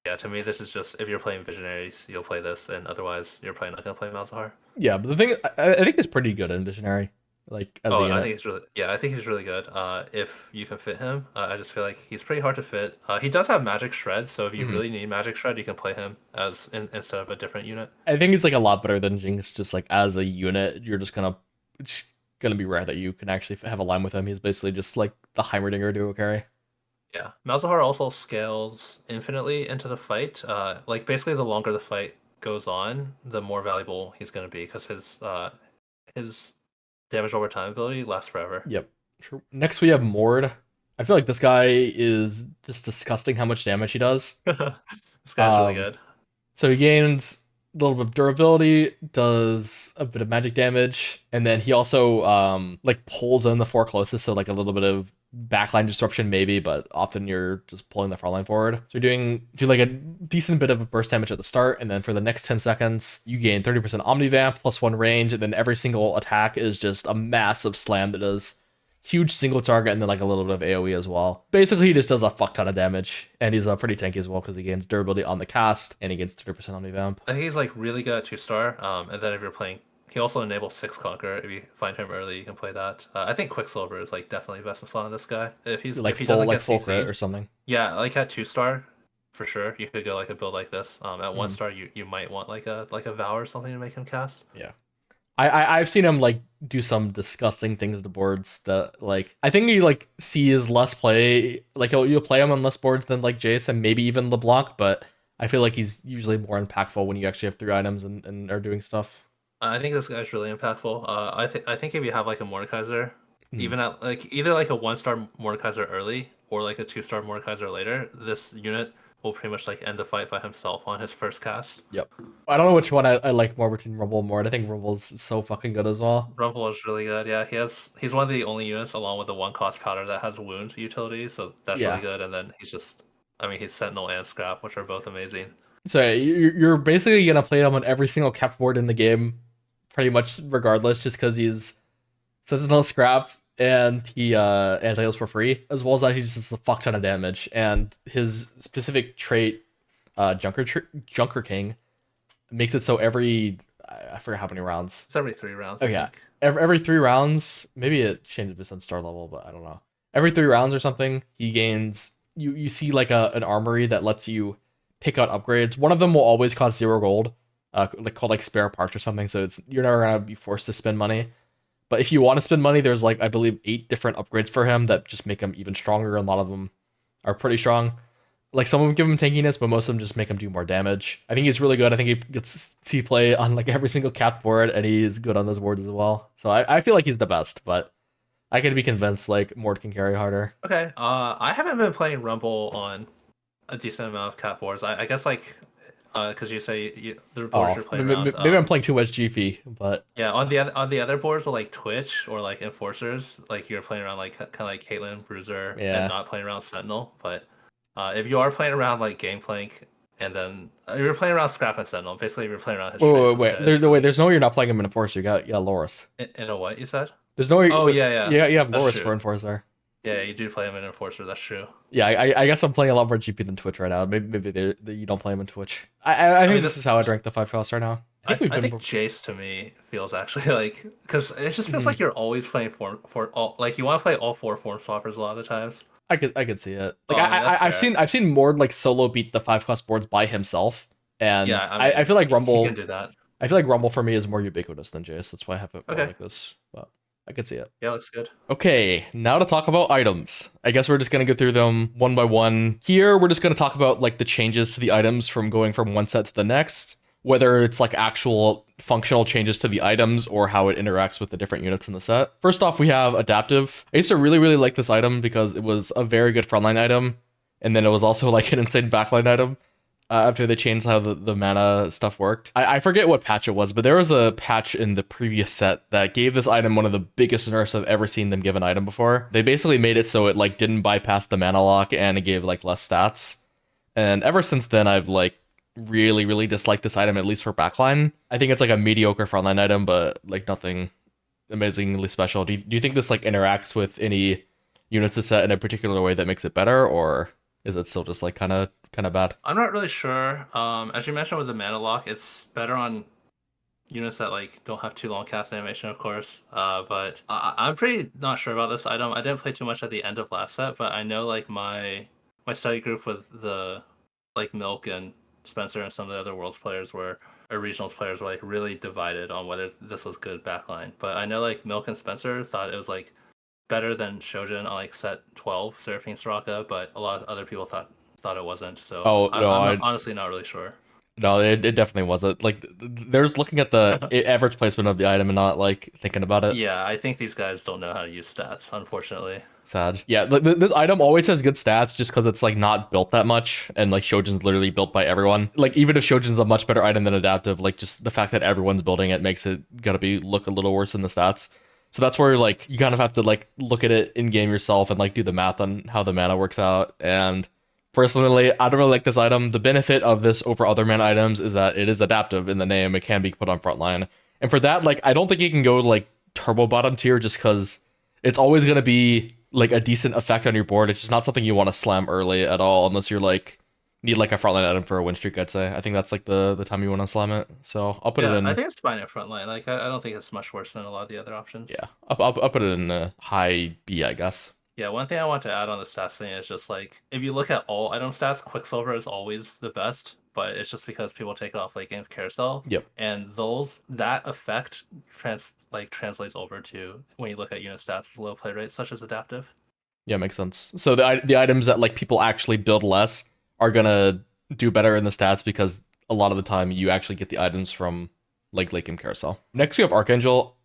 yeah, to me this is just if you're playing Visionaries, you'll play this, and otherwise you're probably not gonna play Malzahar. Yeah, but the thing I think is pretty good in Visionary, like as a Oh, I unit. think he's really yeah, I think he's really good. If you can fit him, I just feel like he's pretty hard to fit. He does have Magic Shred, so if you Mhm. really need Magic Shred, you can play him instead of a different unit. I think he's like a lot better than Jinx. Just like as a unit, you're just gonna it's gonna be rare that you can actually have a line with him. He's basically just like the Heimerdinger duo carry. Yeah, Malzahar also scales infinitely into the fight. Like basically, the longer the fight goes on, the more valuable he's going to be because his damage over time ability lasts forever. Yep. True. Next we have Mord. I feel like this guy is just disgusting how much damage he does. This guy's really Um, good. so he gains a little bit of durability, does a bit of magic damage, and then he also like pulls in the four closest, so like a little bit of backline disruption maybe, but often you're just pulling the front line forward. So you're do like a decent bit of burst damage at the start, and then for the next 10 seconds, you gain 30% Omnivamp plus one range, and then every single attack is just a massive slam that does huge single target and then like a little bit of AoE as well. Basically, he just does a fuck ton of damage, and he's pretty tanky as well because he gains durability on the cast and he gains 30% on the vamp. I think he's like really good at 2 star. And then if you're playing, he also enables 6 Conquer. If you find him early, you can play that. I think Quicksilver is like definitely best in slot on this guy. Like If he doesn't get full crit or CC'd, something. yeah, like at 2 star, for sure, you could go like a build like this. At one Mhm. star, you might want like a Vow or something to make him cast. Yeah. I've seen him like do some disgusting things to boards that like I think he like sees less play like you'll play him on less boards than like Jace and maybe even LeBlanc, but I feel like he's usually more impactful when you actually have three items and are doing stuff. I think this guy's really impactful. I think if you have like a Mordekaiser, Mhm. even at like either like a 1 star Mordekaiser early or like a 2 star Mordekaiser later, this unit will pretty much like end the fight by himself on his first cast. Yep. I don't know which one I like more between Rumble and Mord. I think Rumble's so fucking good as well. Rumble is really good. Yeah, he's one of the only units along with the 1 cost powder that has wound utility, so that's really Yeah. good. And then he's just, I mean, he's Sentinel and Scrap, which are both amazing. So you're basically gonna play him on every single cap board in the game, pretty much regardless, just because he's Sentinel Scrap and he anti-heals for free, as well as that he just does a fuck ton of damage. And his specific trait, Junker King, makes it so I forget how many rounds. It's every 3 rounds, Oh I yeah, think. every 3 rounds, maybe it changes based on star level, but I don't know. Every 3 rounds or something, he gains. You see like an armory that lets you pick out upgrades. One of them will always cost 0 gold, like called like spare parts or something. So it's you're never gonna be forced to spend money. But if you want to spend money, there's like I believe 8 different upgrades for him that just make him even stronger. And a lot of them are pretty strong. Like some of them give him tankiness, but most of them just make him do more damage. I think he's really good. I think he gets C play on like every single cat board, and he's good on those boards as well. So I feel like he's the best, but I could be convinced like Mort can carry harder. Okay. I haven't been playing Rumble on a decent amount of cat boards. I guess like, because you say the boards Oh, you're playing around. maybe I'm playing too much GP, but Yeah, on the other boards with like Twitch or like Enforcers, like you're playing around like kind of like Caitlyn, Bruiser, and yeah. not playing around Sentinel. But if you are playing around like Gangplank, and then you're playing around Scrap and Sentinel, basically you're playing around his traits. There's no way you're not playing him in Enforcer. You got Loris. In a what you said? There's no way. Oh yeah, yeah, Yeah, you have that's Loris true. for Enforcer. Yeah, you do play him in Enforcer. That's true. Yeah, I guess I'm playing a lot more GP than Twitch right now. Maybe you don't play him in Twitch. I I think mean, this is how I'd rank the 5 costs right now. I think we've I been. think Jace to me feels actually like because it just feels Mhm. like you're always playing for all like you want to play all 4 form swappers a lot of the times. I could see it. Like Oh, I mean that's fair. I've seen Mord like solo beat the 5 cost boards by himself, and Yeah, I mean I feel like he can Rumble. do that. I feel like Rumble for me is more ubiquitous than Jace. That's why I have it more Okay. like this. But I could see it. Yeah, looks good. Okay, now to talk about items. I guess we're just gonna go through them one by one. Here, we're just gonna talk about like the changes to the items from going from one set to the next, whether it's like actual functional changes to the items or how it interacts with the different units in the set. First off, we have adaptive. I used to really like this item because it was a very good frontline item, and then it was also like an insane backline item. After they changed how the mana stuff worked. I forget what patch it was, but there was a patch in the previous set that gave this item one of the biggest nerfs I've ever seen them give an item before. They basically made it so it like didn't bypass the mana lock and it gave like less stats. And ever since then, I've like really disliked this item, at least for backline. I think it's like a mediocre frontline item, but like nothing amazingly special. Do you think this like interacts with any units of set in a particular way that makes it better, or is it still just like kind of bad? I'm not really sure. As you mentioned with the mana lock, it's better on units that like don't have too long cast animation, of course. But I'm pretty not sure about this item. I didn't play too much at the end of last set, but I know like my study group with the like Milk and Spencer and some of the other Worlds players were or regionals players were like really divided on whether this was good backline. But I know like Milk and Spencer thought it was like better than Shojin on like set 12 Seraphine Soraka, but a lot of other people thought it wasn't. So Oh no, I'm honestly not really sure. no, it definitely wasn't. Like, there's looking at the average placement of the item and not like thinking about it. Yeah, I think these guys don't know how to use stats, unfortunately. Sad. Yeah, this item always has good stats just because it's like not built that much, and like Shojin's literally built by everyone. Like, even if Shojin's a much better item than adaptive, like just the fact that everyone's building it makes it gotta be look a little worse in the stats. So that's where like you kind of have to like look at it in game yourself and like do the math on how the mana works out. And personally, I don't really like this item. The benefit of this over other mana items is that it is adaptive in the name. It can be put on frontline. And for that, like, I don't think you can go like turbo bottom tier just because it's always going to be like a decent effect on your board. It's just not something you want to slam early at all unless you're like need like a frontline item for a win streak, I'd say. I think that's like the time you want to slam it. So I'll put it Yeah, in. I think it's fine at frontline. Like, I don't think it's much worse than a lot of the other options. Yeah, I'll put it in high B, I guess. Yeah, one thing I want to add on the stats thing is just like if you look at all item stats, Quicksilver is always the best, but it's just because people take it off late games carousel. Yep. And that effect translates over to when you look at unit stats with low play rates, such as adaptive. Yeah, makes sense. So the items that like people actually build less are gonna do better in the stats because a lot of the time you actually get the items from like late game carousel. Next we have Archangel.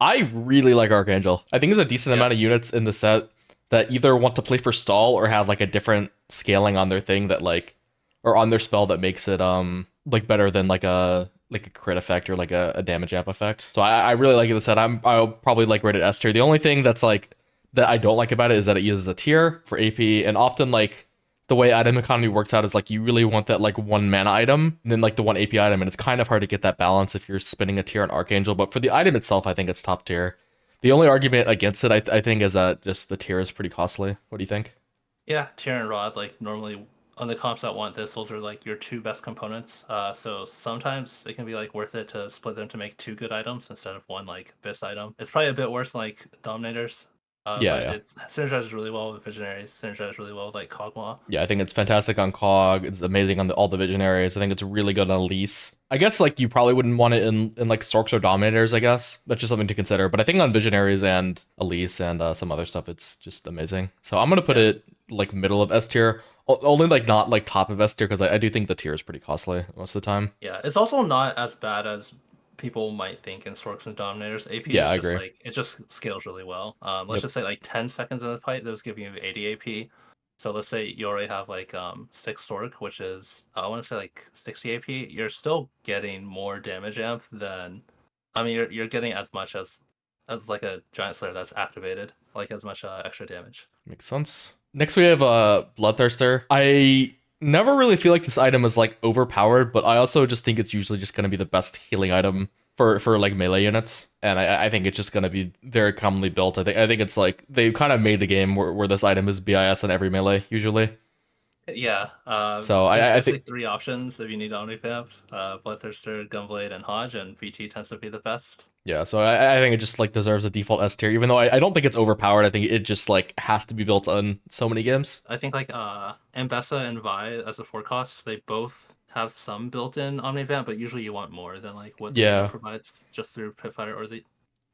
I really like Archangel. I think there's a decent amount of units in the set that either want to play for stall or have like a different scaling on their thing that like or on their spell that makes it like better than like a crit effect or like a damage amp effect. So I really like it in the set. I'll probably like rate it S tier. The only thing that's like that I don't like about it is that it uses a tier for AP, and often like the way item economy works out is like you really want that like one mana item and then like the one AP item, and it's kind of hard to get that balance if you're spinning a tier on Archangel. But for the item itself, I think it's top tier. The only argument against it, I think, is that just the tier is pretty costly. What do you think? Yeah, Tier and Rod, like normally on the comps that want this, those are like your two best components. So sometimes it can be like worth it to split them to make two good items instead of one like this item. It's probably a bit worse than like Dominators. Yeah, But yeah. it synergizes really well with Visionaries, synergizes really well with like Kog'Maw. Yeah, I think it's fantastic on Cog. It's amazing on all the Visionaries. I think it's really good on Elise. I guess like you probably wouldn't want it in like Storks or Dominators, I guess. That's just something to consider. But I think on Visionaries and Elise and some other stuff, it's just amazing. So I'm gonna put it like middle of S tier. Only like not like top of S tier because I do think the tier is pretty costly most of the time. Yeah, it's also not as bad as people might think in Storks and Dominators. AP Yeah, is I just agree. like it just scales really well. Let's Yep. just say like 10 seconds in the fight, that's giving you 80 AP. So let's say you already have like 6 Stork, which is I want to say like 60 AP. You're still getting more damage amp than I mean you're getting as much as like a Giant Slayer that's activated, like as much extra damage. Makes sense. Next we have Bloodthirster. I never really feel like this item is like overpowered, but I also just think it's usually just gonna be the best healing item for like melee units. And I think it's just gonna be very commonly built. I think it's like they kind of made the game where this item is BIS on every melee usually. Yeah, So there's I basically think 3 options if you need Omnifamp, Bloodthirster, Gunblade, and Hodge, and VT tends to be the best. yeah, so I think it just like deserves a default S tier, even though I don't think it's overpowered. I think it just like has to be built on so many games. I think like Ambessa and Vi as a 4 cost, they both have some built-in Omnivamp, but usually you want more than like what the unit Yeah. provides just through Pitfire or the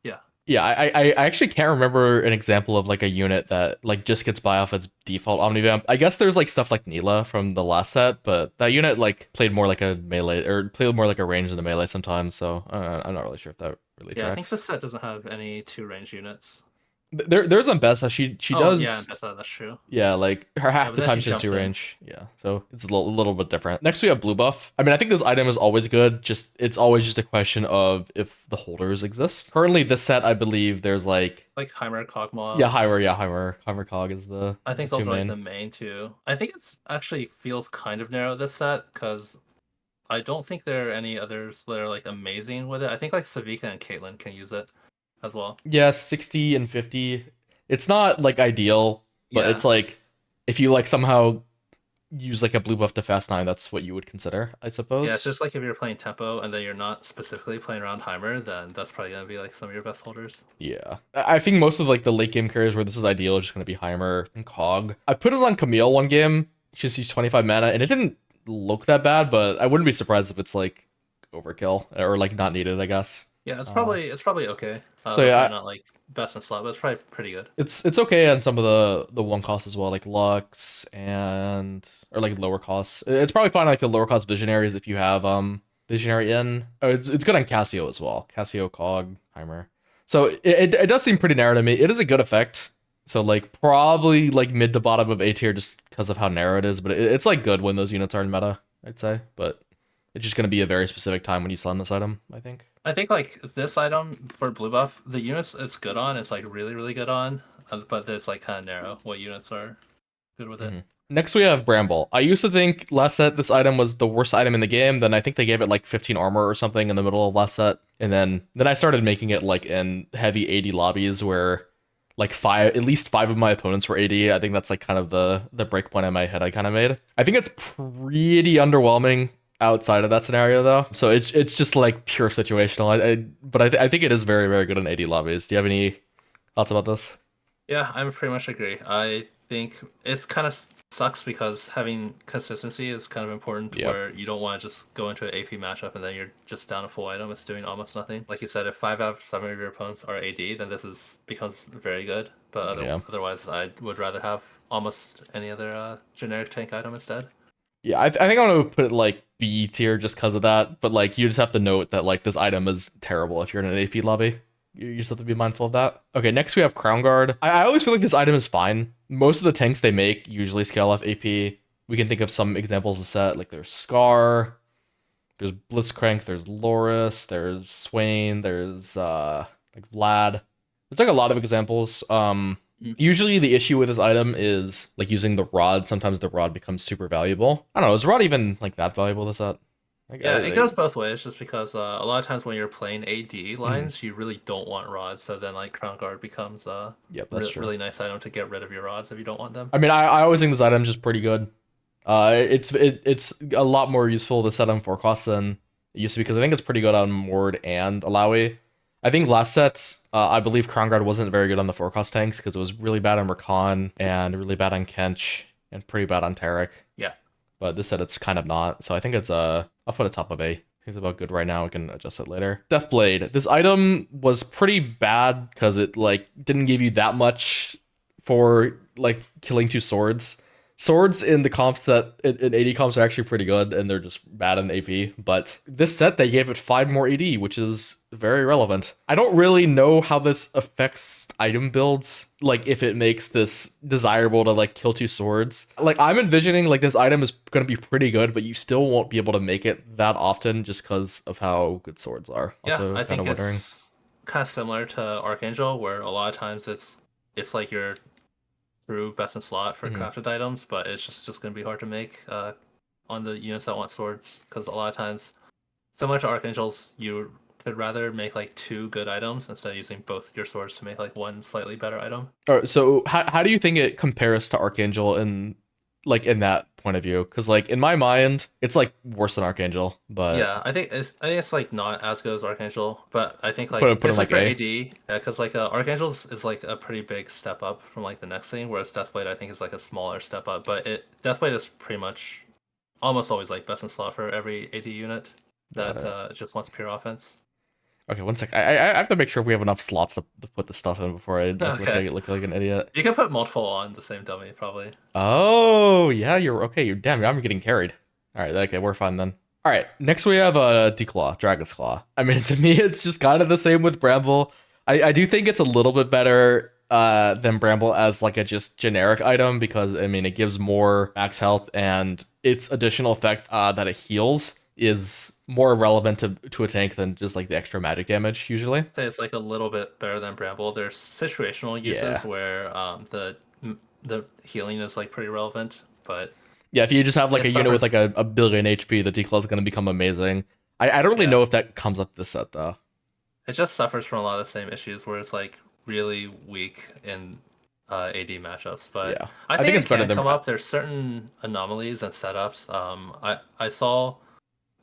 yeah. Yeah, I actually can't remember an example of like a unit that like just gets by off its default Omnivamp. I guess there's like stuff like Neela from the last set, but that unit like played more like a melee or played more like a range than a melee sometimes. So I'm not really sure if that really Yeah, I think tracks. this set doesn't have any two range units. There's Aesah. She Oh yeah, does. that's true. Yeah, like her Yeah, half but the then time she she has jumps two in. range. Yeah, so it's a little bit different. Next we have blue buff. I mean, I think this item is always good. Just it's always just a question of if the holders exist. Currently, this set I believe there's like Like Heimer, yeah, Kog'Maw. Heimer Cog is I the think two those are like main. the main two. I think it's actually feels kind of narrow this set because I don't think there are any others that are like amazing with it. I think like Savika and Caitlyn can use it as well. Yeah, 60 and 50. It's not like ideal, but it's Yeah. like if you like somehow use like a blue buff to fast 9, that's what you would consider, I Yeah, it's suppose. just like if you're playing tempo and then you're not specifically playing around Heimer, then that's probably gonna be like some of your best holders. Yeah. I think most of like the late game carriers where this is ideal is just gonna be Heimer and Cog. I put it on Camille one game. She just used 25 mana and it didn't look that bad, but I wouldn't be surprised if it's like overkill or like not needed, I guess. Yeah, Uh, it's probably okay. so Probably yeah, not like best in slot, but it's probably pretty good. it's okay on some of the one costs as well, like Lux and or like lower costs. It's probably fine on, like the lower cost visionaries if you have visionary in. Oh, it's good on Cassio as well. Cassio, Cog, Heimer. So it does seem pretty narrow to me. It is a good effect. So like probably like mid to bottom of A tier just because of how narrow it is, but it's like good when those units are in meta, I'd say. But it's just gonna be a very specific time when you summon this item, I think. I think like this item for blue buff, the units it's good on, it's like really, really good on, but it's like kind of narrow what units are good with it. Mhm. Next, we have Bramble. I used to think last set this item was the worst item in the game. Then I think they gave it like 15 armor or something in the middle of last set, and then I started making it like in heavy 80 lobbies where like at least five of my opponents were 80. I think that's like kind of the break point in my head I kind of made. I think it's pretty underwhelming outside of that scenario though. So it's just like pure situational. I think it is very very good in 80 lobbies. Do you have any thoughts about this? Yeah, I pretty much agree. I think it's kind of sucks because having consistency is kind of important Yep. where you don't want to just go into an AP matchup and then you're just down a full item. It's doing almost nothing. Like you said, if 5 out of 7 of your opponents are AD, then this is becomes very good. But Yeah. otherwise, I would rather have almost any other generic tank item instead. Yeah, I think I'm gonna put it like B tier just because of that. But like, you just have to note that like this item is terrible if you're in an AP lobby. You just have to be mindful of that. Okay, next we have Crown Guard. I always feel like this item is fine. Most of the tanks they make usually scale off AP. We can think of some examples of set like there's Scar, there's Blitzcrank, there's Loris, there's Swain, there's like Vlad. There's like a lot of examples. Mm. Usually the issue with this item is like using the rod. Sometimes the rod becomes super valuable. I don't know. Is rod even like that valuable this set? Like, Yeah, it goes both ways just because a lot of times when you're playing AD mhm. lines, you really don't want rods. So then like Crown Guard becomes a Yep, that's true. really nice item to get rid of your rods if you don't want them. I mean, I always think this item is just pretty good. It's a lot more useful to set on 4 cost than it used to be because I think it's pretty good on Mord and Alawi. I think last sets, I believe Crown Guard wasn't very good on the 4 cost tanks because it was really bad on Rakan and really bad on Kench and pretty bad on Tarek. Yeah. But this set it's kind of not. So I think it's I'll put it top of A. It's about good right now. I can adjust it later. Deathblade. This item was pretty bad because it like didn't give you that much for like killing 2 swords. Swords in the comps that in 80 comps are actually pretty good, and they're just bad in AP. But this set they gave it 5 more AD, which is very relevant. I don't really know how this affects item builds, like if it makes this desirable to like kill 2 swords. Like I'm envisioning like this item is gonna be pretty good, but you still won't be able to make it that often just because of how good swords are. Yeah, Also, I kind think of wondering. it's kind of similar to Archangel, where a lot of times it's like your true best in slot for Mhm. crafted items, but it's just gonna be hard to make on the units that want swords because a lot of times, similar to Archangels, you could rather make like 2 good items instead of using both your swords to make like one slightly better item. All right, so how do you think it compares to Archangel in like in that point of view? Because like in my mind, it's like worse than Archangel, but Yeah, I think it's like not as good as Archangel, but I think put like it put in especially like for A. AD, yeah, because like Archangel's is like a pretty big step up from like the next thing, whereas Deathblade I think is like a smaller step up. But it Deathblade is pretty much almost always like best in slot for every AD unit Got that it. just wants pure offense. Okay, one sec. I have to make sure we have enough slots to put the stuff in before I Okay. look like an idiot. You can put multiple on the same dummy, probably. Oh, yeah, you're okay. You're damn. I'm getting carried. All right, okay, we're fine then. All right, next we have Declaw, Dragon's Claw. I mean, to me, it's just kind of the same with Bramble. I do think it's a little bit better than Bramble as like a just generic item because I mean it gives more max health and its additional effect that it heals is more relevant to a tank than just like the extra magic damage usually. Say it's like a little bit better than Bramble. There's situational uses Yeah. where the healing is like pretty relevant, but Yeah, if you just have like it a unit with suffers. like a billion HP, the Declaw is going to become amazing. I don't really Yeah, know if that comes up this set though. it just suffers from a lot of the same issues where it's like really weak in AD matchups. But Yeah, I I think think it's it better can than. come up. There's certain anomalies and setups. I saw.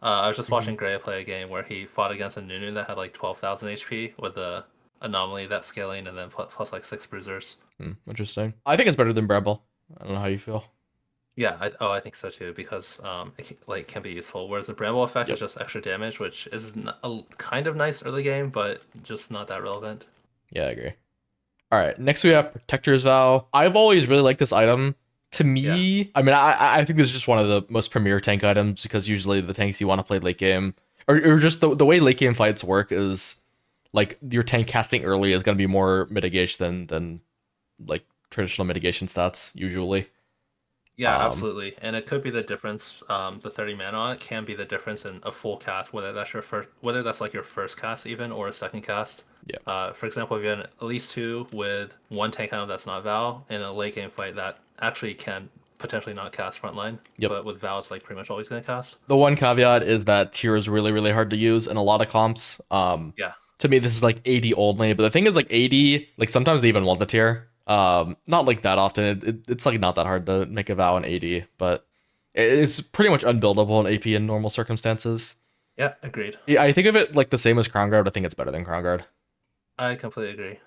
I was just watching Mhm. Gray play a game where he fought against a Nunu that had like 12,000 HP with a anomaly that scaling and then plus like 6 bruisers. Interesting. I think it's better than Bramble. I don't know how you feel. Yeah, I think so too because like can be useful. Whereas the Bramble effect is Yep. just extra damage, which is kind of nice early game, but just not that relevant. Yeah, I agree. All right, next we have Protector's Vow. I've always really liked this item. To Yeah, me, I mean, I think this is just one of the most premier tank items because usually the tanks you want to play late game, or just the way late game fights work is like your tank casting early is going to be more mitigation than like traditional mitigation stats usually. yeah, Um, absolutely, and it could be the difference. The 30 mana on it can be the difference in a full cast, whether that's like your first cast even or a second cast. yeah. For example, if you have at least two with one tank item that's not Val in a late game fight that actually can potentially not cast frontline, Yep. but with Val it's like pretty much always gonna cast. The one caveat is that tier is really hard to use in a lot of comps. Yeah, To me, this is like 80 only, but the thing is like 80, like sometimes they even want the tier. Not like that often. It's like not that hard to make a vow in 80, but it's pretty much unbuildable in AP in normal circumstances. yeah, agreed. Yeah, I think of it like the same as Crown Guard. I think it's better than Crown Guard. I completely agree.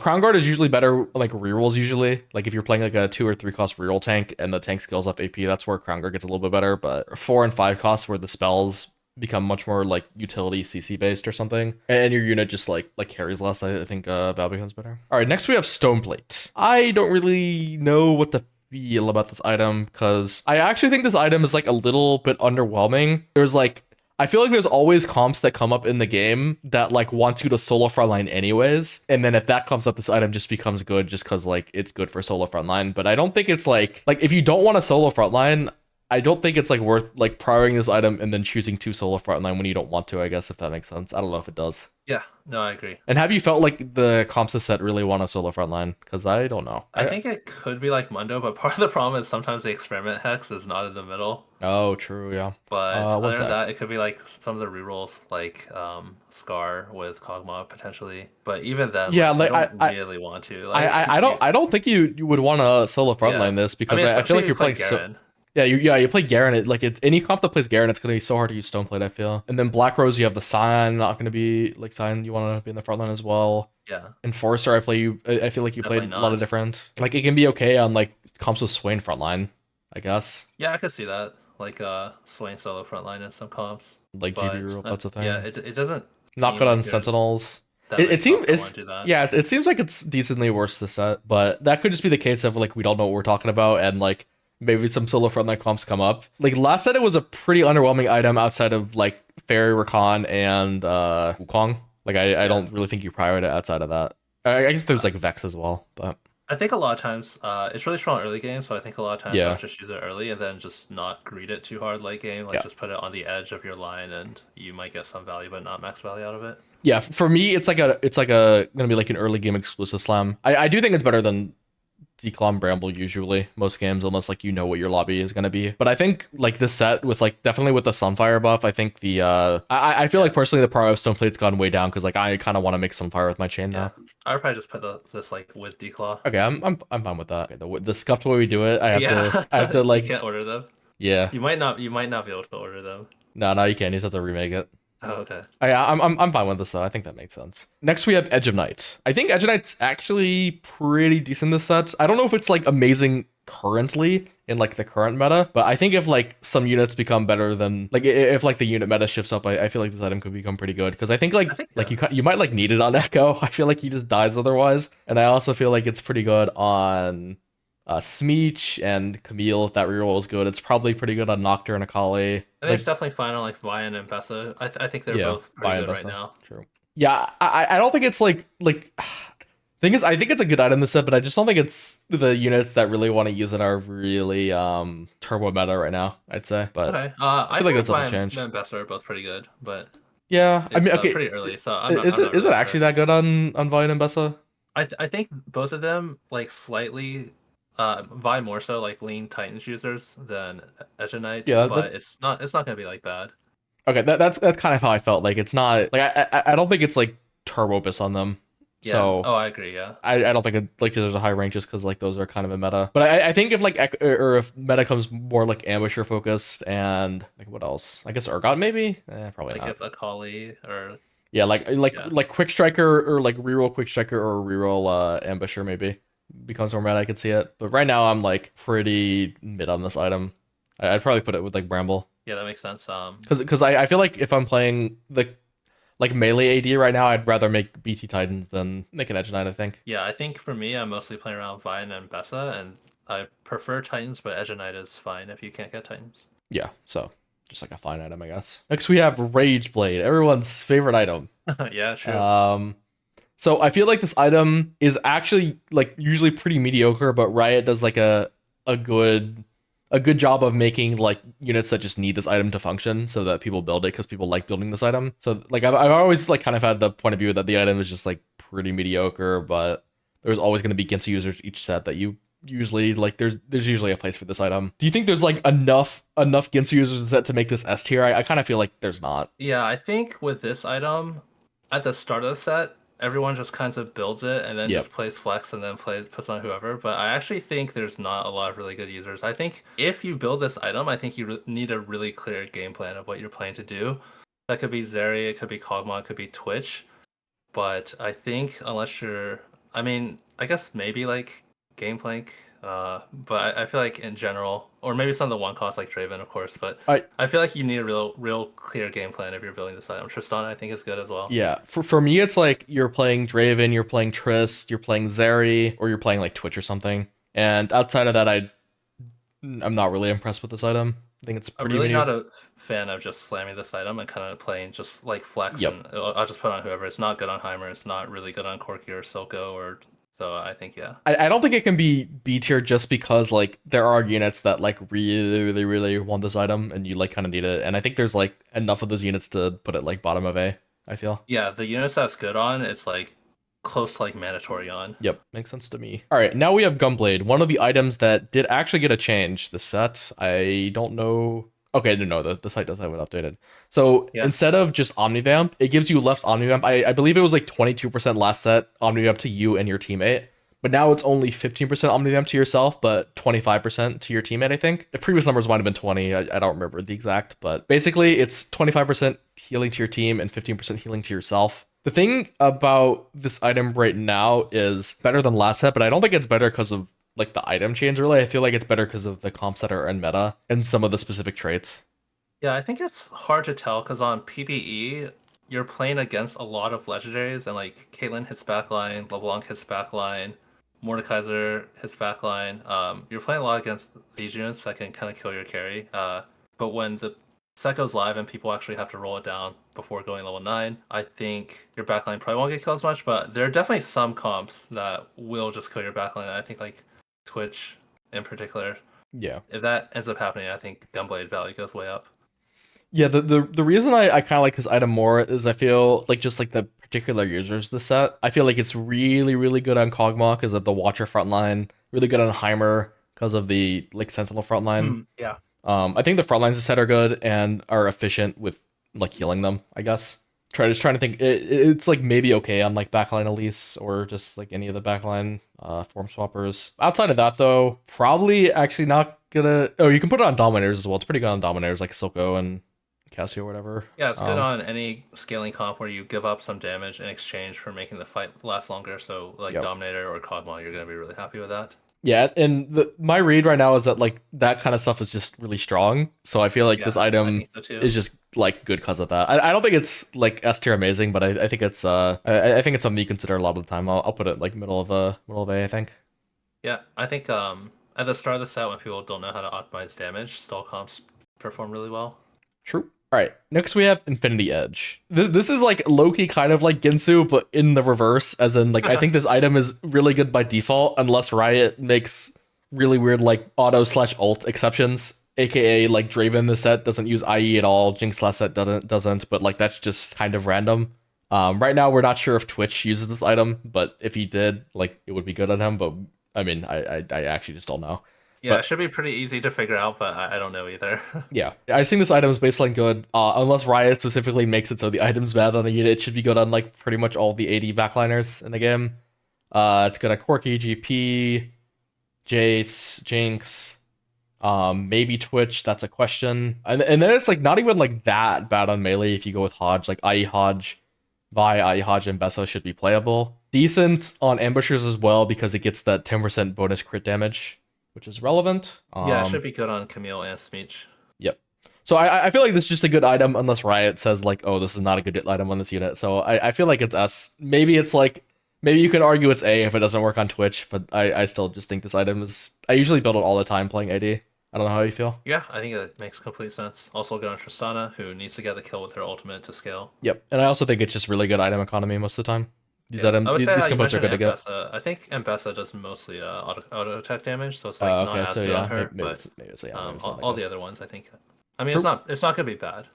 Crown Guard is usually better like rerolls usually. Like if you're playing like a 2 or 3 cost reroll tank and the tank scales up AP, that's where Crown Guard gets a little bit better. But 4 and 5 costs where the spells become much more like utility CC based or something, and your unit just like carries less. I think Val becomes better. All right, next we have Stoneplate. I don't really know what to feel about this item because I actually think this item is like a little bit underwhelming. There's like I feel like there's always comps that come up in the game that like wants you to solo frontline anyways. And then if that comes up, this item just becomes good just because like it's good for solo frontline. But I don't think it's like if you don't want to solo frontline, I don't think it's like worth like prioring this item and then choosing to solo frontline when you don't want to, I guess, if that makes sense. I don't know if it does. Yeah, no, I agree. And have you felt like the comps set really want to solo frontline? Because I don't know. I think it could be like Mundo, but part of the problem is sometimes the experiment hex is not in the middle. Oh, true, yeah. But One other than sec. that, it could be like some of the rerolls, like Scar with Kog'Maw potentially. But even then, Yeah, like you like don't really want to. I, Like I don't I don't think you would want to solo yeah. frontline this I because mean, I feel especially like if you you're play playing so. Garen. You play Garen. Like it's any comp that plays Garen, it's gonna be so hard to use Stoneplate. I feel. And then Black Rose, you have the Scion, not gonna be like Scion. You want to be in the front line as well. Yeah, Enforcer, I feel like you definitely played a lot of not. different. Like it can be okay on like comps with Swain frontline, I guess. Yeah, I could see that. Like Swain solo frontline in some comps. Like GB But rule, that's a yeah, thing. it doesn't Not seem good on like there's Sentinels. that many It seems comps that it's want to do that. yeah. It seems like it's decently worse this set, but that could just be the case of like we don't know what we're talking about and like maybe some solo frontline comps come up. Like last set, it was a pretty underwhelming item outside of like Fairy Rakan and Wukong. Like I Yeah. don't really think you prioritize it outside of that. I guess there's like Vex as well, but I think a lot of times it's really strong early game, so I think a lot of times I yeah, would just use it early and then just not greed it too hard late game. Like yeah, just put it on the edge of your line and you might get some value but not max value out of it. yeah. For me, it's gonna be like an early game exclusive slam. I do think it's better than Declom Bramble usually most games unless like you know what your lobby is gonna be. But I think like this set with like definitely with the Sunfire buff, I think the I feel like personally the power of Stoneplate's gone way down because like I kind of want to make Sunfire with my chain Yeah. now. I would probably just put this like with Declaw. Okay, I'm fine with that. Okay, the scuffed way we do it, Yeah. I have to You like can't order them. yeah. You might not be able to order them. No, you can't. You just have to remake it. Oh, okay. I'm fine with this though. I think that makes sense. Next we have Edge of Night. I think Edge of Night's actually pretty decent this set. I don't know if it's like amazing currently in like the current meta. But I think if like some units become better than like if like the unit meta shifts up, I feel like this item could become pretty good because I think I think like yeah. you might like need it on Echo. I feel like he just dies otherwise, and I also feel like it's pretty good on Smeech and Camille. If that reroll is good, it's probably pretty good on Nocturne, Akali. I think it's Like definitely fine on like Vian and Bessa. I think they're yeah, both pretty buy and good right Bessa. now. True. Yeah, I don't think it's like thing is I think it's a good item this set, but I just don't think it's the units that really want to use it are really turbo meta right now, I'd say. But Okay. I I feel like feel like that's up to Vian change. and Bessa are both pretty good, but Yeah, I it's mean okay, pretty early, so is I'm it not is really it sure. actually that good on Vine and Bessa? I think both of them like slightly Vi more so like lean Titans users than Edge Knight, Yeah, but it's not gonna be like bad. okay, that's kind of how I felt. Like it's not like I don't think it's like turbo bis on them. Yeah. So Oh, I agree. Yeah. I don't think like there's a high rank just because like those are kind of a meta. But I think if like or if meta comes more like ambusher focused and like what else? I guess Urgot maybe. Probably Like not. if Akali or Yeah, yeah. like quick striker or like reroll quick striker or reroll ambusher maybe becomes more meta. I could see it. But right now I'm like pretty mid on this item. I'd probably put it with like Bramble. Yeah, that makes sense. Because I feel like if I'm playing the like melee AD right now, I'd rather make BT Titans than make an Edge Knight, I think. Yeah, I think for me, I'm mostly playing around Vine and Bessa, and I prefer Titans, but Edge Knight is fine if you can't get Titans. Yeah, so just like a fine item, I guess. Next we have Rage Blade, everyone's favorite item. Yeah, true. Um, so I feel like this item is actually like usually pretty mediocre, but Riot does like a good a good job of making like units that just need this item to function so that people build it because people like building this item. So like I've always like kind of had the point of view that the item is just like pretty mediocre, but there's always going to be Ginsu users each set that you usually like there's usually a place for this item. Do you think there's like enough Ginsu users set to make this S tier? I kind of feel like there's not. Yeah, I think with this item, at the start of the set, everyone just kind of builds it and then Yep. just plays flex and then puts on whoever. But I actually think there's not a lot of really good users. I think if you build this item, I think you need a really clear game plan of what you're planning to do. That could be Zeri, it could be Kog'Maw, it could be Twitch. But I think unless you're, I mean, I guess maybe like Gameplank, but I feel like in general, or maybe some of the one cost like Draven, of course. But I I feel like you need a real clear game plan if you're building this item. Tristan, I think, is good as well. Yeah, for me, it's like you're playing Draven, you're playing Trist, you're playing Zeri, or you're playing like Twitch or something. And outside of that, I'm not really impressed with this item. I think it's I'm pretty really not mediocre. a fan of just slamming this item and kind of playing just like flex, Yep. and I'll just put on whoever. It's not good on Heimer. It's not really good on Corki or Silco, or so I think yeah. I don't think it can be B tier just because like there are units that like really want this item and you like kind of need it. And I think there's like enough of those units to put it like bottom of A, I feel. Yeah, the units that's good on, it's like close to like mandatory on. Yep, makes sense to me. All right, now we have Gunblade, one of the items that did actually get a change. The set, I don't know. Okay, no, the site does have it updated. So Yeah. instead of just Omnivamp, it gives you left Omnivamp. I believe it was like 22% last set Omnivamp to you and your teammate. But now it's only 15% Omnivamp to yourself, but 25% to your teammate, I think. The previous numbers might have been 20. I don't remember the exact, but basically it's 25% healing to your team and 15% healing to yourself. The thing about this item right now is better than last set, but I don't think it's better because of like the item change really. I feel like it's better because of the comps that are in meta and some of the specific traits. Yeah, I think it's hard to tell because on PvE, you're playing against a lot of legendaries, and like Caitlyn hits backline, LeBlanc hits backline, Mordekaiser hits backline. You're playing a lot against these units that can kind of kill your carry. But when the set goes live and people actually have to roll it down before going level 9, I think your backline probably won't get killed as much, but there are definitely some comps that will just kill your backline. I think like Twitch in particular. Yeah. If that ends up happening, I think Gunblade value goes way up. Yeah, the reason I kind of like this item more is I feel like just like the particular users this set. I feel like it's really good on Kog'Maw because of the Watcher frontline, really good on Heimer because of the like Sentinel frontline. Yeah. I think the front lines of set are good and are efficient with like healing them, I guess. Trying to think it's like maybe okay on like backline Elise or just like any of the backline form swappers. Outside of that though, probably actually not gonna oh you can put it on dominators as well. It's pretty good on dominators like Silco and Cassio or whatever. Yeah, it's good on any scaling comp where you give up some damage in exchange for making the fight last longer. So like Yep. Dominator or Kog'Maw, you're gonna be really happy with that. Yeah, and my read right now is that like that kind of stuff is just really strong. So I feel like this Yeah, I item think so too. is just like good because of that. I don't think it's like S tier amazing, but I think it's I think it's something you consider a lot of the time. I'll put it like middle of A, I think. Yeah, I think at the start of the set when people don't know how to optimize damage, stall comps perform really well. True. All right. Next we have Infinity Edge. This is like low-key kind of like Ginsu, but in the reverse, as in like I think this item is really good by default unless Riot makes really weird like auto/ult exceptions. AKA like Draven the set doesn't use IE at all, Jinx last set doesn't, but like that's just kind of random. Right now we're not sure if Twitch uses this item, but if he did, like it would be good on him. But I mean, I actually just don't know. Yeah, it But should be pretty easy to figure out, but I don't know either. yeah, I just think this item is baseline good. Unless Riot specifically makes it so the item's bad on a unit, it should be good on like pretty much all the AD backliners in the game. It's good at Corki, GP, Jace, Jinx, maybe Twitch. That's a question. And then it's like not even like that bad on melee if you go with Hodge. Like IE Hodge, Vi, IE Hodge, and Bessa should be playable. Decent on ambushers as well because it gets that 10% bonus crit damage, which is relevant. Yeah, it should be good on Camille and Smeech. Yep. So I feel like this is just a good item unless Riot says like, oh, this is not a good item on this unit. So I feel like it's S. Maybe it's like maybe you could argue it's A if it doesn't work on Twitch, but I still just think this item is I usually build it all the time playing AD. I don't know how you feel. Yeah, I think it makes complete sense. Also good on Tristana, who needs to get the kill with her ultimate to scale. Yep. And I also think it's just really good item economy most of the time. These Yeah. items I would say these you components are mentioned good to get. Ambessa. I think Ambessa does mostly auto attack damage, so it's like not Okay, as so good yeah, on her. maybe But it's yeah, maybe it's not that all good. the other ones, I think. I mean, True. it's not gonna be bad.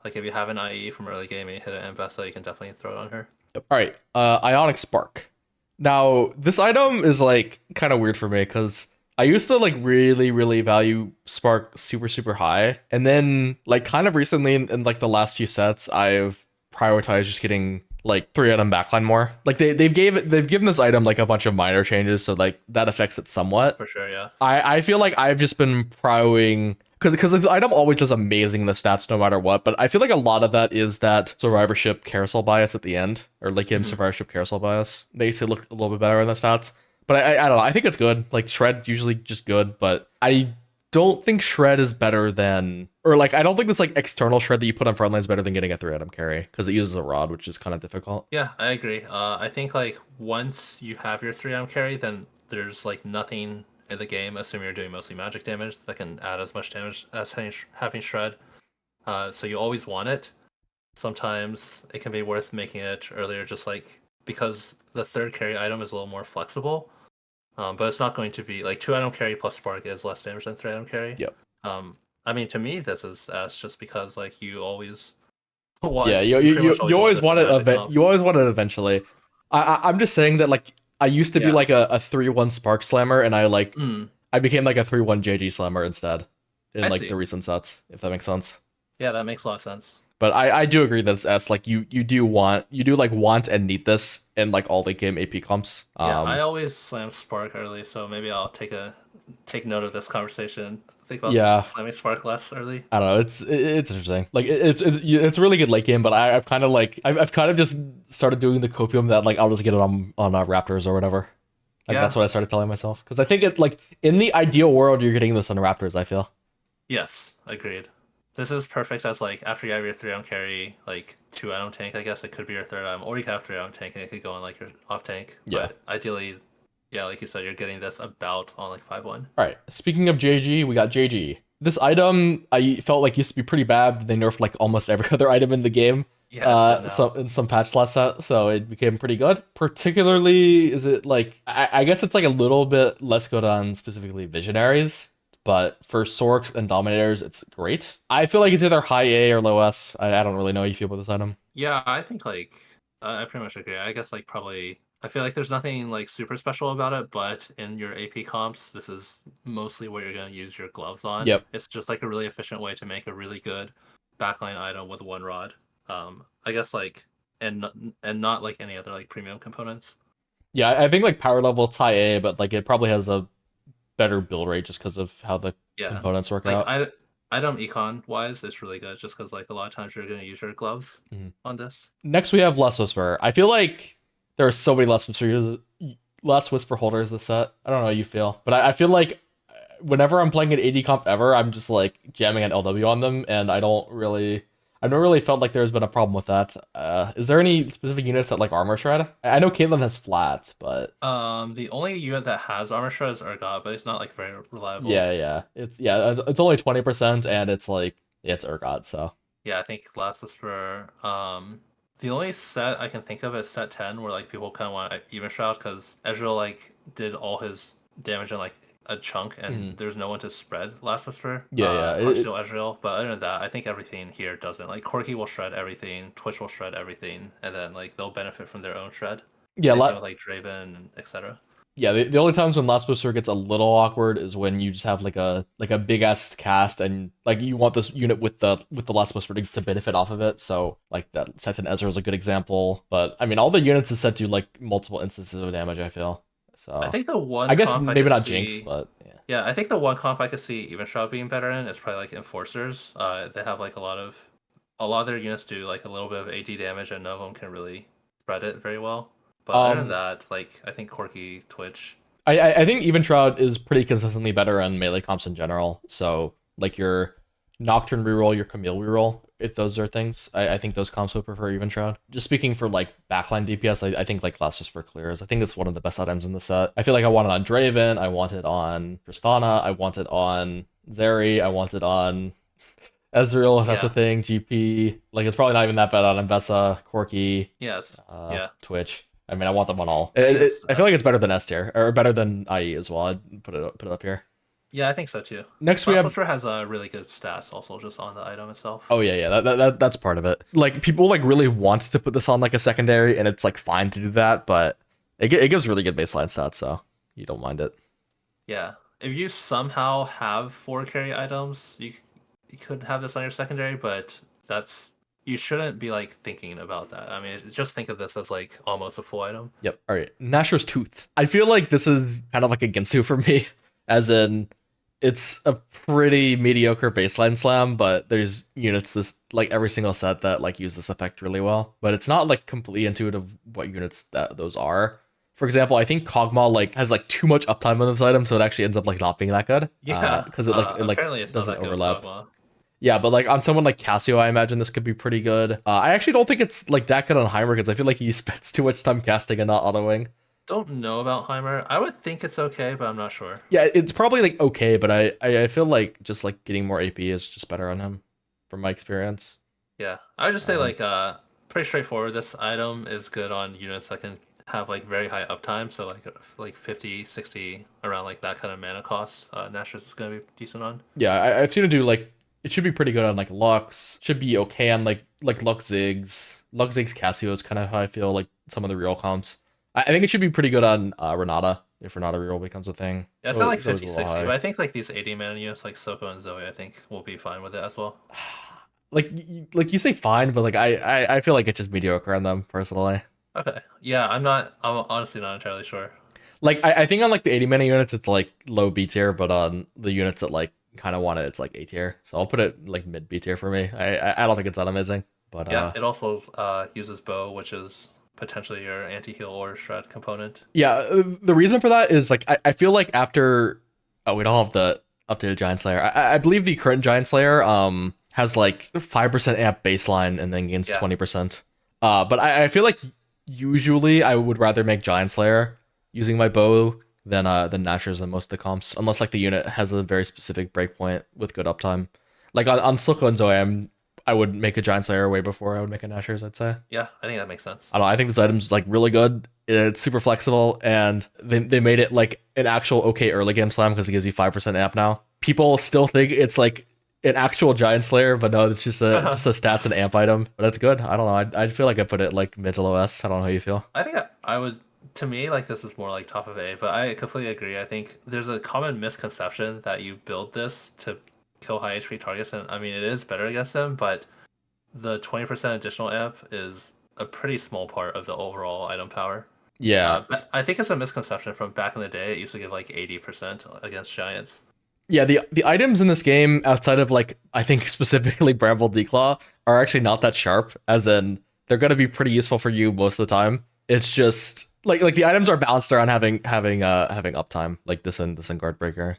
Like if you have an IE from early game and you hit an Ambessa, you can definitely throw it on her. Yep. All right. Ionic Spark. Now, this item is like kind of weird for me because I used to like really value Spark super high, and then like kind of recently in like the last few sets, I've prioritized just getting like 3 item backline more. Like they've given this item like a bunch of minor changes, so like that affects it somewhat. For sure, yeah. I feel like I've just been prioing because the item always does amazing in the stats no matter what, but I feel like a lot of that is that survivorship carousel bias at the end, or late game survivorship carousel bias makes it look a little bit better in the stats. But I don't know. I think it's good. Like Shred usually just good, but I don't think Shred is better than or like I don't think this like external Shred that you put on front line is better than getting a 3 item carry because it uses a rod, which is kind of difficult. Yeah, I agree. I think like once you have your 3M carry, then there's like nothing in the game, assuming you're doing mostly magic damage, that can add as much damage as having Shred. So you always want it. Sometimes it can be worth making it earlier, just like because the third carry item is a little more flexible. But it's not going to be like 2 item carry plus Spark is less damage than 3 item carry. Yep. I mean, to me, this is S just because like you always want. Yeah, pretty much you always this want it. magic comp. You always want it eventually. I'm just saying that like I used to be Yeah. like a 3-1 Spark Slammer, and Mm, I became like a 3-1 JG Slammer instead in I like see. the recent sets, if that makes sense. Yeah, that makes a lot of sense. But I do agree that it's S. Like you do like want and need this in like all the game AP comps. Yeah, I always slam Spark early, so maybe I'll take note of this conversation. Think about Yeah. slamming Spark less early. I don't know. It's interesting. Like it's a really good late game, but I've kind of like I've kind of just started doing the copium that like I'll just get it on Raptors or whatever. Like Yeah. that's what I started telling myself because I think it like in the ideal world you're getting this on Raptors. I feel. Yes, agreed. This is perfect as like after you have your 3 item carry, like 2 item tank, I guess it could be your 3rd item, or you could have 3 item tank and it could go on like your off tank. Yeah. But ideally, yeah, like you said, you're getting this about on like 5-1. All right. Speaking of JG, we got JG. This item I felt like used to be pretty bad. They nerfed like almost every other item in the game. Yeah, it's good now. In some patch last set, so it became pretty good. Particularly, is it like I guess it's like a little bit less good on specifically visionaries, but for Sorks and Dominators, it's great. I feel like it's either high A or low S. I don't really know how you feel about this item. Yeah, I think like I pretty much agree. I guess like probably I feel like there's nothing like super special about it, but in your AP comps, this is mostly what you're gonna use your gloves on. Yep. It's just like a really efficient way to make a really good backline item with 1 rod. I guess like and not like any other like premium components. Yeah, I think like power level it's high A, but like it probably has a better build rate just because of how the Yeah, components work like out. item econ wise, it's really good just because like a lot of times you're gonna use your gloves Mhm. on this. Next, we have Lust Whisper. I feel like there are so many Last Whisper holders this set. I don't know how you feel, but I feel like whenever I'm playing an AD comp ever, I'm just like jamming an LW on them, and I've never really felt like there's been a problem with that. Is there any specific units that like armor shred? I know Caitlyn has flat, but The only unit that has armor shred is Urgot, but it's not like very reliable. it's only 20%, and it's like it's Urgot, so Yeah, I think Last Whisper. The only set I can think of is set 10, where like people kind of want even shroud because Ezreal like did all his damage in like a chunk, and there's no one to spread Last Whisper. On Steel Ezreal. But other than that, I think everything here doesn't. Like Corki will shred everything, Twitch will shred everything, and then like they'll benefit from their own shred. yeah, With, like Draven and etc. Yeah, the only times when Last Booster gets a little awkward is when you just have like a big ass cast and like you want this unit with the Last Booster to benefit off of it. So like that Set and Ezra is a good example. But I mean all the units is set to like multiple instances of damage, I feel. So I think the one I guess comp maybe not see, Jinx, but yeah. Yeah, I think the one comp I could see Even Shroud being better in is probably like Enforcers. They have like a lot of their units do like a little bit of AD damage, and none of them can really spread it very well. But other than that, like I think Corki, Twitch. I think Even Shroud is pretty consistently better on melee comps in general. So like your Nocturne reroll, your Camille reroll, if those are things, I think those comps would prefer Even Shroud. Just speaking for like backline DPS, I think like Last Whisper clears. I think it's one of the best items in the set. I feel like I want it on Draven, I want it on Tristana, I want it on Zeri, I want it on Ezreal, if that's a thing, GP. Like it's probably not even that bad on Aesah, Corki, Twitch. I mean, I want them on all. I feel like it's better than S tier, or better than IE as well. I'd put it up here. Yeah, I think so too. Next we have Whisper has really good stats also just on the item itself. Oh yeah, that's part of it. Like people like really want to put this on like a secondary, and it's like fine to do that, but it gives really good baseline stats, so you don't mind it. Yeah, if you somehow have 4 carry items, you could have this on your secondary, but you shouldn't be like thinking about that. I mean, just think of this as like almost a full item. Yep. All right. Nashor's Tooth. I feel like this is kind of like a Ginsu for me, as in it's a pretty mediocre baseline slam, but there's units this like every single set that like use this effect really well. But it's not like completely intuitive what units that those are. For example, I think Kog'Maw like has like too much uptime on this item, so it actually ends up like not being that good. Yeah, because it doesn't overlap. Yeah, but like on someone like Cassio, I imagine this could be pretty good. I actually don't think it's like that good on Heimer because I feel like he spends too much time casting and not autoing. Don't know about Heimer. I would think it's okay, but I'm not sure. Yeah, it's probably like okay, but I feel like just like getting more AP is just better on him, from my experience. Yeah, I would just say like pretty straightforward. This item is good on units that can have like very high uptime, so like 50, 60 around like that kind of mana cost. Nashor's is gonna be decent on. Yeah, I've seen it do like. It should be pretty good on like Lux. Should be okay on like Lux Ziggs. Lux Ziggs Cassio is kind of how I feel like some of the real comps. I think it should be pretty good on Renata if Renata reroll becomes a thing. Yeah, it's not like 50, 60, but I think like these 80 mana units like Soko and Zoe, I think will be fine with it as well. like you say fine, but like I feel like it's just mediocre on them personally. Okay. Yeah, I'm honestly not entirely sure. Like I think on like the 80 mana units it's like low B tier, but on the units that like kind of want it, it's like A tier. So I'll put it like mid B tier for me. I don't think it's that amazing, but yeah, it also uses bow, which is potentially your anti-heal or shred component. Yeah, the reason for that is like I feel like after we don't have the updated Giant Slayer. I believe the current Giant Slayer has like 5% amp baseline and then gains 20%. But I feel like usually I would rather make Giant Slayer using my bow than Nashers in most of the comps, unless like the unit has a very specific breakpoint with good uptime. Like on Silco and Zoe, I would make a Giant Slayer way before I would make a Nashers, I'd say. Yeah, I think that makes sense. I don't know, I think this item's like really good. It's super flexible, and they made it like an actual okay early game slam because it gives you 5% amp now. People still think it's like an actual Giant Slayer, but no, it's just a stats and amp item. But that's good. I don't know. I feel like I put it like mid to low S. I don't know how you feel. I think I would. To me, like this is more like top of A, but I completely agree. I think there's a common misconception that you build this to kill high HP targets, and I mean it is better against them, but the 20% additional amp is a pretty small part of the overall item power. Yeah, I think it's a misconception from back in the day. It used to give like 80% against giants. Yeah, the items in this game, outside of like I think specifically Bramble Declaw, are actually not that sharp. As in, they're gonna be pretty useful for you most of the time. It's just like the items are balanced around having uptime, like this and guard breaker.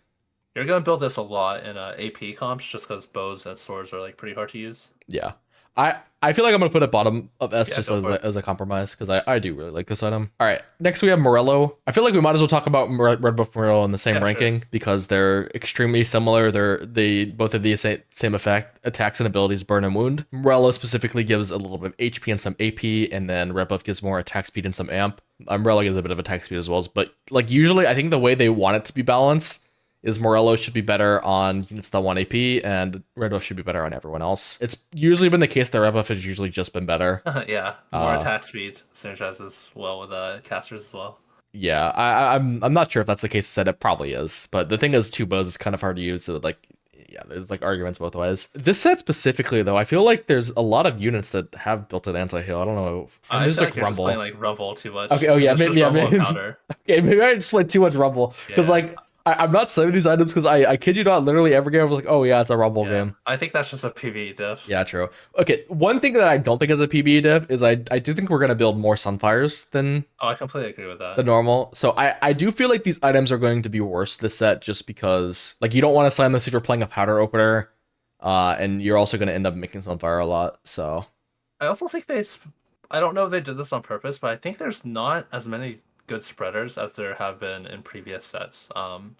You're gonna build this a lot in AP comps just because bows and swords are like pretty hard to use. Yeah. I feel like I'm gonna put it bottom of S Yeah, just go for it. as a compromise because I do really like this item. All right, next we have Morello. I feel like we might as well talk about Red Buff Morello in the same Yeah, ranking sure. because they're extremely similar. They both have the same effect: attacks and abilities, burn and wound. Morello specifically gives a little bit of HP and some AP, and then Red Buff gives more attack speed and some amp. Morello gives a bit of attack speed as well, but like usually I think the way they want it to be balanced is Morello should be better on units that want AP, and Red Buff should be better on everyone else. It's usually been the case that Red Buff has usually just been better. Yeah, more Uh, attack speed synergizes well with casters as well. yeah, I'm not sure if that's the case. Said it probably is, but the thing is, two bows is kind of hard to use. So like, yeah, there's like arguments both ways. This set specifically, though, I feel like there's a lot of units that have built-in anti-heal. I don't know. And I there's feel like like you're just playing Rumble. like Rumble too much. Okay, oh yeah, It's just maybe, yeah, Rumble and maybe. Powder. Okay, maybe I just played too much Rumble because Yeah. like I'm not saving these items because I kid you not, literally every game I was like, oh yeah, it's a Rumble Yeah, game. I think that's just a PvE diff. Yeah, true. Okay, one thing that I don't think is a PBE diff is I do think we're gonna build more Sunfires than Oh, I completely agree with the that. normal. So I do feel like these items are going to be worse this set just because like you don't want to slam this if you're playing a powder opener, and you're also gonna end up making Sunfire a lot. So I also think I don't know if they did this on purpose, but I think there's not as many good spreaders as there have been in previous sets.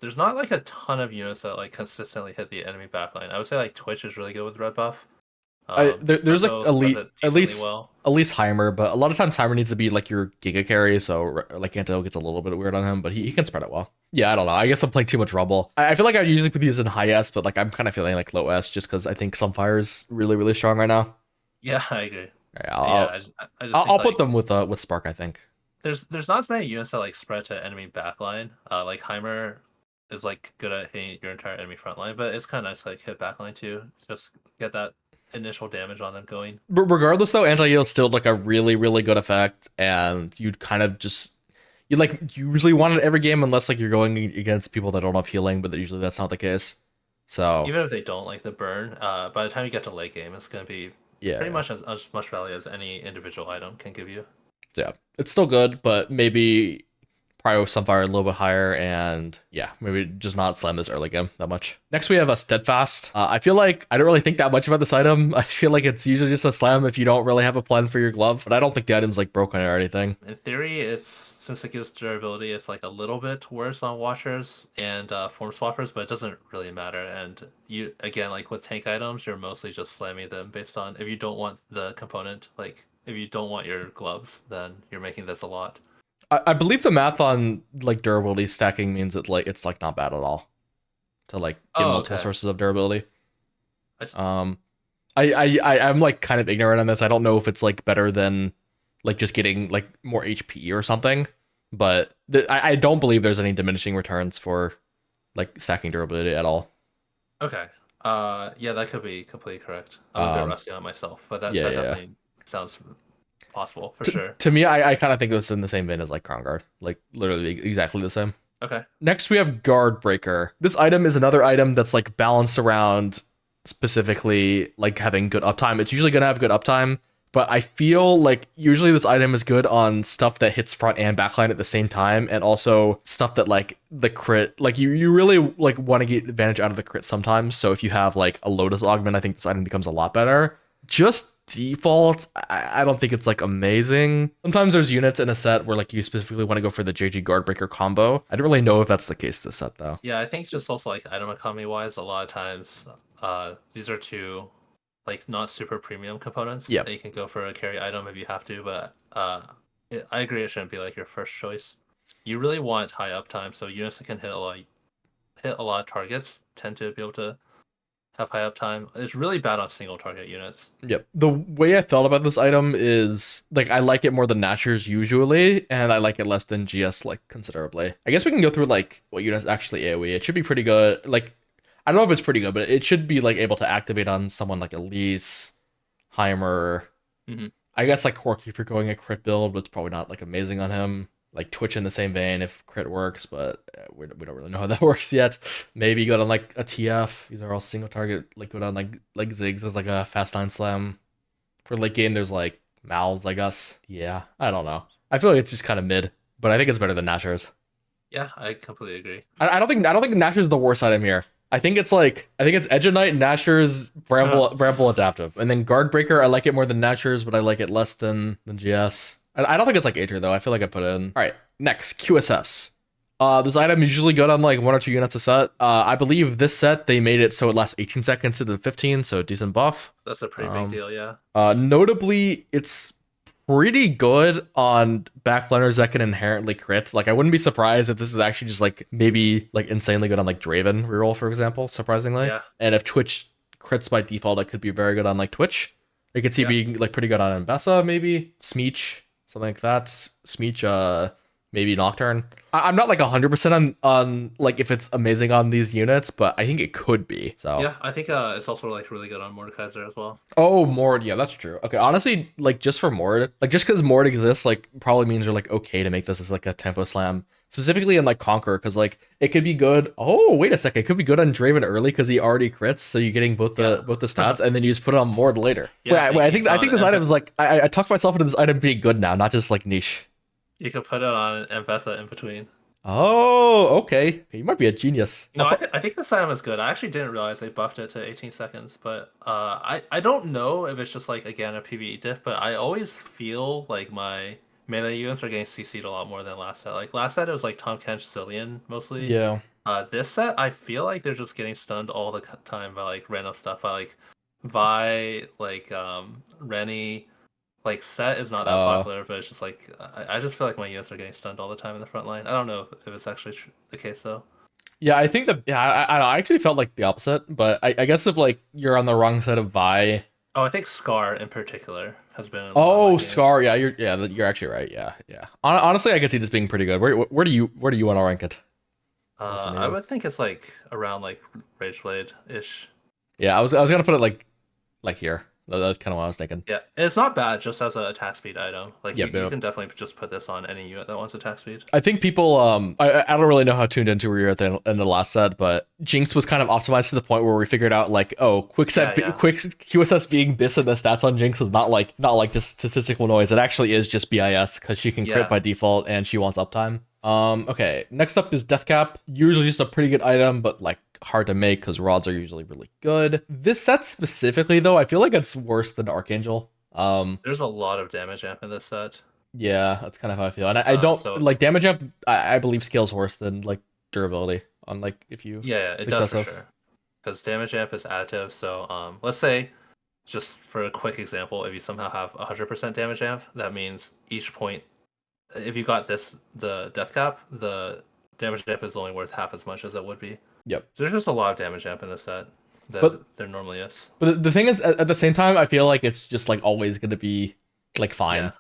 There's not like a ton of units that like consistently hit the enemy backline. I would say like Twitch is really good with red buff. there's like Sparko spreads elite it decently well. at least Heimer, but a lot of times Heimer needs to be like your Giga carry, so like Anto gets a little bit weird on him, but he can spread it well. Yeah, I don't know. I guess I'm playing too much Rumble. I feel like I usually put these in high S, but like I'm kind of feeling like low S just because I think Sunfire is really really strong right now. Yeah, I agree. Right, Yeah, I just think I'll put like them with Spark. I think. there's not as many units that like spread to enemy backline. Like Heimer is like good at hitting your entire enemy front line, but it's kind of nice to like hit backline too. Just get that initial damage on them going. But regardless, though, anti-heal is still like a really really good effect, and you'd kind of just you like usually want it every game unless like you're going against people that don't have healing, but usually that's not the case. So Even if they don't like the burn, by the time you get to late game, it's gonna be yeah, pretty yeah. much as much value as any individual item can give you. So, yeah, it's still good, but maybe Prio Sunfire a little bit higher, and yeah, maybe just not slam this early game that much. Next, we have a Steadfast. I feel like I don't really think that much about this item. I feel like it's usually just a slam if you don't really have a plan for your glove, but I don't think the item's like broken or anything. In theory, it's since it gives durability, it's like a little bit worse on watchers and form swappers, but it doesn't really matter. And you again, like with tank items, you're mostly just slamming them based on if you don't want the component, like if you don't want your gloves, then you're making this a lot. I believe the math on like durability stacking means that like it's like not bad at all to like get Oh, multiple okay. sources of durability. I s- Um, I'm like kind of ignorant on this. I don't know if it's like better than like just getting like more HP or something, but I don't believe there's any diminishing returns for like stacking durability at all. okay. Yeah, that could be completely correct. I'm a bit Um, rusty on it myself, but that yeah, that yeah. definitely sounds possible for To, sure. to me, I kind of think this in the same vein as like Crown Guard, like literally exactly the same. Okay. Next, we have Guard Breaker. This item is another item that's like balanced around specifically like having good uptime. It's usually gonna have good uptime, but I feel like usually this item is good on stuff that hits front and backline at the same time, and also stuff that like the crit. Like you really like want to get advantage out of the crit sometimes. So if you have like a Lotus Augment, I think this item becomes a lot better. Just default, I don't think it's like amazing. Sometimes there's units in a set where like you specifically want to go for the JG Guardbreaker combo. I don't really know if that's the case this set though. Yeah, I think just also like item economy wise, a lot of times these are two like not super premium components. Yeah. You can go for a carry item if you have to, but I agree it shouldn't be like your first choice. You really want high uptime, so units that can hit a lot of targets tend to be able to have high uptime. It's really bad on single target units. Yep. The way I felt about this item is like I like it more than Natchers usually, and I like it less than GS like considerably. I guess we can go through like what units actually AoE. It should be pretty good. Like I don't know if it's pretty good, but it should be like able to activate on someone like Elise, Heimer. Hmm. I guess like Corky for going a crit build, but it's probably not like amazing on him. Like Twitch in the same vein if crit works, but we don't really know how that works yet. Maybe go down like a TF. These are all single target. Like go down like Ziggs as like a fast 9 slam. For late game, there's like Mals, I guess. Yeah, I don't know. I feel like it's just kind of mid, but I think it's better than Nashor's. Yeah, I completely agree. I don't think Nashor's the worst item here. I think it's Edge of Night, Nashor's, Bramble Adaptive, and then Guard Breaker. I like it more than Nashor's, but I like it less than GS. I don't think it's like A tier though. I feel like I put it in. All right, next QSS. This item is usually good on like 1 or 2 units a set. I believe this set they made it so it lasts 18 seconds instead of 15, so decent buff. That's a pretty big deal, yeah. Notably, it's pretty good on backliners that can inherently crit. Like I wouldn't be surprised if this is actually just like maybe like insanely good on like Draven reroll, for example, surprisingly. Yeah. And if Twitch crits by default, it could be very good on like Twitch. I could see being like pretty good on Aesah, maybe Smeech, something like that. Smeech, maybe Nocturne. I'm not like 100% on like if it's amazing on these units, but I think it could be. So yeah, I think it's also like really good on Mordekaiser as well. Oh, Mord, yeah, that's true. Okay, honestly, like just for Mord, like just because Mord exists, like probably means you're like okay to make this as like a tempo slam, specifically in like Conqueror, because like it could be good. Oh, wait a second, it could be good on Draven early because he already crits, so you're getting both the stats, and then you just put it on Mord later. Yeah, I think this item is like I talked myself into this item being good now, not just like niche. You could put it on Aesah in between. Oh, okay. You might be a genius. No, I think this item is good. I actually didn't realize they buffed it to 18 seconds, but I don't know if it's just like again a PvE diff, but I always feel like my melee units are getting CC'd a lot more than last set. Like last set it was like Tahm Kench Zillion mostly. Yeah. This set I feel like they're just getting stunned all the time by like random stuff, by like Vi, like Rennie. Like Set is not that popular, but it's just like I just feel like my units are getting stunned all the time in the front line. I don't know if it's actually the case though. Yeah, I think that I actually felt like the opposite, but I guess if like you're on the wrong side of Vi. Oh, I think Scar in particular has been. Oh, Scar, yeah, you're actually right. Yeah. Honestly, I could see this being pretty good. Where do you want to rank it? I would think it's like around like Rageblade ish. Yeah, I was gonna put it like here. That's kind of what I was thinking. Yeah, it's not bad just as an attack speed item. Like you can definitely just put this on any unit that wants attack speed. I think people, I don't really know how tuned into we were at the end of the last set, but Jinx was kind of optimized to the point where we figured out like, oh, quick QSS being bis and the stats on Jinx is not like just statistical noise. It actually is just BIS because she can crit by default and she wants uptime. Okay, next up is Deathcap. Usually just a pretty good item, but like hard to make because rods are usually really good. This set specifically though, I feel like it's worse than Archangel. There's a lot of damage amp in this set. Yeah, that's kind of how I feel. And I don't like damage amp, I believe scales worse than like durability on like if you it does for sure. Because damage amp is additive, so let's say just for a quick example, if you somehow have 100% damage amp, that means each point, if you got the death cap, the damage amp is only worth half as much as it would be. Yep. So there's just a lot of damage amp in this set that there normally is. But the thing is, at the same time, I feel like it's just like always going to be like fine. Yeah.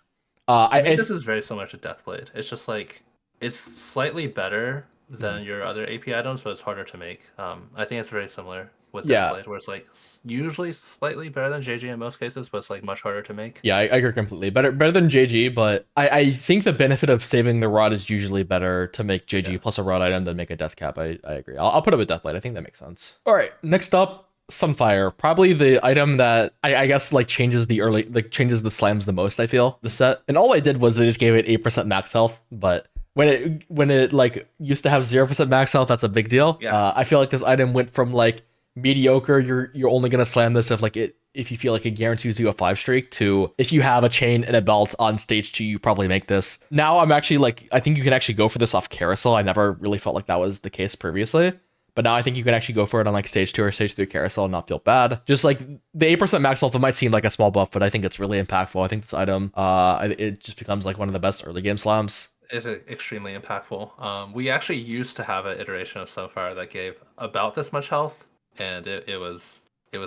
I think this is very similar to Deathblade. It's just like it's slightly better than your other AP items, but it's harder to make. I think it's very similar with Deathblade, where it's like usually slightly better than JG in most cases, but it's like much harder to make. Yeah, I agree completely. Better than JG, but I think the benefit of saving the rod is usually better to make JG plus a rod item than make a death cap. I agree. I'll put up a Deathblade. I think that makes sense. All right, next up, Sunfire. Probably the item that I guess like changes the slams the most, I feel, the set. And all I did was I just gave it 8% max health, but when it like used to have 0% max health, that's a big deal. Yeah. I feel like this item went from like mediocre, you're only gonna slam this if you feel like it guarantees you a 5 streak, to if you have a chain and a belt on stage 2, you probably make this. Now I'm actually like, I think you can actually go for this off carousel. I never really felt like that was the case previously, but now I think you can actually go for it on like stage 2 or stage 3 carousel and not feel bad. Just like the 8% max health, it might seem like a small buff, but I think it's really impactful. I think this item, it just becomes like one of the best early game slams. It's extremely impactful. We actually used to have an iteration of Sunfire that gave about this much health, and it was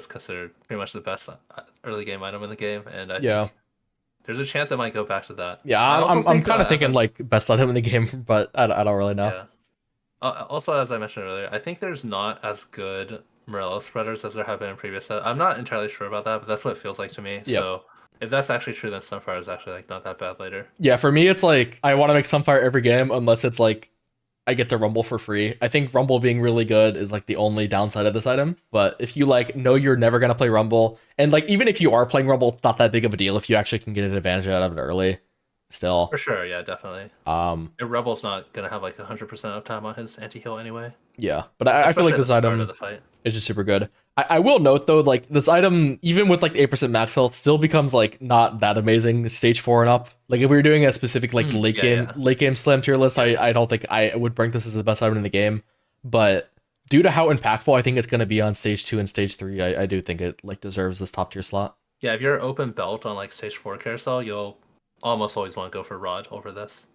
considered pretty much the best early game item in the game, and I think there's a chance it might go back to that. Yeah, I'm kind of thinking like best item in the game, but I don't really know. Yeah. Also, as I mentioned earlier, I think there's not as good Morello spreaders as there have been in previous sets. I'm not entirely sure about that, but that's what it feels like to me. Yep. So if that's actually true, then Sunfire is actually like not that bad later. Yeah, for me, it's like I want to make Sunfire every game unless it's like I get to Rumble for free. I think Rumble being really good is like the only downside of this item. But if you like know you're never gonna play Rumble, and like even if you are playing Rumble, it's not that big of a deal if you actually can get an advantage out of it early. For still. sure, yeah, definitely. Um, A Rebel's not gonna have like 100% uptime on his anti-heal anyway, yeah, but I feel especially like at the this start of item the fight. is just super good. I will note though, like this item, even with like 8% max health, still becomes like not that amazing stage 4 and up. Like if we were doing a specific like Yeah, yeah, late game slam tier list, yes. I don't think I would rank this as the best item in the game. But due to how impactful I think it's gonna be on stage 2 and stage 3, I do think it like deserves this top tier slot. Yeah, if you're open belt on like stage 4 carousel, you'll almost always want to go for Rod over this.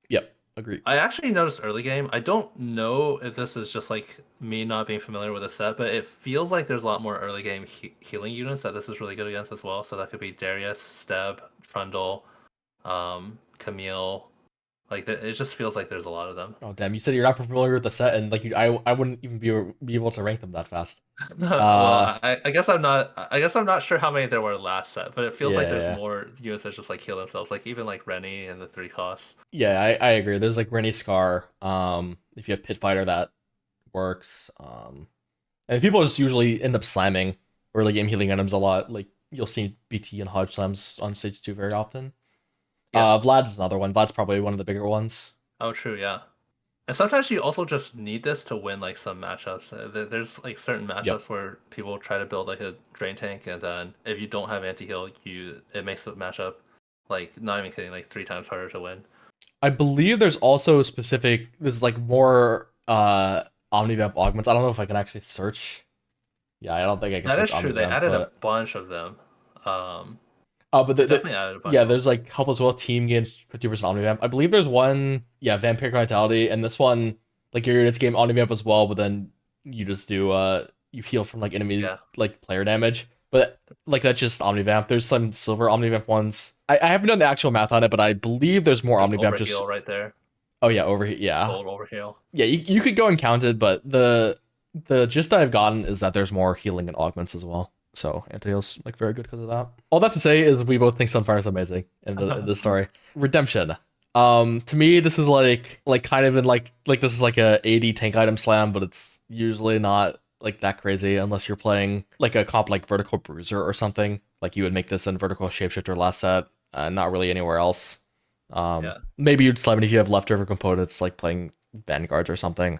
Yep, agree. I actually noticed early game. I don't know if this is just like me not being familiar with the set, but it feels like there's a lot more early game healing units that this is really good against as well. So that could be Darius, Steb, Trundle, Camille. Like it just feels like there's a lot of them. Oh damn! You said you're not familiar with the set, and like I wouldn't even be able to rank them that fast. Uh, Well, I guess I'm not. I guess I'm not sure how many there were last set, but it feels like yeah, there's yeah, more units that just like heal themselves. Like even like Rennie and the 3 costs. yeah. I agree. There's like Rennie Scar. If you have Pit Fighter, that works. And people just usually end up slamming early game healing items a lot. Like you'll see BT and Hodge slams on stage 2 very often. Yeah. Vlad is another one. Vlad's probably one of the bigger ones. Oh, true. Yeah. And sometimes you also just need this to win like some matchups. There's like certain Yep. matchups where people try to build like a drain tank, and then if you don't have anti-heal, it makes the matchup like not even kidding, like 3 times harder to win. I believe there's also specific. There's like more Omnivamp augments. I don't know if I can actually search. Yeah, I don't think I can That search is true. They Omnivamp, added a but bunch of them. Um, but they definitely added a bunch yeah, of them. there's like help as well. Team gains 50% Omnivamp. I believe there's one. Yeah, Vampiric Vitality, and this one like your units game Omnivamp as well, but then you just do you heal from like enemy Yeah, like player damage. But like that's just Omnivamp. There's some silver Omnivamp ones. I haven't done the actual math on it, but I believe there's more there's Omnivamp. Just overheal right there. oh yeah, over here. Yeah, Gold overheal. yeah. You could go and count it, but the gist I've gotten is that there's more healing and augments as well. So Antidote's like very good because of that. All that to say is we both think Sunfire is amazing in the story. Redemption. To me this is like kind of in like this is like a 80 tank item slam, but it's usually not like that crazy unless you're playing like a comp like Vertical Bruiser or something. Like you would make this in Vertical Shapeshifter last set, not really anywhere else. Yeah. Maybe you'd slam it if you have leftover components like playing Vanguards or something.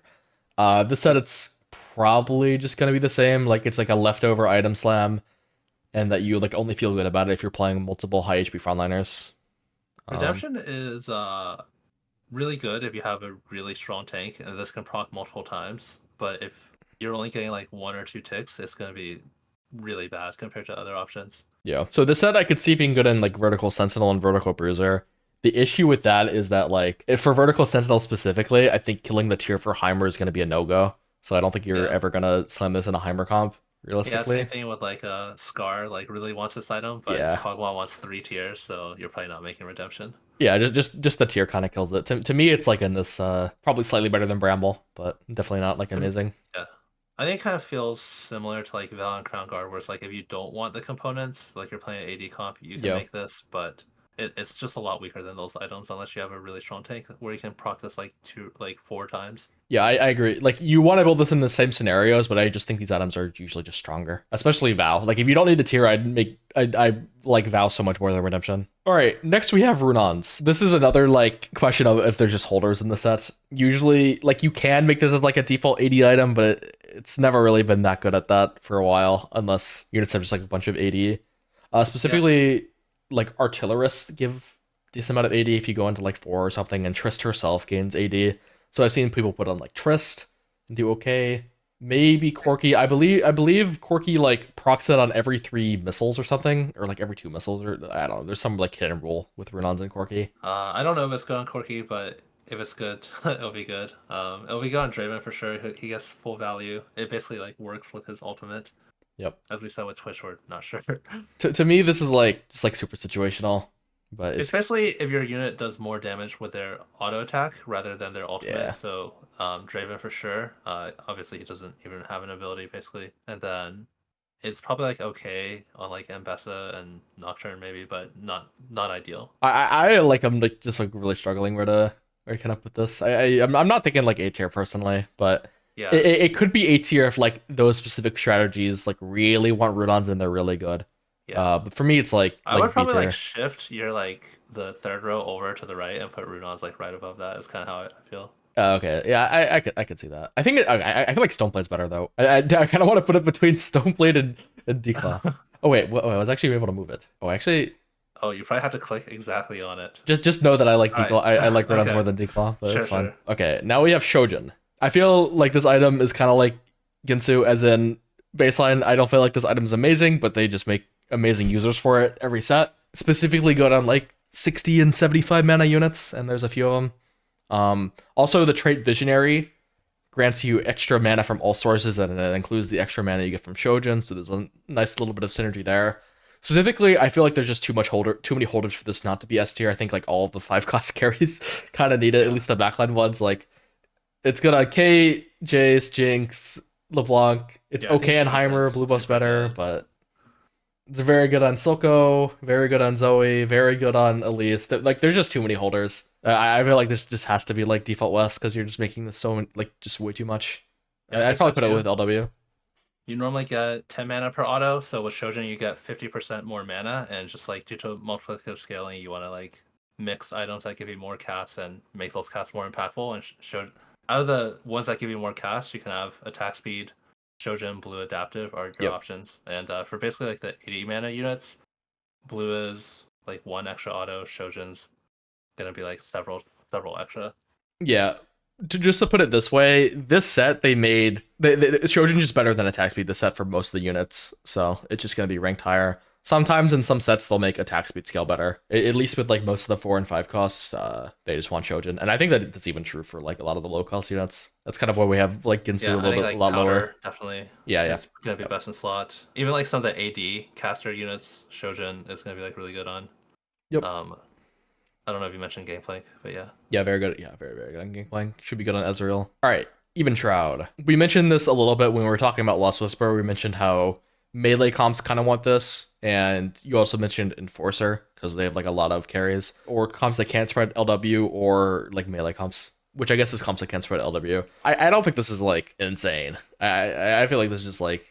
This set it's probably just gonna be the same. Like it's like a leftover item slam, and that you like only feel good about it if you're playing multiple high HP frontliners. Um, Redemption is really good if you have a really strong tank, and this can proc multiple times. But if you're only getting like 1 or 2 ticks, it's gonna be really bad compared to other options. yeah. So this set I could see being good in like Vertical Sentinel and Vertical Bruiser. The issue with that is that like if for Vertical Sentinel specifically, I think killing the tier for Heimer is gonna be a no go. So I don't think you're Yeah. ever gonna slam this in a Heimer comp Yeah, same realistically. thing with like Scar, like really wants this item, but Yeah. Hogwa wants 3 tiers, so you're probably not making redemption. Yeah, just the tier kind of kills it. To me, it's like in this probably slightly better than Bramble, but definitely not like And amazing. yeah. I think it kind of feels similar to like Val and Crown Guard, where it's like if you don't want the components, like you're playing AD comp, you can Yeah. make this, but it's just a lot weaker than those items unless you have a really strong tank where you can proc this like 4 times. Yeah, I agree. Like you want to build this in the same scenarios, but I just think these items are usually just stronger. Especially Vow. Like if you don't need the tier, I like Vow so much more than Redemption. All right, next we have Runons. This is another like question of if there's just holders in the set. Usually, like you can make this as like a default 80 item, but it's never really been that good at that for a while, unless units have just like a bunch of 80. Yeah. Specifically, like artillerists give decent amount of 80 if you go into like 4 or something, and Trist herself gains 80. So I've seen people put on like Trist and do okay. Maybe Corki. I believe Corki like procs it on every 3 missiles or something, or like every 2 missiles, or I don't know. There's some like hidden rule with Runons and Corki. I don't know if it's good on Corky, but if it's good, it'll be good. It'll be good on Draven for sure. He gets full value. It basically like works with his ultimate, Yep. as we said with Twitch. We're not sure. To me, this is like just like super situational, but it's Especially if your unit does more damage with their auto attack rather than their ultimate. yeah. So Draven for sure. Obviously he doesn't even have an ability basically, and then it's probably like okay on like Mbessa and Nocturne maybe, but not ideal. I like I'm like just like really struggling where to kind of put this. I'm not thinking like A tier personally, but Yeah, it could be A tier if like those specific strategies like really want Rudons and they're really good. yeah. But for me, it's I would like B probably like tier. shift your like the third row over to the right and put Runons like right above that. Is kind of how I feel. Okay, yeah, I could see that. I think I feel like Stoneplate's better though. I kind of want to put it between Stoneplate and Declaw. Oh wait, I was actually able to move it. Oh, actually, Oh, you probably have to click exactly on it. just know that I like All right. Declaw. I like Renons more Okay. than Declaw, but it's Sure, fine. sure. Okay, now we have Shojin. I feel like this item is kind of like Ginsu, as in baseline. I don't feel like this item is amazing, but they just make amazing users for it every set. Specifically good on like 60 and 75 mana units, and there's a few of them. Also, the trait Visionary grants you extra mana from all sources, and that includes the extra mana you get from Shojin. So there's a nice little bit of synergy there. Specifically, I feel like there's just too many holders for this not to be S tier. I think like all of the 5 cost carries kind of need it. At least the backline ones. Like it's good on Kate, Jace, Jinx, LeBlanc. It's Yeah, I think okay on Heimer. Shogun's Blue buff's super better, good. but it's very good on Silco, very good on Zoe, very good on Elise. Like, there's just too many holders. I feel like this just has to be like default West because you're just making this so like just way too much. Yeah, I I'd think probably so put it too. with LW. You normally get 10 mana per auto, so with Shojin you get 50% more mana, and just like due to multiplicative scaling, you want to like mix items that give you more casts and make those casts more impactful. And show out of the ones that give you more casts, you can have attack speed, Shojin, blue adaptive are your Yep. options. And for basically like the 80 mana units, blue is like one extra auto, Shojin's gonna be like several extra. Yeah. Just to put it this way, this set they made Shojin just better than attack speed this set for most of the units, so it's just gonna be ranked higher. Sometimes in some sets they'll make attack speed scale better. At least with like most of the 4 and 5 costs, they just want Shojin, and I think that that's even true for like a lot of the low cost units. That's kind of why we have like Ginsu Yeah, a I little think bit a like lot lower. powder definitely Yeah, yeah. is gonna be Yep. best in slot. Even like some of the AD caster units, Shojin is gonna be like really good on. Yep. Um, I don't know if you mentioned Gameplay, but yeah. Yeah, very good. Yeah, very, very good on Gangplank. Should be good on Ezreal. All right, even Shroud. We mentioned this a little bit when we were talking about Lost Whisper. We mentioned how melee comps kind of want this, and you also mentioned Enforcer because they have like a lot of carries, or comps that can't spread LW, or like melee comps, which I guess is comps that can spread LW. I don't think this is like insane. I feel like this is just like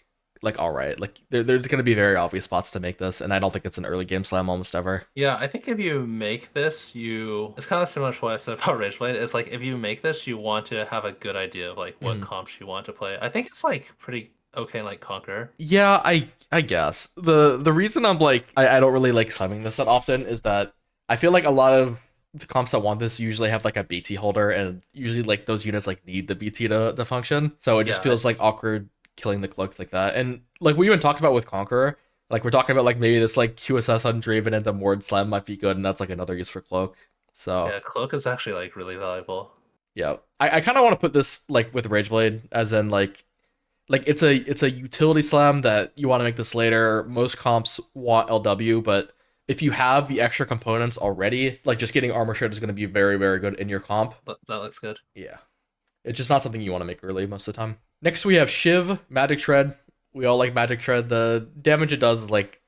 all right. Like there's gonna be very obvious spots to make this, and I don't think it's an early game slam almost ever. Yeah, I think if you make this, it's kind of similar to what I said about Rageblade. It's like if you make this, you want to have a good idea of like what Mhm. comps you want to play. I think it's like pretty okay in like Conquer. Yeah, I guess the reason I'm like I don't really like slamming this that often is that I feel like a lot of the comps that want this usually have like a BT holder, and usually like those units like need the BT to function. So it just Yeah, feels like awkward killing the cloak like that. And like we even talked about with Conqueror, like we're talking about like maybe this like QSS on Draven into Mord Slam might be good, and that's like another use for cloak. So yeah, Cloak is actually like really valuable. yeah, I kind of want to put this like with Rageblade, as in like it's a utility slam that you want to make this later. Most comps want LW, but if you have the extra components already, like just getting armor shred is going to be very very good in your comp. That looks good. Yeah, it's just not something you want to make early most of the time. Next we have Shiv, Magic Tread. We all like Magic Tread. The damage it does is like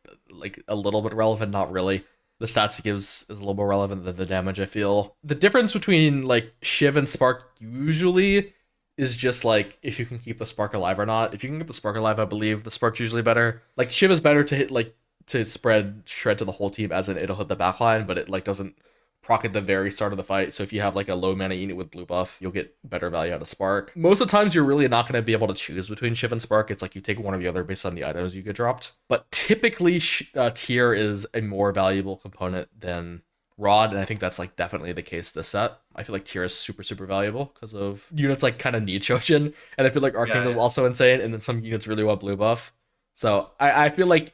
a little bit relevant, not really. The stats it gives is a little more relevant than the damage, I feel. The difference between like Shiv and Spark usually is just like if you can keep the Spark alive or not. If you can keep the Spark alive, I believe the Spark's usually better. Like Shiv is better to hit like to spread shred to the whole team, as in it'll hit the backline, but it like doesn't proc at the very start of the fight. So if you have like a low mana unit with blue buff, you'll get better value out of Spark. Most of the times you're really not going to be able to choose between Shiv and Spark. It's like you take one or the other based on the items you get dropped. But typically Tier is a more valuable component than Rod, and I think that's like definitely the case this set. I feel like Tier is super super valuable because of units like kind of need Shojin, and I feel like Arcane Yeah, is yeah. also insane, and then some units really want blue buff. So I feel like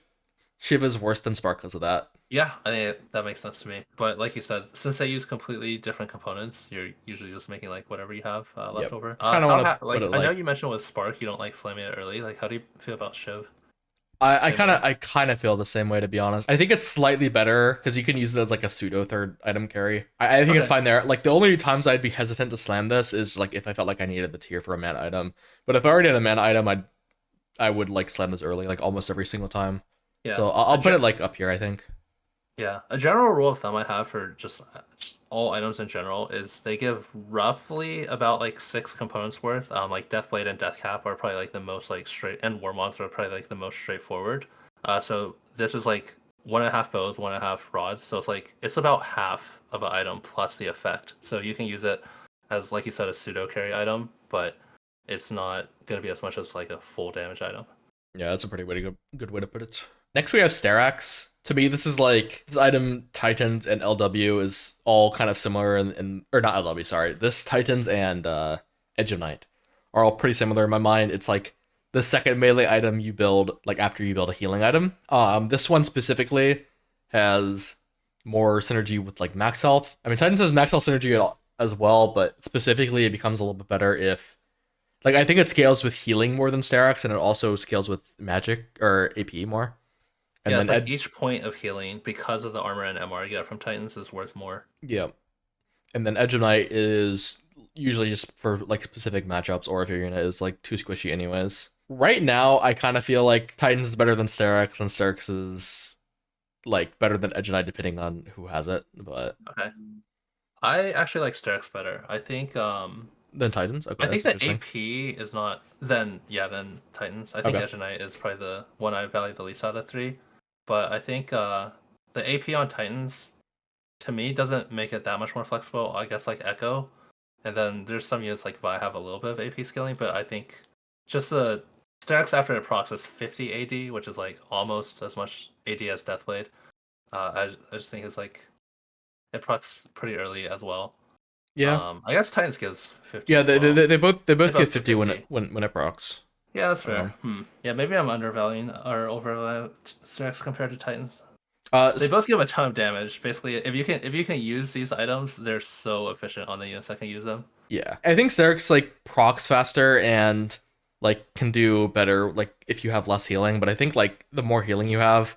Shiv is worse than Spark because of that. Yeah, I think that makes sense to me. But like you said, since they use completely different components, you're usually just making like whatever you have left Yep. over. I kind of want to put Like it I know like you mentioned with Spark you don't like slamming it early. Like how do you feel about Shiv? I Same kind way. of I kind of feel the same way, to be honest. I think it's slightly better because you can use it as like a pseudo third item carry. I think it's Okay. fine there. Like the only times I'd be hesitant to slam this is like if I felt like I needed the tier for a mana item. But if I already had a mana item, I would like slam this early, like almost every single time. Yeah. So I'll put it like up here, I think. Yeah, a general rule of thumb I have for just all items in general is they give roughly about like 6 components worth. Like Deathblade and Deathcap are probably like the most like straight, and Warmogs are probably like the most straightforward. So this is like 1.5 bows, 1.5 rods. So it's like it's about half of an item plus the effect. So you can use it as, like you said, a pseudo carry item, but it's not going to be as much as like a full damage item. Yeah, that's a pretty good way to put it. Next we have Sterax. To me, this is like this item Titans and LW is all kind of similar in or not LW, sorry. This Titans and Edge of Night are all pretty similar in my mind. It's like the second melee item you build like after you build a healing item. This one specifically has more synergy with like max health. I mean, Titans has max health synergy as well, but specifically it becomes a little bit better if like I think it scales with healing more than Sterax, and it also scales with magic or AP more. And Yeah, then it's like each point of healing because of the armor and MR you get from Titans is worth more. yeah, and then Edge of Night is usually just for like specific matchups, or if your unit is like too squishy anyways. Right now, I kind of feel like Titans is better than Sterax, and Sterax is like better than Edge of Night depending on who has it. But Okay. I actually like Sterix better. then Titans, okay, I think that's that interesting. AP is not then Titans. I think Okay, Edge of Night is probably the one I value the least out of the three. But I think the AP on Titans to me doesn't make it that much more flexible. I guess like Echo. And then there's some units like Vi have a little bit of AP scaling, but I think just the Sterix after it procs is 50 AD, which is like almost as much AD as Deathblade. I just think it's like it procs pretty early as well. yeah, I guess Titans gives 50 yeah. as well. They They both get both get 50 when 50. when it procs. Yeah, that's fair. Um, Yeah, maybe I'm undervaluing or overvaluing Sterix compared to Titans. uh, They both give a ton of damage. Basically, if you can use these items, they're so efficient on the units that can use them. Yeah, I think Sterix like procs faster and like can do better like if you have less healing. But I think like the more healing you have,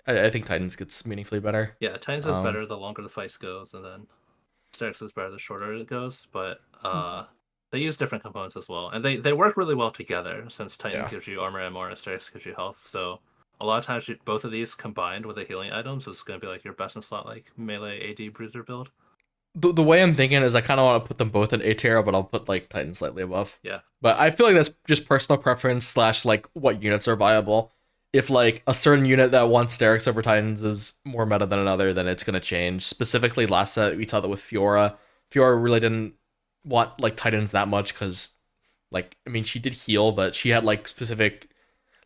I think Titans gets meaningfully better. Yeah, Titans is Um, better the longer the fight goes, and then Sterix is better the shorter it goes. But they use different components as well, and they work really well together. Since Titan yeah. gives you armor and more, and Sterix gives you health, so a lot of times both of these combined with the healing items is going to be like your best in slot like melee AD bruiser build. The way I'm thinking is I kind of want to put them both in A tier, but I'll put like Titans slightly above. Yeah, But I feel like that's just personal preference slash like what units are viable. If like a certain unit that wants Sterix over Titans is more meta than another, then it's gonna change. Specifically, last set we saw that with Fiora. Fiora really didn't want like Titans that much because like I mean she did heal, but she had like specific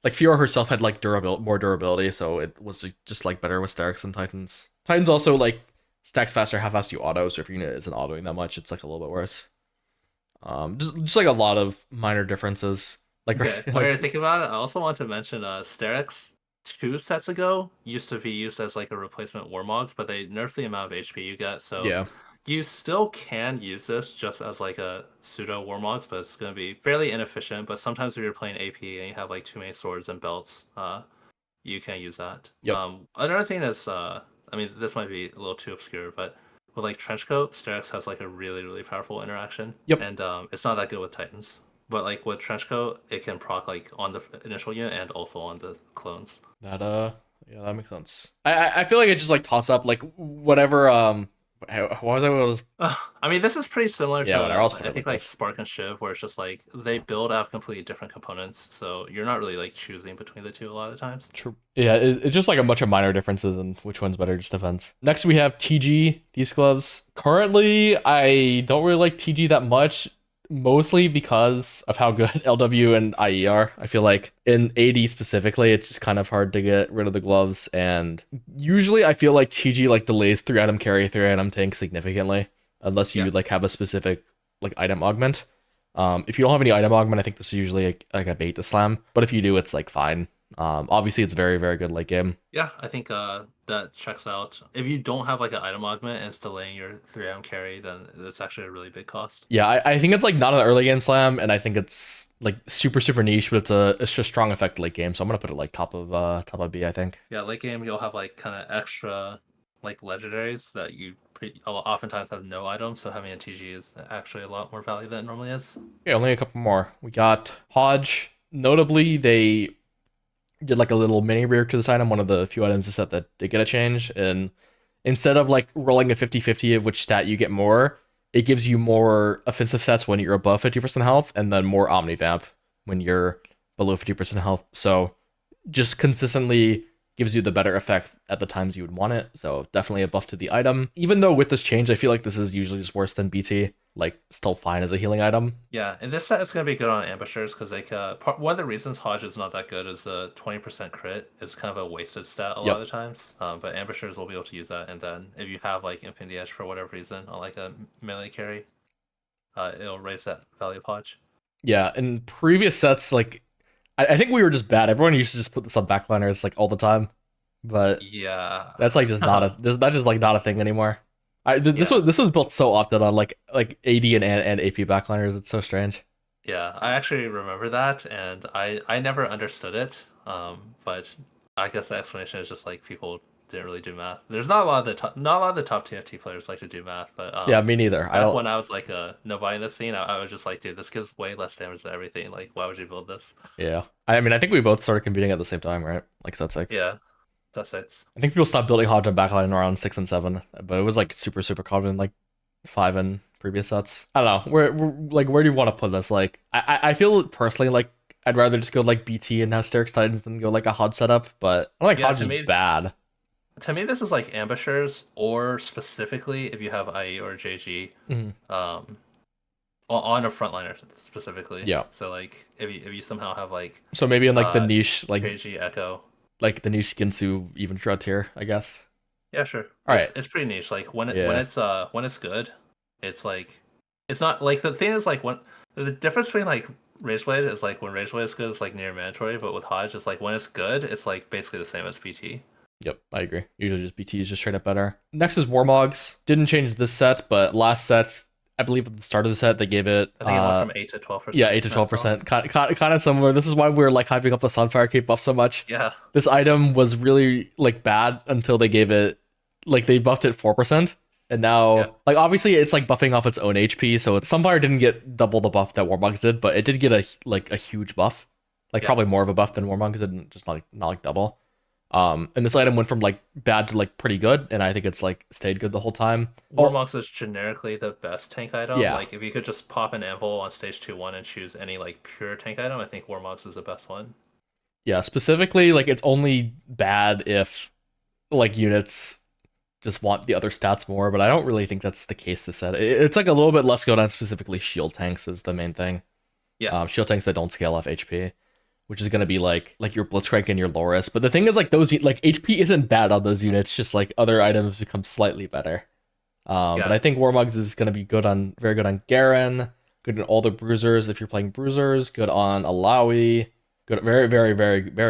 like Fiora herself had like more durability, so it was just like better with Sterix and Titans. Titans also like stacks faster, how fast you auto, so if your unit isn't autoing that much, it's like a little bit worse. Just like a lot of minor differences. Like okay. While you're like thinking about it, I also want to mention Sterix 2 sets ago used to be used as like a replacement Warmogs, but they nerfed the amount of HP you get, so yeah. you still can use this just as like a pseudo Warmogs, but it's going to be fairly inefficient. But sometimes if you're playing AP and you have like too many swords and belts, you can use that. Yep. Another thing is, I mean, this might be a little too obscure, but with like Trenchcoat, Sterix has like a really powerful interaction, Yep. and it's not that good with Titans. But like with Trenchcoat, it can proc like on the initial unit and also on the clones. That yeah, that makes sense. I feel like it just like toss up like whatever what was I was I mean, this is pretty similar yeah, whatever. to I'll just put I it think like like this. Spark and Shiv, where it's just like they build out completely different components, so you're not really like choosing between the two a lot of the times. True. Yeah, it's just like a bunch of minor differences and which one's better just depends. Next we have TG, these gloves. Currently, I don't really like TG that much, mostly because of how good LW and IE are. I feel like in AD specifically, it's just kind of hard to get rid of the gloves, and usually I feel like TG like delays 3 item carry, 3 item tank significantly, unless Yeah. you like have a specific like item augment. If you don't have any item augment, I think this is usually like a bait to slam. But if you do, it's like fine. Obviously, it's very good late game. Yeah, I think that checks out. If you don't have like an item augment and it's delaying your 3 item carry, then it's actually a really big cost. Yeah, I think it's like not an early game slam, and I think it's like super niche, but it's just strong effect late game. So I'm gonna put it like top of B. I think. Yeah, late game you'll have like kind of extra like legendaries that oftentimes have no items, so having a TG is actually a lot more value than it normally is. Yeah, only a couple more. We got Hodge. Notably, they did like a little mini rework to this item, one of the few items in the set that did get a change. And instead of like rolling a 50-50 of which stat you get more, it gives you more offensive stats when you're above 50% health, and then more Omnivamp when you're below 50% health. So just consistently gives you the better effect at the times you would want it. So definitely a buff to the item. Even though with this change, I feel like this is usually just worse than BT. Like still fine as a healing item. Yeah, and this set is gonna be good on ambushers because like one of the reasons Hodge is not that good is the 20% crit is kind of a wasted stat a lot Yep. of the times. But ambushers will be able to use that, and then if you have like Infinity Edge for whatever reason on like a melee carry, it'll raise that value of Hodge. Yeah. In previous sets, like I think we were just bad. Everyone used to just put this on backliners like all the time, but Yeah. that's like just not a. That's just like not a thing anymore. Yeah. This was built so often on like AD and AP backliners. It's so strange. Yeah, I actually remember that, and I never understood it. But I guess the explanation is just like people didn't really do math. There's not a lot of the top TFT players like to do math, but Yeah, me neither. I back don't. when I was like a nobody in the scene, I was just like, dude, this gives way less damage than everything. Like, why would you build this? Yeah. I mean, I think we both started competing at the same time, right? Like set six. Yeah, that's it. I think people stopped building Hodge on backline around 6 and 7, but it was like super common like 5 in previous sets. I don't know. Where do you want to put this? Like, I feel personally like I'd rather just go like BT and have Sterix Titans than go like a Hodge setup, but I don't think Yeah, Hodge is bad. to me, this is like ambushers, or specifically if you have IE or JG, Mhm. um, on a frontliner specifically. Yeah. So like if you somehow have like So maybe in like the uh niche, JG Echo. like the niche Ginsu even shroud tier, I guess. Yeah, sure. All right. It's pretty niche. Like Yeah. when it's good, it's like it's not like the thing is like when the difference between like Rageblade is like when Rageblade is good, it's like near mandatory, but with Hodge, it's like when it's good, it's like basically the same as PT. Yep, I agree. Usually just BT is just straight up better. Next is Warmogs. Didn't change this set, but last set, I believe at the start of the set, they gave it I think it went from 8 to 12%. yeah, 8 to 12%. Kind of similar. This is why we're like hyping up the Sunfire Cape buff so much. Yeah. This item was really like bad until they gave it like they buffed it 4%. And now Yeah. like obviously it's like buffing off its own HP, so Sunfire didn't get double the buff that Warmogs did, but it did get a huge buff. Like Yeah. probably more of a buff than Warmogs did, just not like double. And this item went from like bad to like pretty good, and I think it's like stayed good the whole time. Oh, Warmogs is generically the best tank item. yeah, Like if you could just pop an anvil on stage 2-1 and choose any like pure tank item, I think Warmogs is the best one. yeah. Specifically, like it's only bad if like units just want the other stats more, but I don't really think that's the case this set. It's like a little bit less good on specifically shield tanks is the main thing. Yeah. Shield tanks that don't scale off HP, which is gonna be like your Blitzcrank and your Loris. But the thing is, like those like HP isn't bad on those units, just like other items become slightly better. But Yeah. I think Warmugs is gonna be very good on Garen, good on all the Bruisers if you're playing Bruisers, good on Alawi, good, very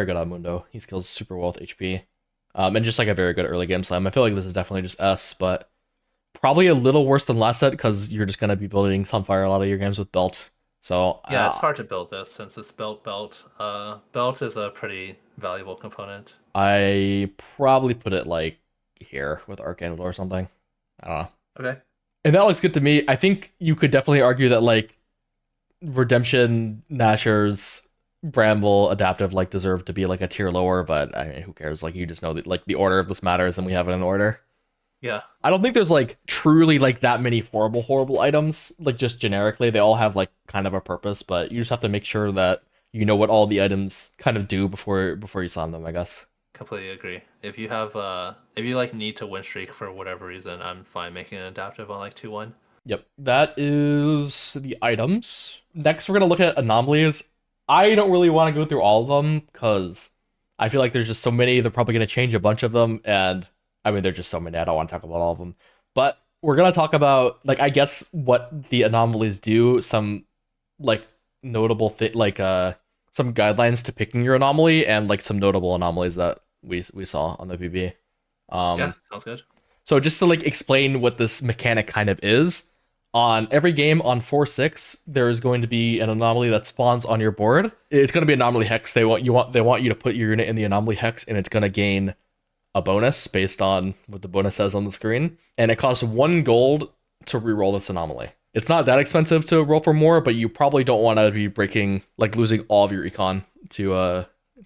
good on Mundo. He scales super well with HP. And just like a very good early game slam. I feel like this is definitely just S, but probably a little worse than last set because you're just gonna be building Sunfire a lot of your games with Belt. So Yeah, it's hard to build this since it's belt. Belt is a pretty valuable component. I probably put it like here with Arcane or something. I don't know. Okay. And that looks good to me. I think you could definitely argue that like Redemption, Nashers, Bramble, Adaptive like deserve to be like a tier lower, but I mean, who cares? Like you just know that like the order of this matters, and we have it in order. Yeah. I don't think there's like truly like that many horrible items. Like just generically, they all have like kind of a purpose, but you just have to make sure that you know what all the items kind of do before you slam them, I guess. Completely agree. If you like need to win streak for whatever reason, I'm fine making an adaptive on like 2-1. Yep, that is the items. Next, we're gonna look at anomalies. I don't really want to go through all of them because I feel like there's just so many. They're probably gonna change a bunch of them, and I mean, there's just so many. I don't want to talk about all of them, but we're gonna talk about like I guess what the anomalies do. Some like notable like some guidelines to picking your anomaly, and like some notable anomalies that we saw on the PB. Yeah, sounds good. So just to like explain what this mechanic kind of is, on every game on 4-6, there is going to be an anomaly that spawns on your board. It's going to be anomaly hex. They want you to put your unit in the anomaly hex, and it's going to gain a bonus based on what the bonus says on the screen. And it costs 1 gold to reroll this anomaly. It's not that expensive to roll for more, but you probably don't want to be breaking like losing all of your econ to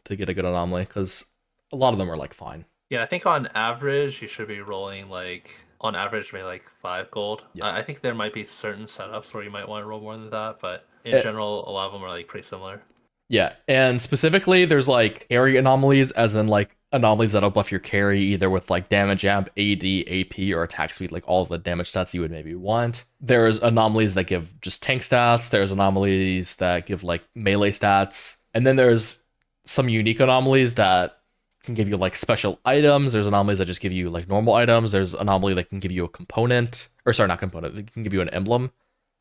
get a good anomaly because a lot of them are like fine. Yeah, I think on average you should be rolling like on average maybe like 5 gold. Yeah. I think there might be certain setups where you might want to roll more than that, but in It, general, a lot of them are like pretty similar. Yeah, and specifically, there's like carry anomalies, as in like anomalies that'll buff your carry either with like damage amp, AD, AP, or attack speed, like all of the damage stats you would maybe want. There's anomalies that give just tank stats. There's anomalies that give like melee stats, and then there's some unique anomalies that can give you like special items. There's anomalies that just give you like normal items. There's anomaly that can give you a component, or sorry, not component. It can give you an emblem.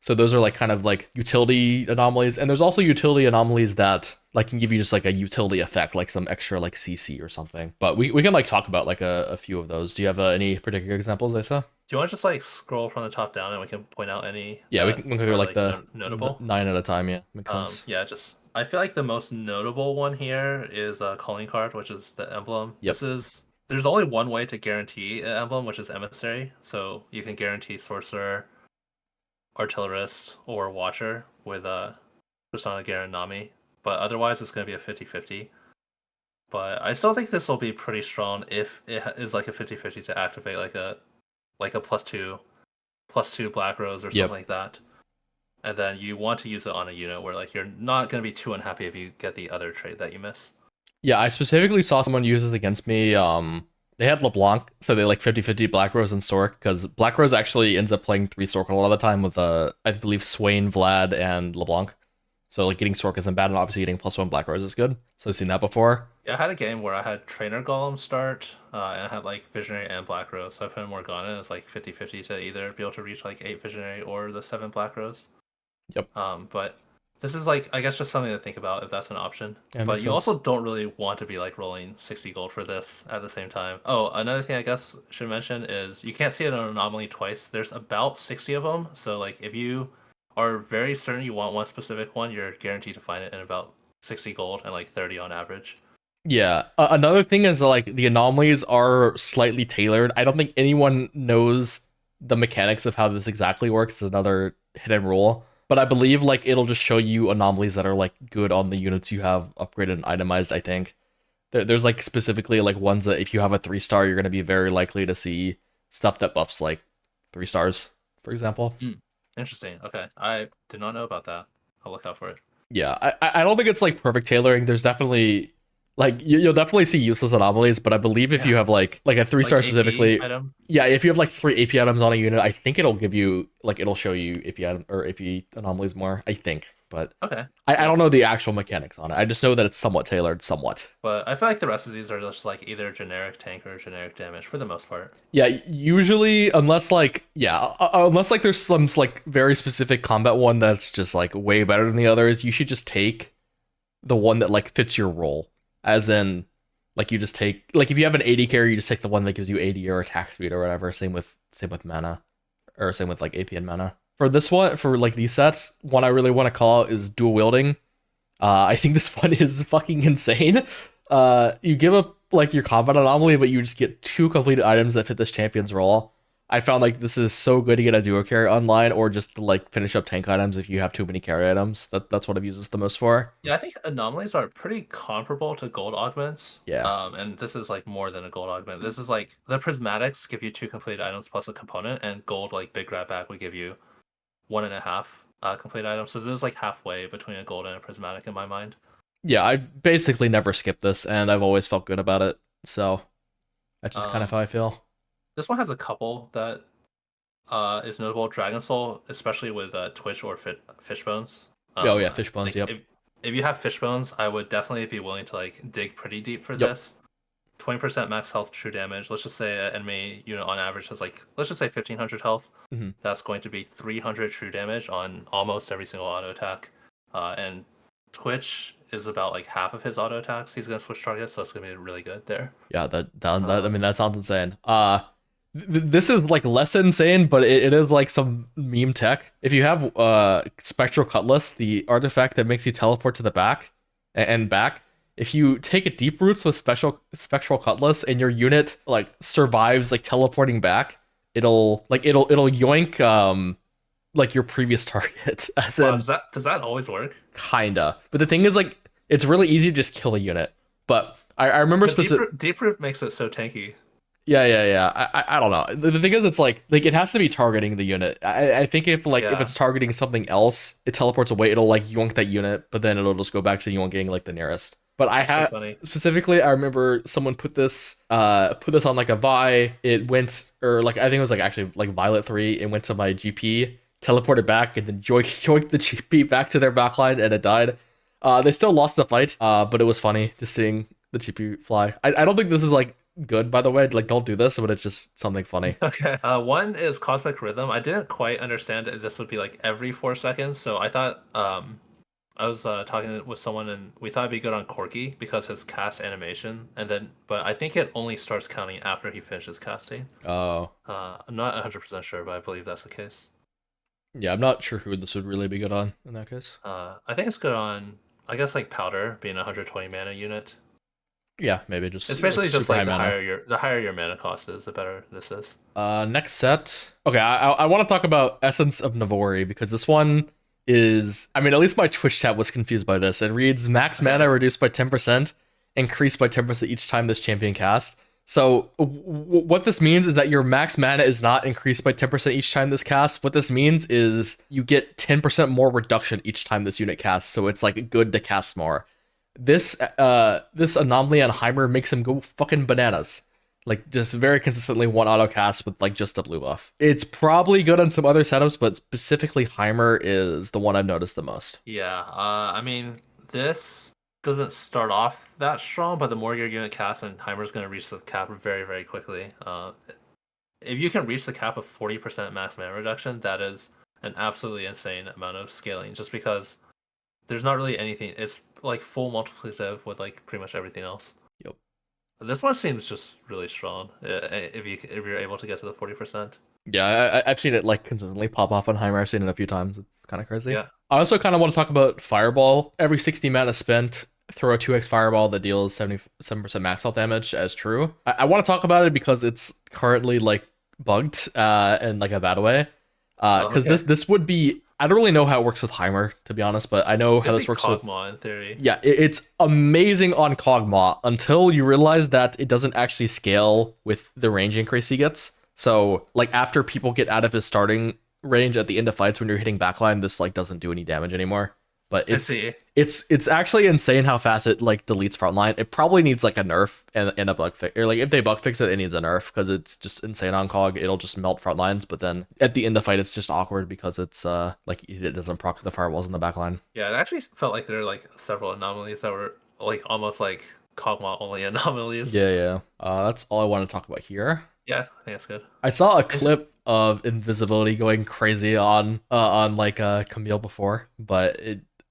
So those are like kind of like utility anomalies, and there's also utility anomalies that like can give you just like a utility effect, like some extra like CC or something. But we can like talk about like a few of those. Do you have any particular examples, Aesah? Do you want to just like scroll from the top down and we can point out any Yeah, that we can go through are like like the notable? nine at a time. Yeah, makes sense. Yeah, just I feel like the most notable one here is calling card, which is the emblem. Yep. There's only one way to guarantee an emblem, which is emissary. So you can guarantee sorcerer, artillerist, or watcher with Persona Garanami. But otherwise, it's going to be a 50-50. But I still think this will be pretty strong if it is like a 50-50 to activate like a +2 black rose or something Yep. like that. And then you want to use it on a unit where like you're not going to be too unhappy if you get the other trait that you miss. Yeah, I specifically saw someone use this against me. They had LeBlanc, so they like 50-50 Black Rose and Sork, because Black Rose actually ends up playing 3 Sork a lot of the time with I believe Swain, Vlad, and LeBlanc. So like getting Sork isn't bad, and obviously getting +1 Black Rose is good. So I've seen that before. Yeah, I had a game where I had Trainer Golem start, and I had like Visionary and Black Rose, so I put in Morgana, and it's like 50-50 to either be able to reach like 8 Visionary or the 7 Black Rose. Yep. But this is like I guess just something to think about if that's an option. Yeah, But makes you sense. also don't really want to be like rolling 60 gold for this at the same time. Oh, another thing I guess should mention is you can't see an anomaly twice. There's about 60 of them, so like if you are very certain you want one specific one, you're guaranteed to find it in about 60 gold and like 30 on average. Yeah. Another thing is like the anomalies are slightly tailored. I don't think anyone knows the mechanics of how this exactly works. It's another hidden rule. But I believe like it'll just show you anomalies that are like good on the units you have upgraded and itemized, I think. There's like specifically like ones that if you have a 3-star, you're gonna be very likely to see stuff that buffs like 3 stars, for example. Interesting. Okay. I did not know about that. I'll look out for it. Yeah, I don't think it's like perfect tailoring. There's definitely like you'll definitely see useless anomalies, but I believe if you Yeah. have like a 3-star Like AP specifically, item. yeah, if you have like 3 AP items on a unit, I think it'll give you like it'll show you AP item or AP anomalies more. I think, but Okay. I don't know the actual mechanics on it. I just know that it's somewhat tailored, somewhat. But I feel like the rest of these are just like either generic tank or generic damage for the most part. Yeah, usually unless like unless like there's some like very specific combat one that's just like way better than the others, you should just take the one that like fits your role. As in, like you just take like if you have an 80 carry, you just take the one that gives you 80 or attack speed or whatever. Same with mana, or same with like AP and mana. For this one, for like these sets, one I really want to call out is dual wielding. I think this one is fucking insane. You give up like your combat anomaly, but you just get 2 completed items that fit this champion's role. I found like this is so good to get a duo carry online, or just to like finish up tank items if you have too many carry items. That's what I've used this the most for. Yeah, I think anomalies are pretty comparable to gold augments. Yeah. And this is like more than a gold augment. This is like the prismatics give you 2 completed items plus a component, and gold like big grab back would give you 1.5 complete items. So this is like halfway between a gold and a prismatic in my mind. Yeah, I basically never skip this, and I've always felt good about it. So that's just kind of Um, how I feel. this one has a couple that is notable. Dragon Soul, especially with Twitch or Fishbones. Oh yeah, fish bones. Like Yep. if you have Fishbones, I would definitely be willing to like dig pretty deep for Yep. this. 20% max health, true damage. Let's just say an enemy unit on average has like let's just say 1500 health. Hmm. That's going to be 300 true damage on almost every single auto attack. And Twitch is about like half of his auto attacks. He's gonna switch targets, so it's gonna be really good there. Yeah, that I mean that sounds insane. This is like less insane, but it is like some meme tech. If you have Spectral Cutlass, the artifact that makes you teleport to the back and back, if you take a deep roots with Spectral Cutlass and your unit like survives like teleporting back, it'll yoink like your previous target. As Wow, in does that always work? kinda. But the thing is like it's really easy to just kill a unit. But I remember But specific deep root makes it so tanky. Yeah. I don't know. The thing is, it's like it has to be targeting the unit. I think if Yeah, it's targeting something else, it teleports away. It'll like yoink that unit, but then it'll just go back to yoinking like the nearest. But I that's so had funny. specifically, I remember someone put this on like a Vi. It went or like I think it was like actually like Violet 3. It went to my GP, teleported back, and then yoinked the GP back to their backline, and it died. They still lost the fight, but it was funny just seeing the GP fly. I don't think this is like good, by the way. Like, don't do this, but it's just something funny. Okay. One is Cosmic Rhythm. I didn't quite understand if this would be like every 4 seconds, so I thought I was talking with someone and we thought it'd be good on Corky because his cast animation, and then but I think it only starts counting after he finishes casting. Oh, I'm not 100% sure, but I believe that's the case. yeah, I'm not sure who this would really be good on in that case. I think it's good on, I guess, like Powder being a 120 mana unit. Yeah, maybe just It's like basically just super high like mana. the higher your mana cost is, the better this is. Next set. Okay, I want to talk about Essence of Navori because this one is, I mean, at least my Twitch chat was confused by this. It reads max mana reduced by 10%, increased by 10% each time this champion casts. So what this means is that your max mana is not increased by 10% each time this casts. What this means is you get 10% more reduction each time this unit casts. So it's like good to cast more. This anomaly on Heimer makes him go fucking bananas. Like just very consistently one auto cast with like just a blue buff. It's probably good on some other setups, but specifically Heimer is the one I've noticed the most. Yeah, I mean, this doesn't start off that strong, but the more your unit casts, and Heimer's going to reach the cap very, very quickly. If you can reach the cap of 40% max mana reduction, that is an absolutely insane amount of scaling, just because there's not really anything. It's like full multiplicative with like pretty much everything else. Yep. This one seems just really strong if you're able to get to the 40%. Yeah, I've seen it like consistently pop off on Heimer. I've seen it a few times. It's kind of crazy. Yeah. I also kind of want to talk about Fireball. Every 60 mana spent, throw a 2x Fireball that deals 77% max health damage as true. I want to talk about it because it's currently like bugged in like a bad way. Because Okay. this would be, I don't really know how it works with Heimer, to be honest, but I know how Could this be works with. Kog'Maw in theory. Yeah, it's amazing on Kog'Maw until you realize that it doesn't actually scale with the range increase he gets. So, like, after people get out of his starting range at the end of fights when you're hitting backline, this like doesn't do any damage anymore. But I see. it's actually insane how fast it like deletes frontline. It probably needs like a nerf and a bug fix, or like if they bug fix it, it needs a nerf because it's just insane on Cog. It'll just melt frontlines, but then at the end of the fight, it's just awkward because it's like it doesn't proc the firewalls in the backline. Yeah, it actually felt like there were like several anomalies that were like almost like Kog'Maw only anomalies. Yeah. That's all I want to talk about here. Yeah, I think that's good. I saw a clip of invisibility going crazy on like Camille before, but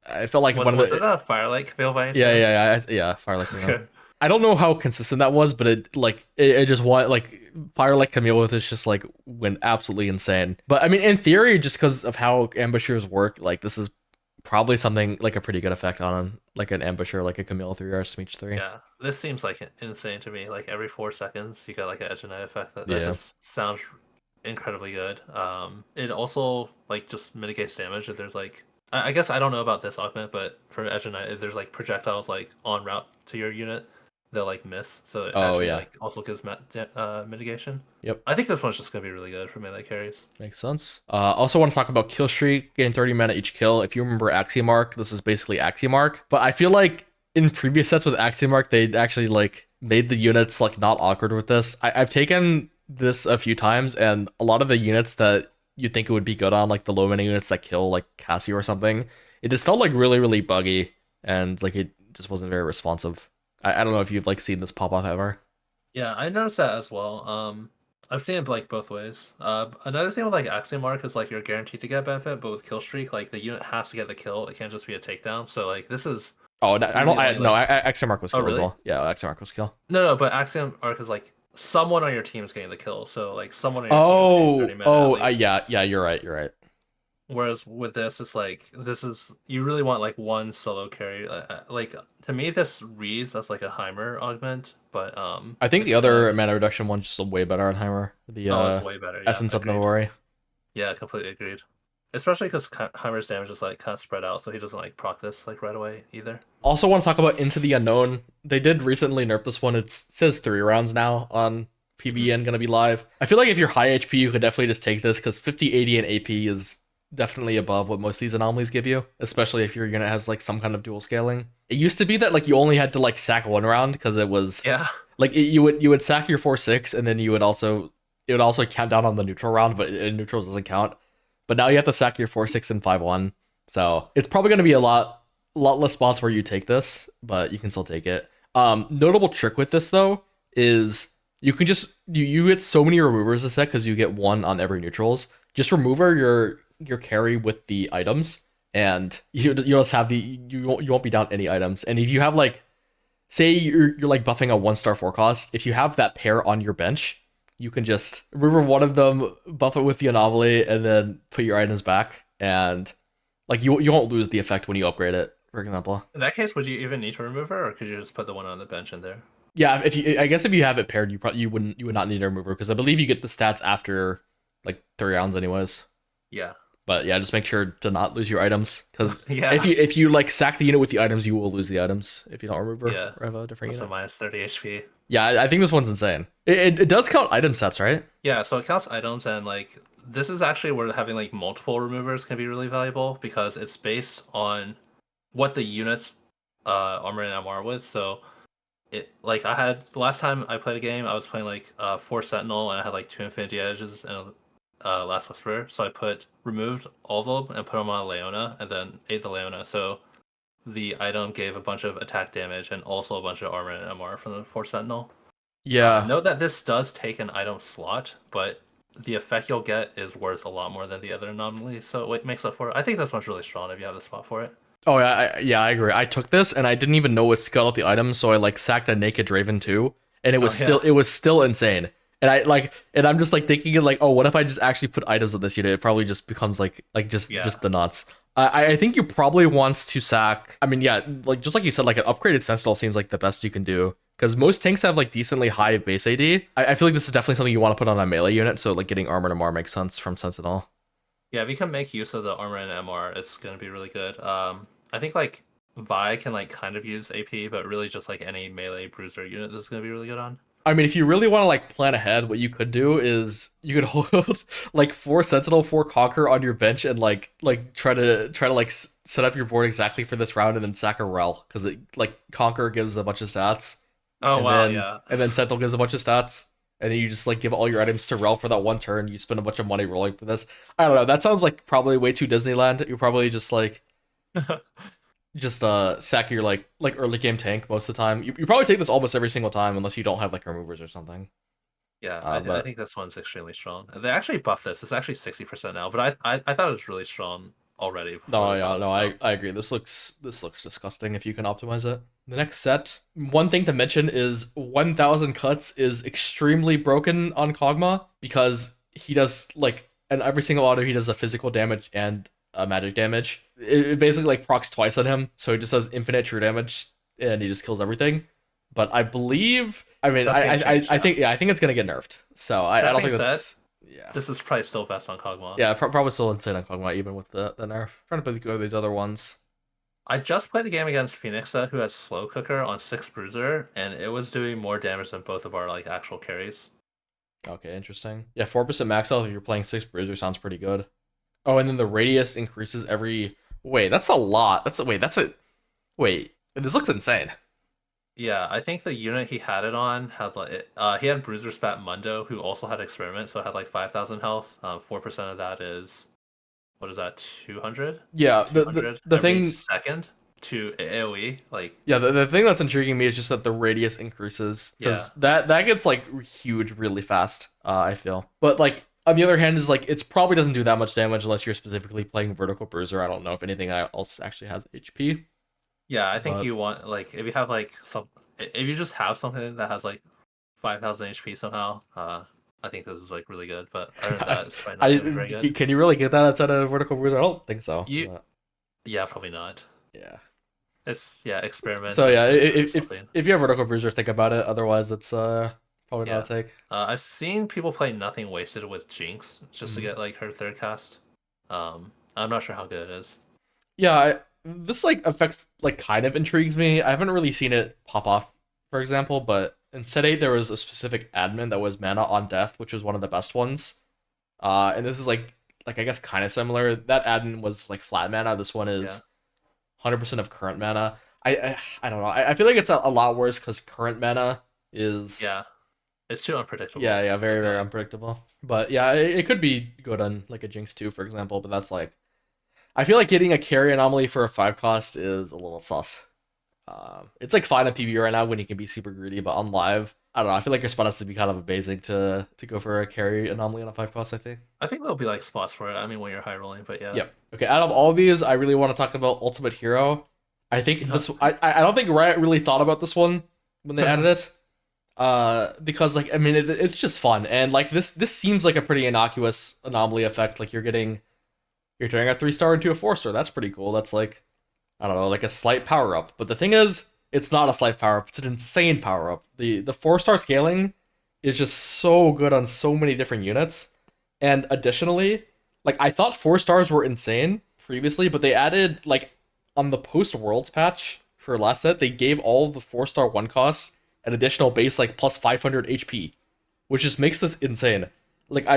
I felt like one of Was the it a Firelight Veil by any yeah Fire like Camille. chance? I don't know how consistent that was, but it just went like Fire like Camille with is just like went absolutely insane. But I mean, in theory, just because of how ambushers work, like this is probably something like a pretty good effect on like an ambusher, like a Camille 3 or Smeech 3. Yeah, this seems like insane to me. Like every 4 seconds, you get like an edge and eye effect. That Yeah. just sounds incredibly good. It also like just mitigates damage if there's like I guess I don't know about this augment, but for edge and eye, if there's like projectiles like en route to your unit, they'll like miss. So it Oh actually yeah. like also gives mitigation. Yep. I think this one's just gonna be really good for melee carries. Makes sense. Also want to talk about kill streak, gain 30 mana each kill. If you remember Axiomark, this is basically Axiomark. But I feel like in previous sets with Axiomark, they actually like made the units like not awkward with this. I've taken this a few times, and a lot of the units that you think it would be good on, like the low mana units that kill like Cassio or something, it just felt like really buggy and like it just wasn't very responsive. I don't know if you've like seen this pop off ever. Yeah, I noticed that as well. I've seen it like both ways. Another thing with like Axiom Arc is like you're guaranteed to get benefit, but with kill streak, like the unit has to get the kill. It can't just be a takedown. So like this is Oh, no, I don't. really No, like Axiomark was oh kill as really? well. Yeah, Axiomark was kill. No, but Axiom Arc is like someone on your team is getting the kill. So like someone on your team is getting 30 mana at least. Yeah, you're right. You're right. Whereas with this, it's like this is you really want like one solo carry. Like to me, this reads as like a Heimer augment, but I think it's the kind other of mana reduction one's just way better on Heimer. The oh, it's way better. Yeah, Essence of agreed. Navori. Yeah, completely agreed. Especially because Heimer's damage is like kind of spread out, so he doesn't like proc this like right away either. Also, want to talk about Into the Unknown. They did recently nerf this one. It says 3 rounds now on PBN gonna be live. I feel like if you're high HP, you could definitely just take this because 50, 80, and AP is definitely above what most of these anomalies give you, especially if your unit has like some kind of dual scaling. It used to be that like you only had to like sack one round because it was Yeah. like you would sack your 4/6 and then you would also it would also count down on the neutral round, but neutrals doesn't count. But now you have to sack your 4/6 and 5/1, so it's probably going to be a lot less spots where you take this, but you can still take it. Notable trick with this though is you can just you get so many removers this set because you get one on every neutrals. Just remover your carry with the items, and you just have you won't be down any items. And if you have like say you're like buffing a 1-star 4 cost, if you have that pair on your bench, you can just remove one of them, buff it with the anomaly, and then put your items back, and like you won't lose the effect when you upgrade it, for example. In that case, would you even need to remove her, or could you just put the one on the bench in there? Yeah, I guess if you have it paired, you would not need a remover because I believe you get the stats after like 3 rounds anyways. Yeah. But yeah, just make sure to not lose your items because Yeah. if you like sack the unit with the items, you will lose the items if you don't remove Yeah. or have a different So unit. minus 30 HP. Yeah, I think this one's insane. It does count item sets, right? Yeah, so it counts items, and like this is actually where having like multiple removers can be really valuable because it's based on what the units armor and MR with. So it like I had the last time I played a game, I was playing like 4 Sentinel and I had like 2 Infinity Edges and Last Whisper. So I removed all of them and put them on Leona and then ate the Leona. So the item gave a bunch of attack damage and also a bunch of armor and MR from the 4 Sentinel. Yeah. Note that this does take an item slot, but the effect you'll get is worth a lot more than the other anomalies, so it makes up for it. I think this one's really strong if you have the spot for it. Oh yeah, I agree. I took this and I didn't even know what skill out the item, so I like sacked a naked Draven too, and Yeah. it was still insane. And I'm just like thinking like, oh, what if I just actually put items on this unit? It probably just becomes Yeah. just the nuts. I think you probably want to sack. I mean, yeah, like just like you said, like an upgraded Sentinel seems like the best you can do because most tanks have like decently high base AD. I feel like this is definitely something you want to put on a melee unit, so like getting armor and MR makes sense from Sentinel. Yeah, if you can make use of the armor and MR, it's gonna be really good. I think like Vi can like kind of use AP, but really just like any melee bruiser unit this is gonna be really good on. I mean, if you really want to like plan ahead, what you could do is you could hold like 4 Sentinel, 4 Conquer on your bench, and like try to like set up your board exactly for this round, and then sack a Rel because it like Conquer gives a bunch of stats, Oh and wow, then yeah. Sentinel gives a bunch of stats, and then you just like give all your items to Rel for that one turn. You spend a bunch of money rolling for this. I don't know. That sounds like probably way too Disneyland. You probably just sack your like early game tank most of the time. You probably take this almost every single time unless you don't have like removers or something. Yeah, I But think this one's extremely strong. They actually buffed this. It's actually 60% now, but I thought it was really strong already before no, they yeah, buffed no, it, so. I agree. This looks disgusting if you can optimize it. The next set, one thing to mention is 1,000 cuts is extremely broken on Kog'Maw because he does like and every single auto he does a physical damage and a magic damage. It basically like procs twice on him, so he just does infinite true damage and he just kills everything. But I believe, I mean, That's gonna change, I think I think it's gonna get nerfed. So I That don't being think said, that's yeah. this is probably still best on Kog'Maw. Yeah, probably still insane on Kog'Maw even with the nerf. Trying to go these other ones. I just played a game against Phoenixa who has Slow Cooker on 6 Bruiser, and it was doing more damage than both of our like actual carries. Okay, interesting. Yeah, 4% max health if you're playing 6 bruiser sounds pretty good. Oh, and then the radius increases every. Wait, that's a lot. That's a. Wait, this looks insane. Yeah, I think the unit he had it on had like he had Bruiser Spat Mundo who also had Experiment, so it had like 5,000 health. 4% of that is what is that? 200? Yeah, 200 the every thing. second to AoE. Like Yeah, the thing that's intriguing me is just that the radius increases yeah, because that gets like huge really fast. I feel, but like on the other hand, is like it's probably doesn't do that much damage unless you're specifically playing vertical bruiser. I don't know if anything else actually has HP, yeah. I think but you want like if you have like if you just have something that has like 5,000 HP somehow, I think this is like really good. But other than that, it's probably not gonna be very good. can you really get that outside of vertical bruiser? I don't think so. You But, yeah, probably not. yeah. It's yeah, Experiment. So And, yeah, something. if you have vertical bruiser, think about it. Otherwise, it's probably Yeah. not a take. I've seen people play Nothing Wasted with Jinx just to Mhm. get like her third cast. I'm not sure how good it is. Yeah, this like affects like kind of intrigues me. I haven't really seen it pop off, for example, but in set 8 there was a specific admin that was mana on death, which was one of the best ones. And this is like I guess kind of similar. That admin was like flat mana. This one Yeah. is 100% of current mana. I don't know. I feel like it's a lot worse because current mana is Yeah. It's too yeah, unpredictable. yeah, I very, feel very like. unpredictable. But yeah, it could be good on like a Jinx 2, for example, but that's like I feel like getting a carry anomaly for a 5 cost is a little sus. It's like fine at PvE right now when you can be super greedy, but on live, I don't know. I feel like your spot has to be kind of amazing to go for a carry anomaly on a 5 cost, I think. I think there'll be like spots for it. I mean, when you're high rolling, but yeah. Yep. Okay, out of all these, I really want to talk about Ultimate Hero. I think Yeah. this I don't think Riot really thought about this one when they added it. Because like I mean it's just fun and like this seems like a pretty innocuous anomaly effect. Like you're turning a 3 star into a 4 star. That's pretty cool. That's like I don't know, like a slight power up. But the thing is, it's not a slight power up. It's an insane power up. The 4 star scaling is just so good on so many different units. And additionally, like I thought 4 stars were insane previously, but they added like on the post worlds patch for last set, they gave all the 4 star one costs an additional base like plus 500 HP, which just makes this insane. Like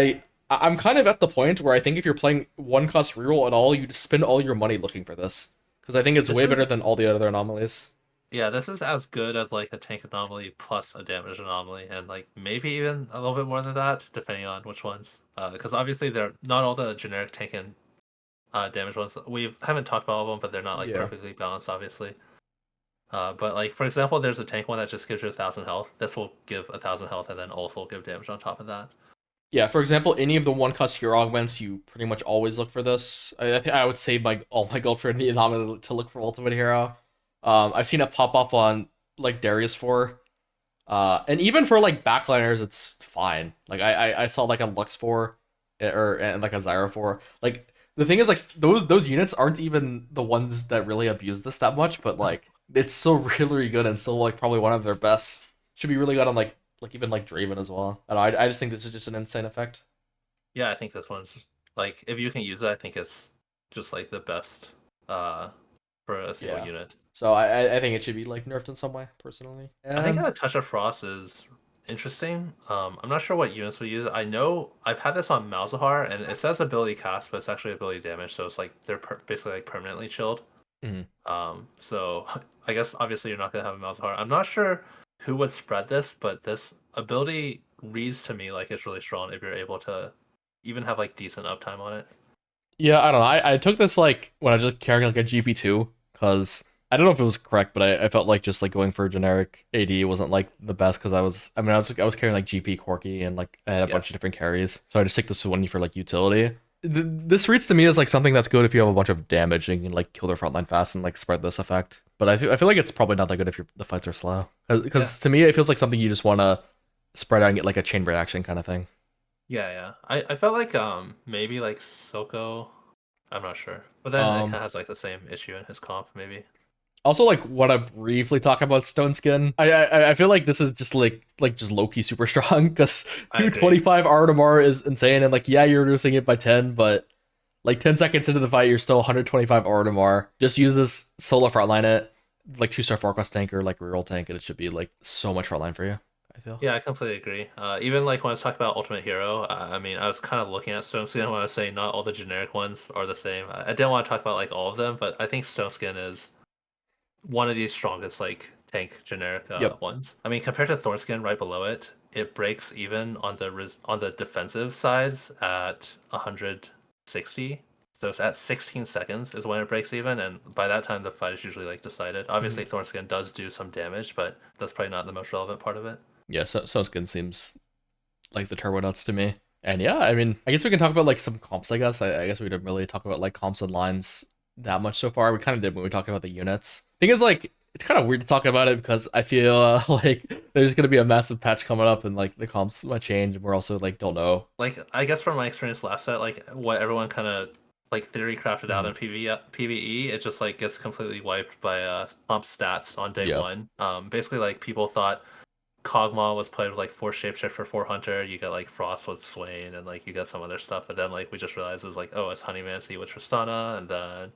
I'm kind of at the point where I think if you're playing one cost reroll at all, you just spend all your money looking for this because I think it's This way better is than all the other anomalies. Yeah, this is as good as like a tank anomaly plus a damage anomaly, and like maybe even a little bit more than that, depending on which ones. Because obviously they're not all the generic tank and damage ones. We haven't talked about all of them, but they're not like Yeah. perfectly balanced, obviously. But like for example, there's a tank one that just gives you 1,000 health. This will give 1,000 health and then also give damage on top of that. Yeah, for example, any of the one cost hero augments, you pretty much always look for this. I think I would save my all my gold for the anomaly to look for ultimate hero. I've seen it pop up on like Darius 4. And even for like backliners, it's fine. Like I saw like a Lux 4 or and like a Zyra 4. Like the thing is like those units aren't even the ones that really abuse this that much, but like it's still really good and still like probably one of their best. Should be really good on like even like Draven as well. I don't know, I just think this is just an insane effect. Yeah, I think this one's like if you can use it, I think it's just like the best uh for a single Yeah. unit. So I think it should be like nerfed in some way, personally. I think And a touch of frost is interesting. I'm not sure what units we use. I know I've had this on Malzahar, and it says ability cast, but it's actually ability damage. So it's like they're basically like permanently chilled. mhm. So I guess obviously you're not gonna have a Malzahar. I'm not sure who would spread this, but this ability reads to me like it's really strong if you're able to even have like decent uptime on it. Yeah, I don't know. I took this like when I was just carrying like a GP2 because I don't know if it was correct, but I felt like just like going for a generic AD wasn't like the best because I was carrying like GP Corky and like I had a Yeah. bunch of different carries, so I just took this one for like utility. This reads to me as like something that's good if you have a bunch of damage and you can like kill their frontline fast and like spread this effect. But I feel like it's probably not that good if the fights are slow Yeah. because to me it feels like something you just want to spread out and get like a chain reaction kind of thing. Yeah, yeah. I felt like maybe like Soko. I'm not sure. But then it Um, kind of has like the same issue in his comp, maybe. Also, like, want to briefly talk about Stone Skin. I feel like this is just like just low key super strong because I agree. 225 R is insane and like yeah you're reducing it by 10, but like 10 seconds into the fight you're still 125 R. Just use this solo frontline it like 2 star forecast tank or like reroll tank and it should be like so much frontline for you. I feel. Yeah, I completely agree. Even like when I was talking about Ultimate Hero, I mean, I was kind of looking at Stone Skin when I was saying not all the generic ones are the same. I didn't want to talk about like all of them, but I think Stone Skin is one of the strongest like tank generic Yep. ones. I mean, compared to Thornskin right below it, it breaks even on the on the defensive sides at 160. So it's at 16 seconds is when it breaks even, and by that time the fight is usually like decided. Mhm. Obviously, Thornskin does do some damage, but that's probably not the most relevant part of it. Yeah. So Stone Skin seems like the turbo nuts to me. And yeah, I mean, I guess we can talk about like some comps. I guess we didn't really talk about like comps and lines that much so far. We kind of did when we were talking about the units. Thing is, like, it's kind of weird to talk about it because I feel like there's gonna be a massive patch coming up and like the comps might change. And we're also like don't know. Like I guess from my experience last set, like what everyone kind of like theory crafted out Mhm. in PvE, it just like gets completely wiped by comp stats on day Yeah. one. Basically like people thought Kog'Maw was played with like 4 Shapeshift for Hunter. You got like Frost with Swain, and like you got some other stuff. But then like we just realized it was like, oh, it's Honeymancy with Tristana, and then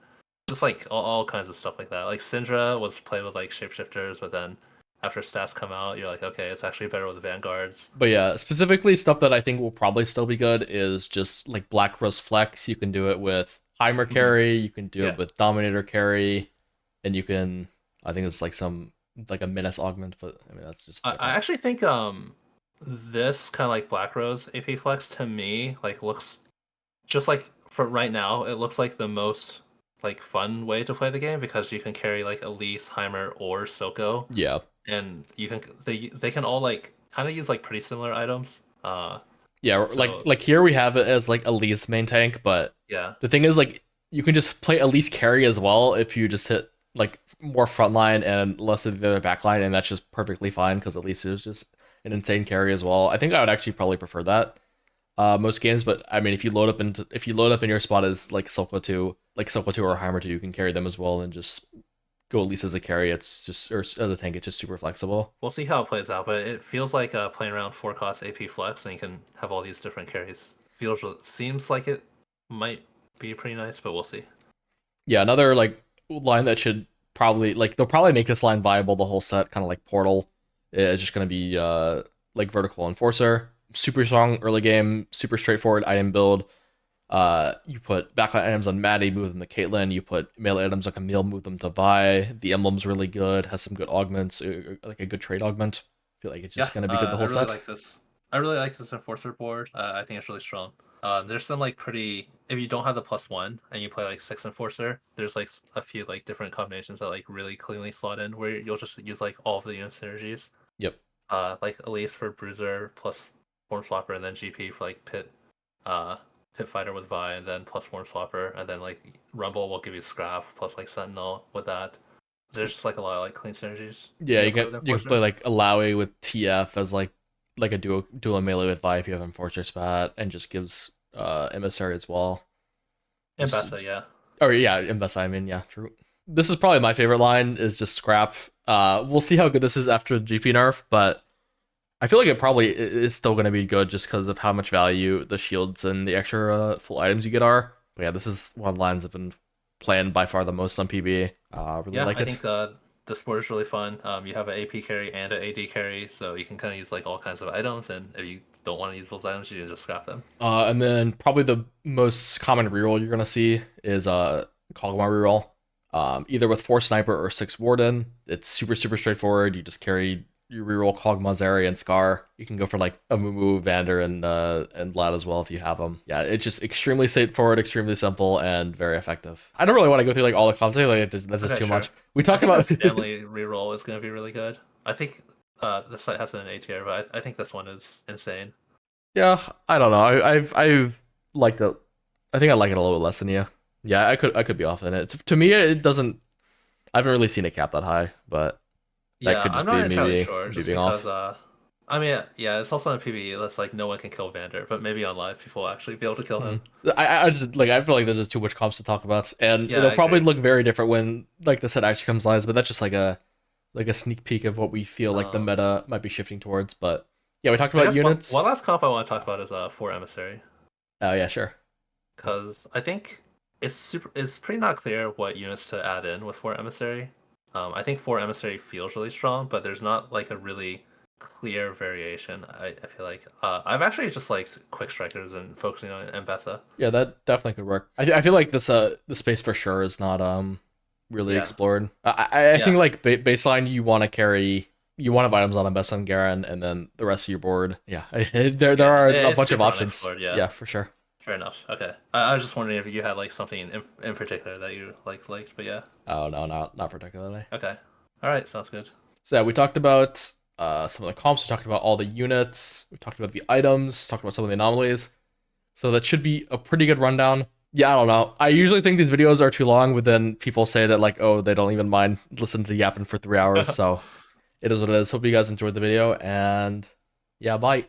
just like all kinds of stuff like that. Like Syndra was played with like shapeshifters, but then after stats come out, you're like, okay, it's actually better with the vanguards. But yeah, specifically stuff that I think will probably still be good is just like Black Rose Flex. You can do it with Heimer Mhm. carry, you can do Yeah. it with Dominator carry, and you can, I think it's like some like a Menace augment, but I mean that's just I different. actually think this kind of like Black Rose AP Flex to me like looks just like for right now, it looks like the most like fun way to play the game because you can carry like Elise, Heimer, or Soko, Yeah. and you can they can all like kind of use like pretty similar items. Yeah, So like here we have it as like Elise main tank, but yeah, the thing is like you can just play Elise carry as well if you just hit like more frontline and less of the other backline, and that's just perfectly fine because Elise is just an insane carry as well. I think I would actually probably prefer that most games, but I mean if you load up in your spot as like Silco 2, or Heimer 2, you can carry them as well and just go Elise as a carry. It's just or as a tank, it's just super flexible. we'll see how it plays out, but it feels like playing around 4 cost AP Flex and you can have all these different carries. Seems like it might be pretty nice, but we'll see. Yeah, another like line that should probably like they'll probably make this line viable the whole set, kind of like Portal. It's just gonna be like Vertical Enforcer, super strong early game, super straightforward item build. You put backline items on Maddie, move them to Caitlyn. You put melee items like Emil, move them to Vi. The emblem's really good, has some good augments, like a good trade augment. I feel like it's Yeah, just gonna be good the I whole really set. like this. I really like this Enforcer board. I think it's really strong. There's some like pretty. If you don't have the +1 and you play like 6 Enforcer, there's like a few like different combinations that like really cleanly slot in where you'll just use like all of the unit synergies. Yep. Like Elise for Bruiser plus Form Swapper, and then GP for like Pit Fighter with Vi, and then plus Form Swapper, and then like Rumble will give you Scrap plus like Sentinel with that. There's just like a lot of like clean synergies Yeah, you can play with you can play Enforcers. like Alawi with TF as like a dual melee with Vi if you have Enforcer spat, and just gives Emissary as well. And Bessa, yeah. Or yeah, invest. I mean, yeah, true. This is probably my favorite line. Is just scrap. We'll see how good this is after the GP nerf, but I feel like it probably is still going to be good just because of how much value the shields and the extra full items you get are. But yeah, this is one of the lines I've been playing by far the most on PB. Really Yeah, like I it. think the sport is really fun. You have an AP carry and an AD carry, so you can kind of use like all kinds of items, and if you don't want to use those items, you can just scrap them. And then probably the most common reroll you're gonna see is Kog'Maw reroll. Either with 4 Sniper or 6 Warden. It's super straightforward. You just carry you reroll Kog'Maw, Zeri, and Scar. You can go for like a Mumu, Vander, and Vlad as well if you have them. Yeah, it's just extremely straightforward, extremely simple, and very effective. I don't really want to go through like all the comps. Like that's just Okay, too sure. much. We I talked think the about Stanley reroll is going to be really good. I think the site has an A tier, but I think this one is insane. yeah. I don't know. I've liked it. I think I like it a little bit less than you. Yeah, I could be off in it. To me, it doesn't. I haven't really seen it cap that high, but that Yeah, could I'm just not be entirely sure, me just being because off. I mean, yeah, it's also in PvE that's like no one can kill Vander, but maybe on live people will actually be able to kill Hmm. him. I just like I feel like there's just too much comps to talk about, and Yeah, it'll I probably agree. look very different when like the set actually comes live. But that's just like a sneak peek of what we feel like the Um, meta might be shifting towards. But yeah, we talked I about guess one units. last comp I want to talk about is 4 Emissary. Oh yeah, sure. Because I think it's pretty not clear what units to add in with 4 Emissary. I think 4 Emissary feels really strong, but there's not like a really clear variation. I feel like I've actually just liked quick strikers and focusing on Mbessa. Yeah, that definitely could work. I feel like this the space for sure is not really Yeah, explored. I think yeah, like baseline you want to carry you want to have items on Best on Garen and then the rest of your board. Yeah, there yeah. are a It's bunch of super options. unexplored. Yeah, Yeah, for sure. fair enough. Okay, I was just wondering if you had like something in particular that you liked, but yeah. Oh no, not particularly. Okay, all right, sounds good. So yeah, we talked about some of the comps. We talked about all the units. We talked about the items. Talked about some of the anomalies. So that should be a pretty good rundown. Yeah, I don't know. I usually think these videos are too long, but then people say that like, oh, they don't even mind listening to yapping for 3 hours. So it is what it is. Hope you guys enjoyed the video, and yeah, bye.